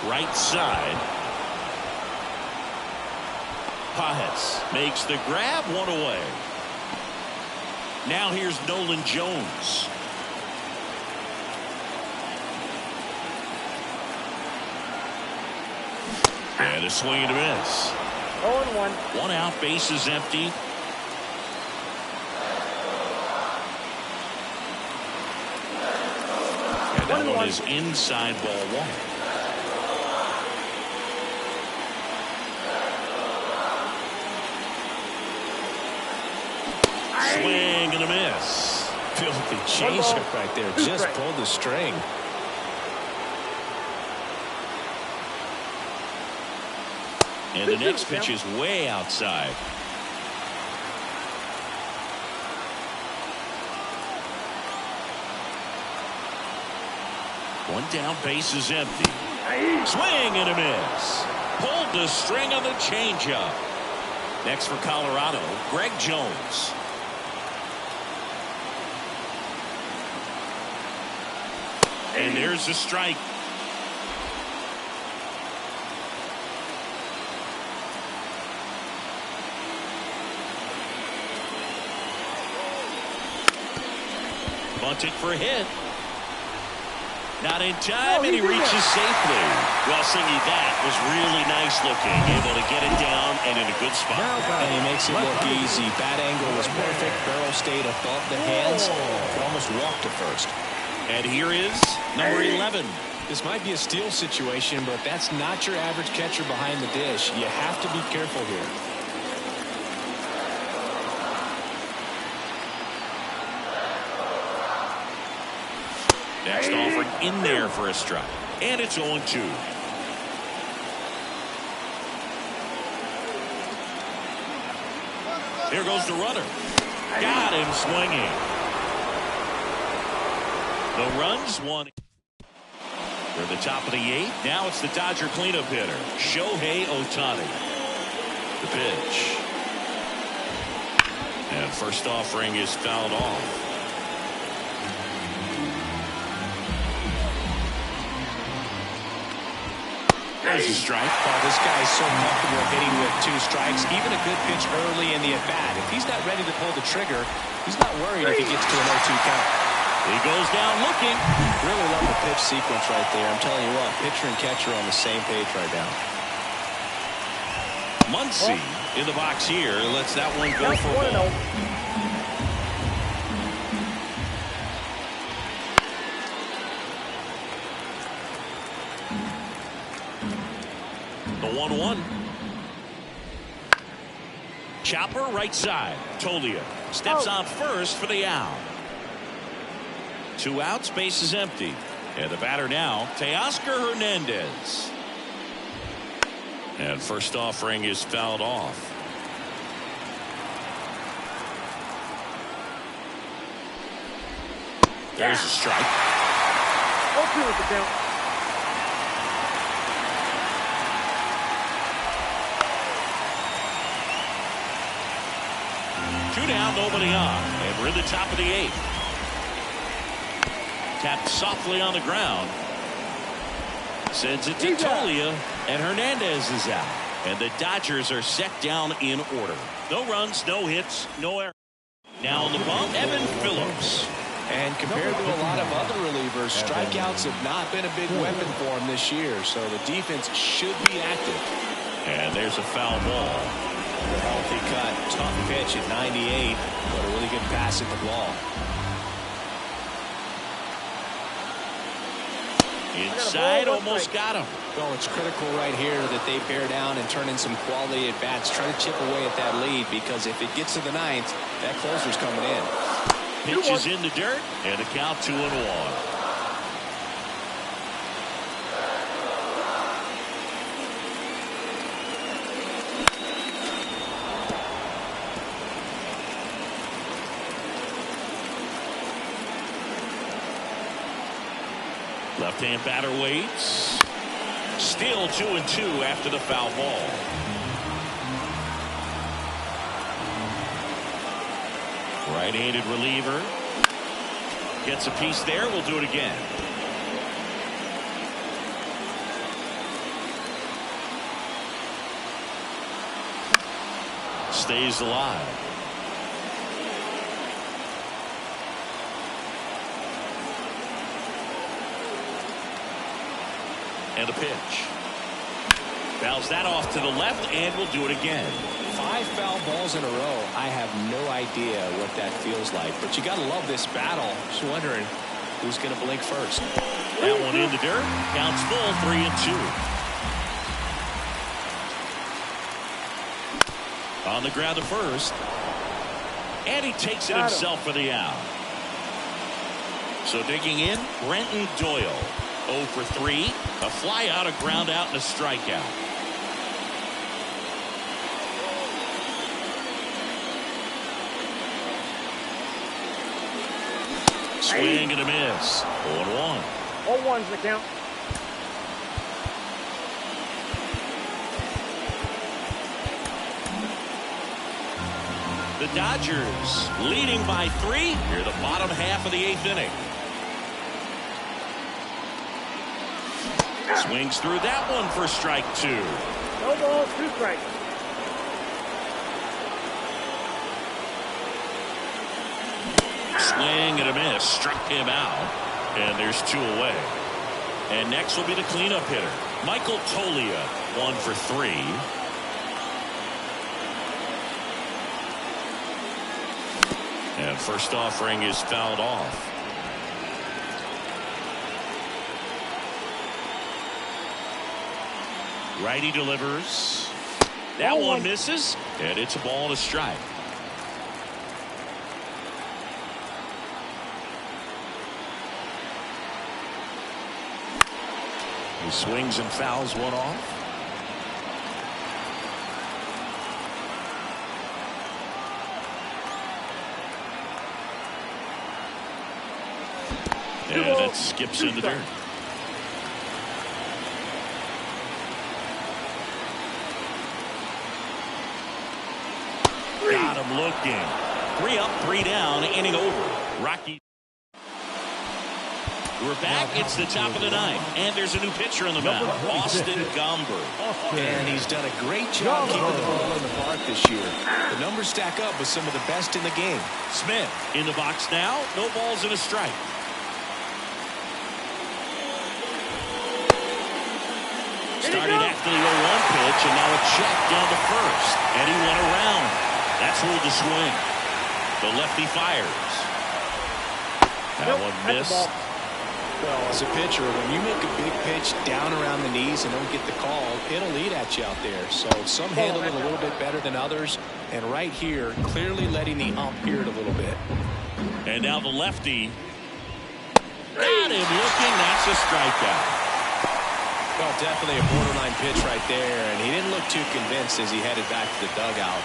Right side. Pajes makes the grab, 1 away. Now here's Nolan Jones. And a swing and a miss. 0-1. 1 out, bases empty. And that one is inside, ball 1. Swing and a miss. Filthy changeup right there. Just pulled the string. And the next pitch is way outside. One down, base is empty. Swing and a miss. Pulled the string on the changeup. Next for Colorado, Greg Jones. And there's the strike. Bunted for a hit. Not in time, and he reaches safely. Well, Singy, that was really nice looking. Able to get it down and in a good spot. And he makes it look easy. Bat angle was perfect. Barrel stayed above the hands. Could almost walk to first. And here is number 11. This might be a steal situation, but that's not your average catcher behind the dish. You have to be careful here. Next offering in there for a strike. And it's 0-2. Here goes the runner. Got him swinging. The runs won. We're at the top of the 8th. Now it's the Dodger cleanup hitter, Shohei Ohtani. The pitch. And first offering is fouled off. There's a strike. Oh, this guy is so comfortable hitting with 2 strikes. Even a good pitch early in the at-bat. If he's not ready to pull the trigger, he's not worried if he gets to an 0-2 count. He goes down looking. Really love the pitch sequence right there. I'm telling you what, pitcher and catcher on the same page right now. Muncy in the box here. Lets that one go for a ball. The 1-1. Chopper right side. Tolia steps on first for the out. 2 outs, base is empty. And the batter now, Teoscar Hernandez. And first offering is fouled off. There's a strike. 0-2 with the count. Two down, nobody on. And we're in the top of the 8th. Tapped softly on the ground. Sends it to Tolia, and Hernandez is out. And the Dodgers are set down in order. No runs, no hits, no errors. Now on the bump, Evan Phillips. And compared to a lot of other relievers, strikeouts have not been a big weapon for him this year, so the defense should be active. And there's a foul ball. A healthy cut, tough pitch at 98, but a really good pass at the ball. Inside, almost got him. Well, it's critical right here that they bear down and turn in some quality at bats. Try to chip away at that lead, because if it gets to the ninth, that closer's coming in. Pitch is in the dirt, and the count 2-1. Left-hand batter waits. Still 2-2 after the foul ball. Right-handed reliever. Gets a piece there. We'll do it again. Stays alive. And a pitch. Fouls that off to the left, and we'll do it again. 5 foul balls in a row. I have no idea what that feels like, but you got to love this battle. Just wondering who's going to blink first. That one in the dirt. Counts full, 3-2. On the ground to first. And he takes it himself for the out. So digging in, Brenton Doyle. 0 for 3. A fly out, a ground out, and a strikeout. Swing and a miss. 0-1. 0-1's the count. The Dodgers leading by 3 near the bottom half of the 8th inning. Swings through that one for strike 2. No balls, 2 strikes. Swing and a miss. Struck him out. And there's 2 away. And next will be the cleanup hitter, Michael Tolia. 1 for 3. And first offering is fouled off. Righty delivers. That one misses, and it's a ball and a strike. He swings and fouls one off. And that skips in the dirt. Got him looking. 3 up, 3 down, inning over. Rocky. We're back. It's the top of the 9th. And there's a new pitcher in the mound, Austin Gomber. And he's done a great job keeping the ball in the park this year. The numbers stack up with some of the best in the game. Smith in the box now. No balls and a strike. Started after the 0-1 pitch, and now a check down to first. And he went around. That's ruled the swing. The lefty fires. That one missed. Well, as a pitcher, when you make a big pitch down around the knees and don't get the call, it'll eat at you out there. So some handle it a little bit better than others. And right here, clearly letting the ump hear it a little bit. And now the lefty. Got him looking. That's a strikeout. Well, definitely a borderline pitch right there, and he didn't look too convinced as he headed back to the dugout.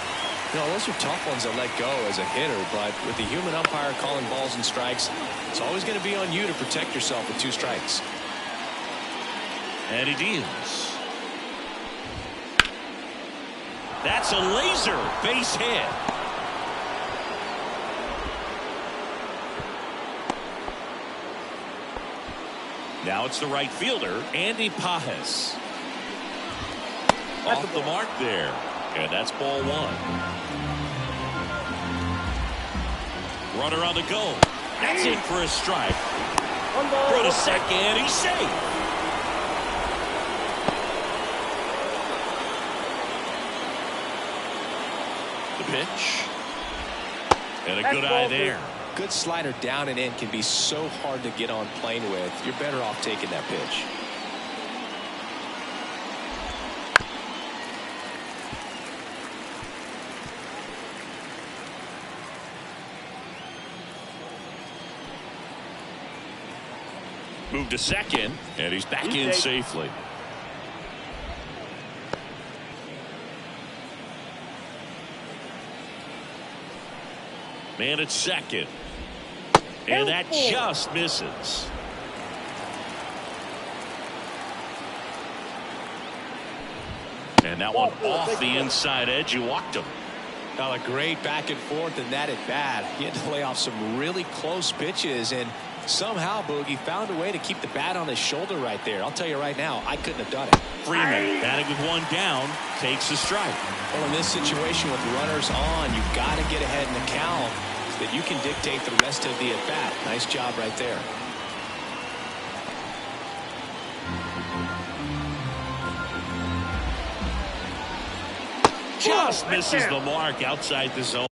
You know, those are tough ones to let go as a hitter, but with the human umpire calling balls and strikes, it's always going to be on you to protect yourself with 2 strikes. And he deals. That's a laser base hit. Now it's the right fielder, Andy Pajes. Off the mark there. And that's ball 1. Runner on the go. That's in for a strike. Throw to second. He's safe. The pitch. And a good eye there. good slider down and in can be so hard to get on plane with. You're better off taking that pitch. Move to second, and he's back in safely. Man at second. And that just misses. And that one off the inside edge. You walked him. Now a great back and forth in that at bat. He had to lay off some really close pitches, and somehow Boogie found a way to keep the bat on his shoulder right there. I'll tell you right now, I couldn't have done it. Freeman batting with one down, takes a strike. Well, in this situation with runners on, you've got to get ahead in the count so that you can dictate the rest of the at bat. Nice job right there. Just misses the mark outside the zone.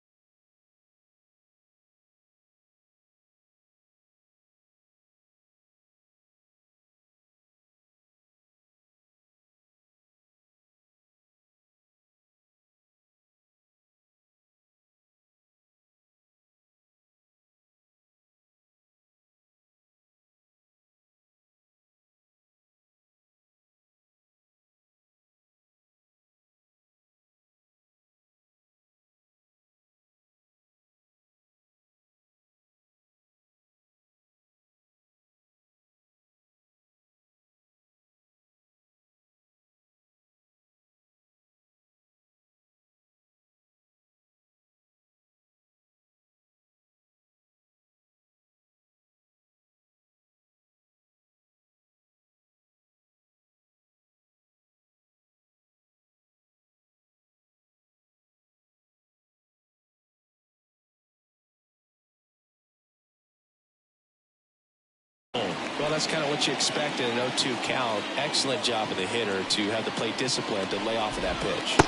Well, that's kind of what you expect in an 0-2 count. Excellent job of the hitter to have the plate discipline to lay off of that pitch.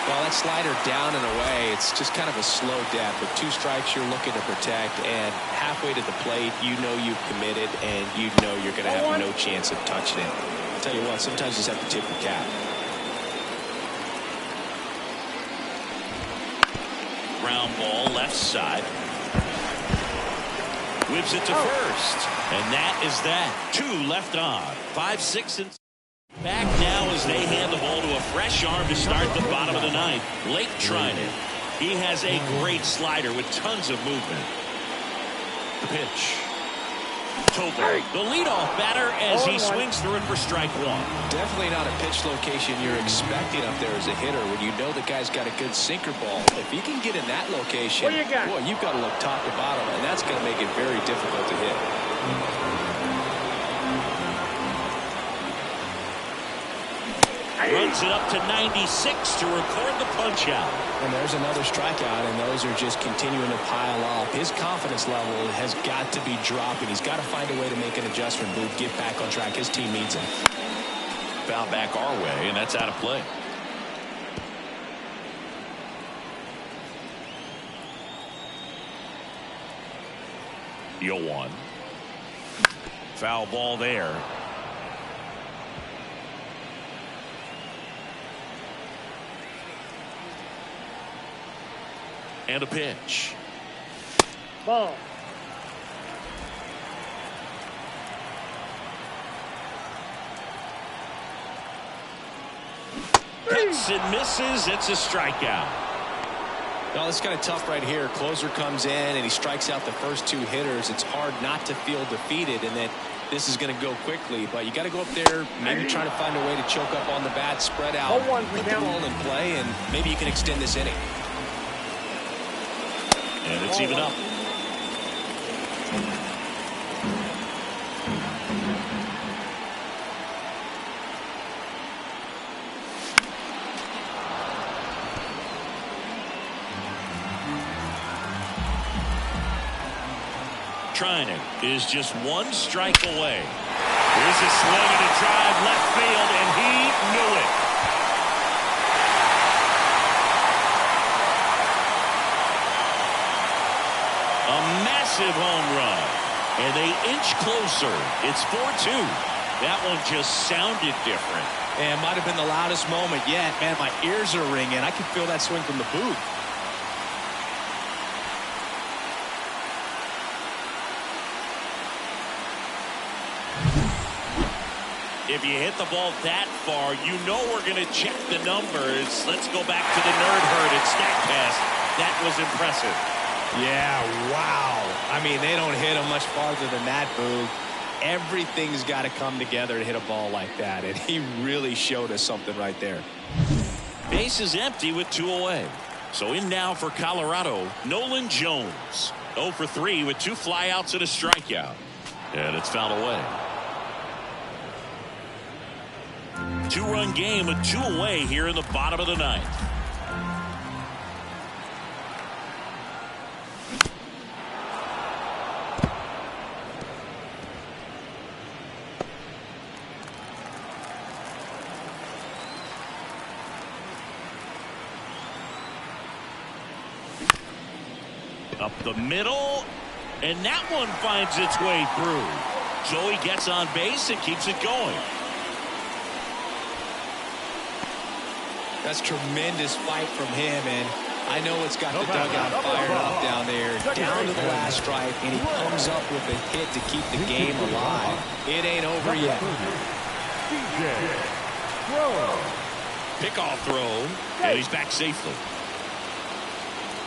Well, that slider down and away, it's just kind of a slow death. With 2 strikes you're looking to protect, and halfway to the plate, you know you've committed, and you know you're going to have no chance of touching it. I'll tell you what, sometimes you just have to tip your cap. Ground ball left side. Whips it to first. And that is that. 2 left on. 5, 6, and back now as they hand the ball to a fresh arm to start the bottom of the 9th. Blake Trinan. He has a great slider with tons of movement. The pitch. Tovar, the leadoff batter, as he swings through it for strike 1. Definitely not a pitch location you're expecting up there as a hitter when you know the guy's got a good sinker ball. If he can get in that location, boy, you've got to look top to bottom, and that's going to make it very difficult to hit. Runs it up to 96 to record the punch out. And there's another strikeout, and those are just continuing to pile up. His confidence level has got to be dropping. He's got to find a way to make an adjustment, move, get back on track. His team needs him. Foul back our way, and that's out of play. The 0-1. Foul ball there. And a pitch. Ball. Hits and misses. It's a strikeout. Well, it's kind of tough right here. Closer comes in and he strikes out the first 2 hitters. It's hard not to feel defeated and that this is going to go quickly. But you got to go up there, maybe try to find a way to choke up on the bat, spread out, put the ball in play, and maybe you can extend this inning. And it's even up. Trinan is just 1 strike away. Here's a swing and a drive left field, and he knew it. A massive home run. And they inch closer. It's 4-2. That one just sounded different. And might have been the loudest moment yet. Man, my ears are ringing. I can feel that swing from the booth. If you hit the ball that far, you know we're going to check the numbers. Let's go back to the nerd herd at StatCast. That was impressive. Yeah, wow. I mean, they don't hit him much farther than that, Boog. Everything's got to come together to hit a ball like that, and he really showed us something right there. Base is empty with 2 away. So in now for Colorado, Nolan Jones. 0 for 3 with 2 flyouts and a strikeout. And it's fouled away. 2-run game with 2 away here in the bottom of the 9th. Up the middle, and that one finds its way through. Joey gets on base and keeps it going. That's tremendous fight from him, and I know it's got the dugout fired up down there, down to the last strike, and he comes up with a hit to keep the game alive. It ain't over yet. Pickoff throw, and he's back safely.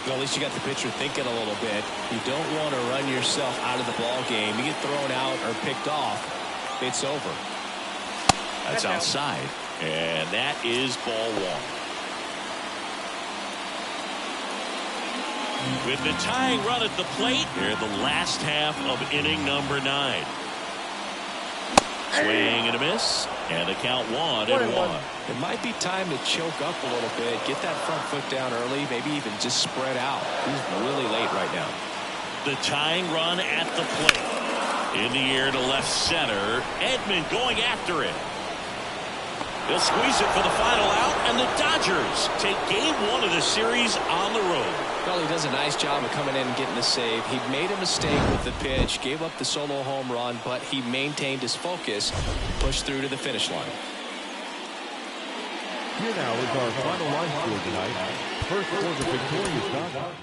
Well, at least you got the pitcher thinking a little bit. You don't want to run yourself out of the ball game. You get thrown out or picked off, it's over. That's outside, and that is ball 1. With the tying run at the plate, here in the last half of inning number 9. Swing and a miss, and the count 1-1. It might be time to choke up a little bit, get that front foot down early, maybe even just spread out. He's really late right now. The tying run at the plate. In the air to left center. Edman going after it. They'll squeeze it for the final out, and the Dodgers take game 1 of the series on the road. Well, he does a nice job of coming in and getting the save. He made a mistake with the pitch, gave up the solo home run, but he maintained his focus, pushed through to the finish line. Here now is our final line score tonight. First for the victorious Dodgers.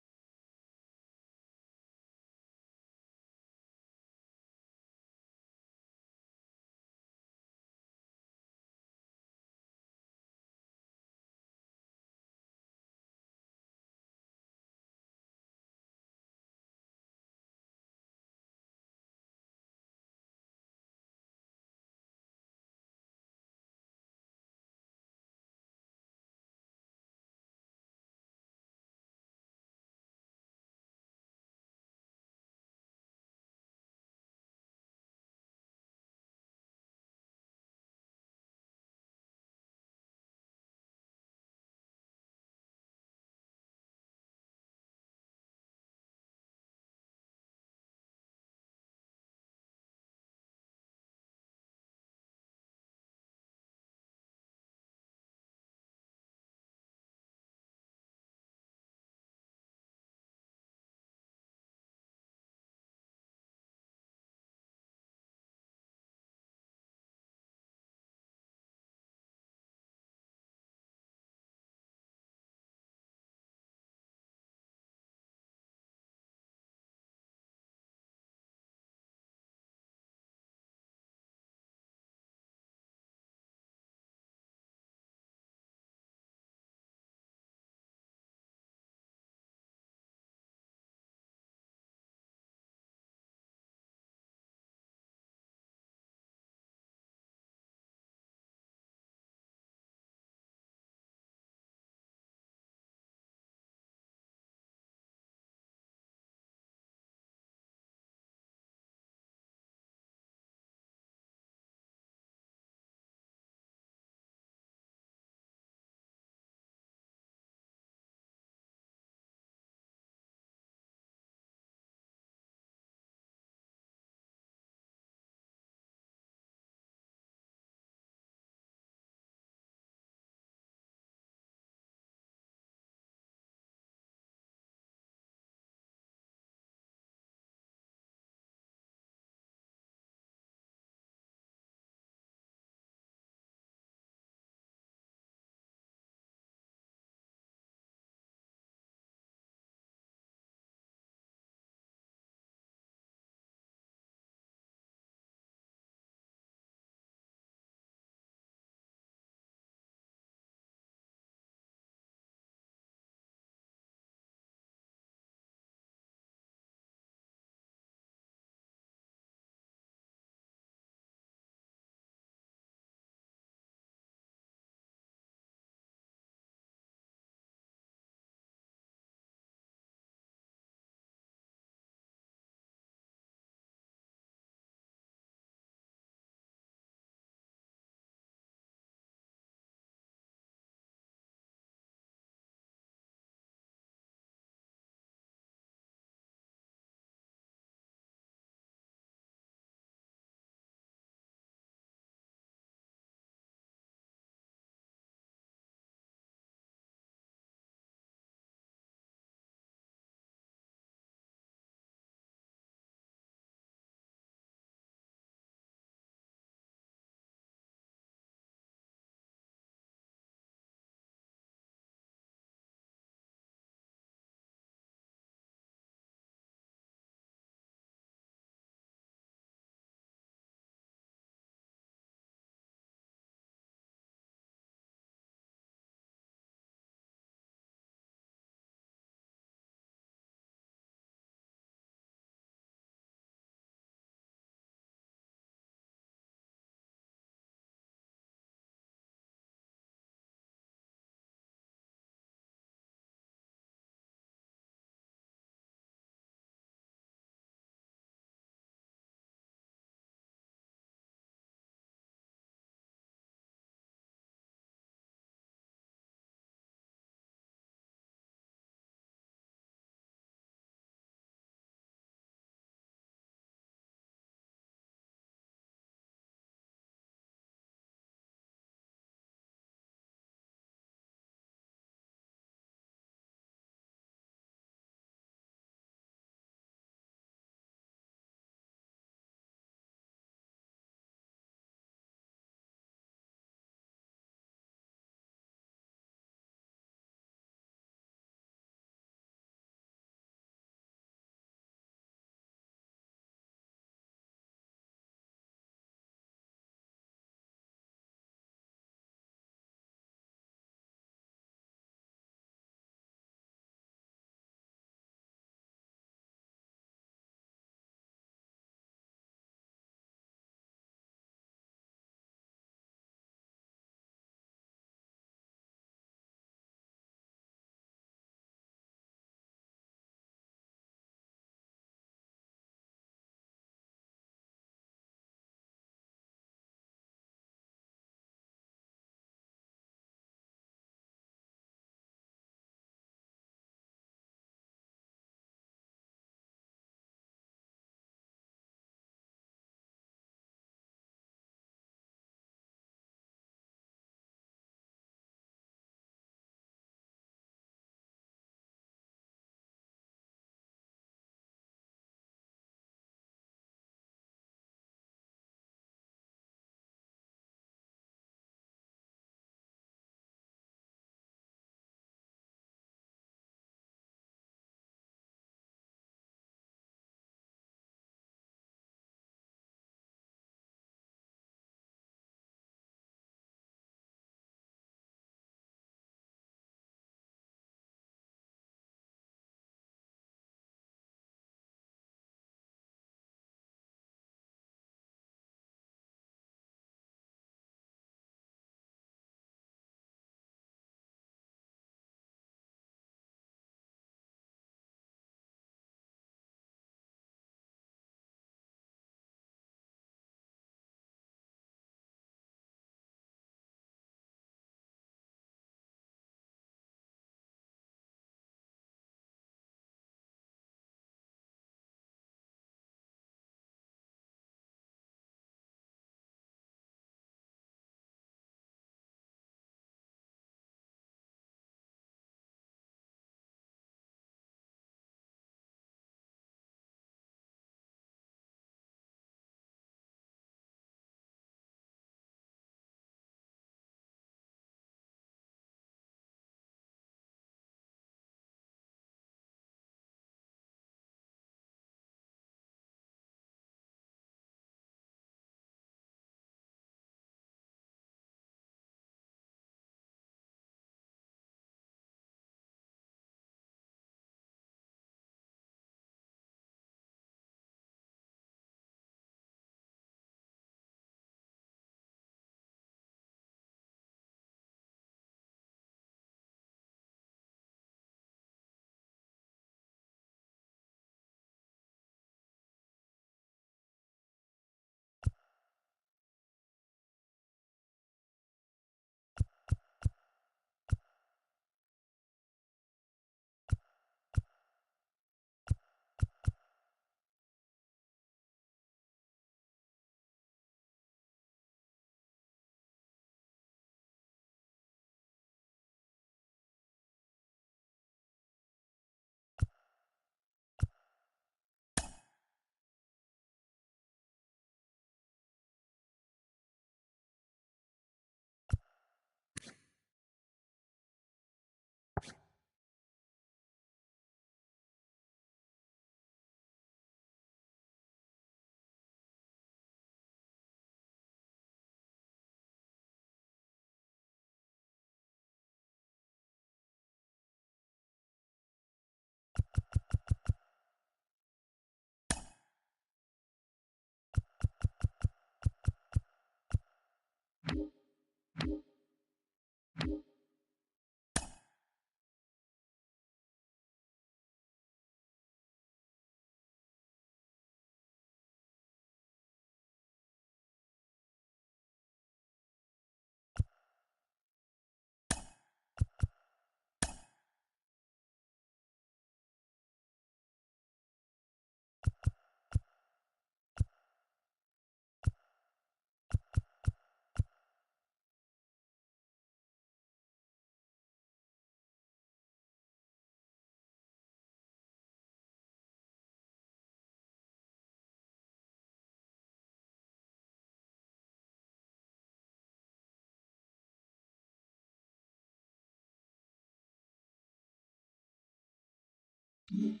Mm-hmm.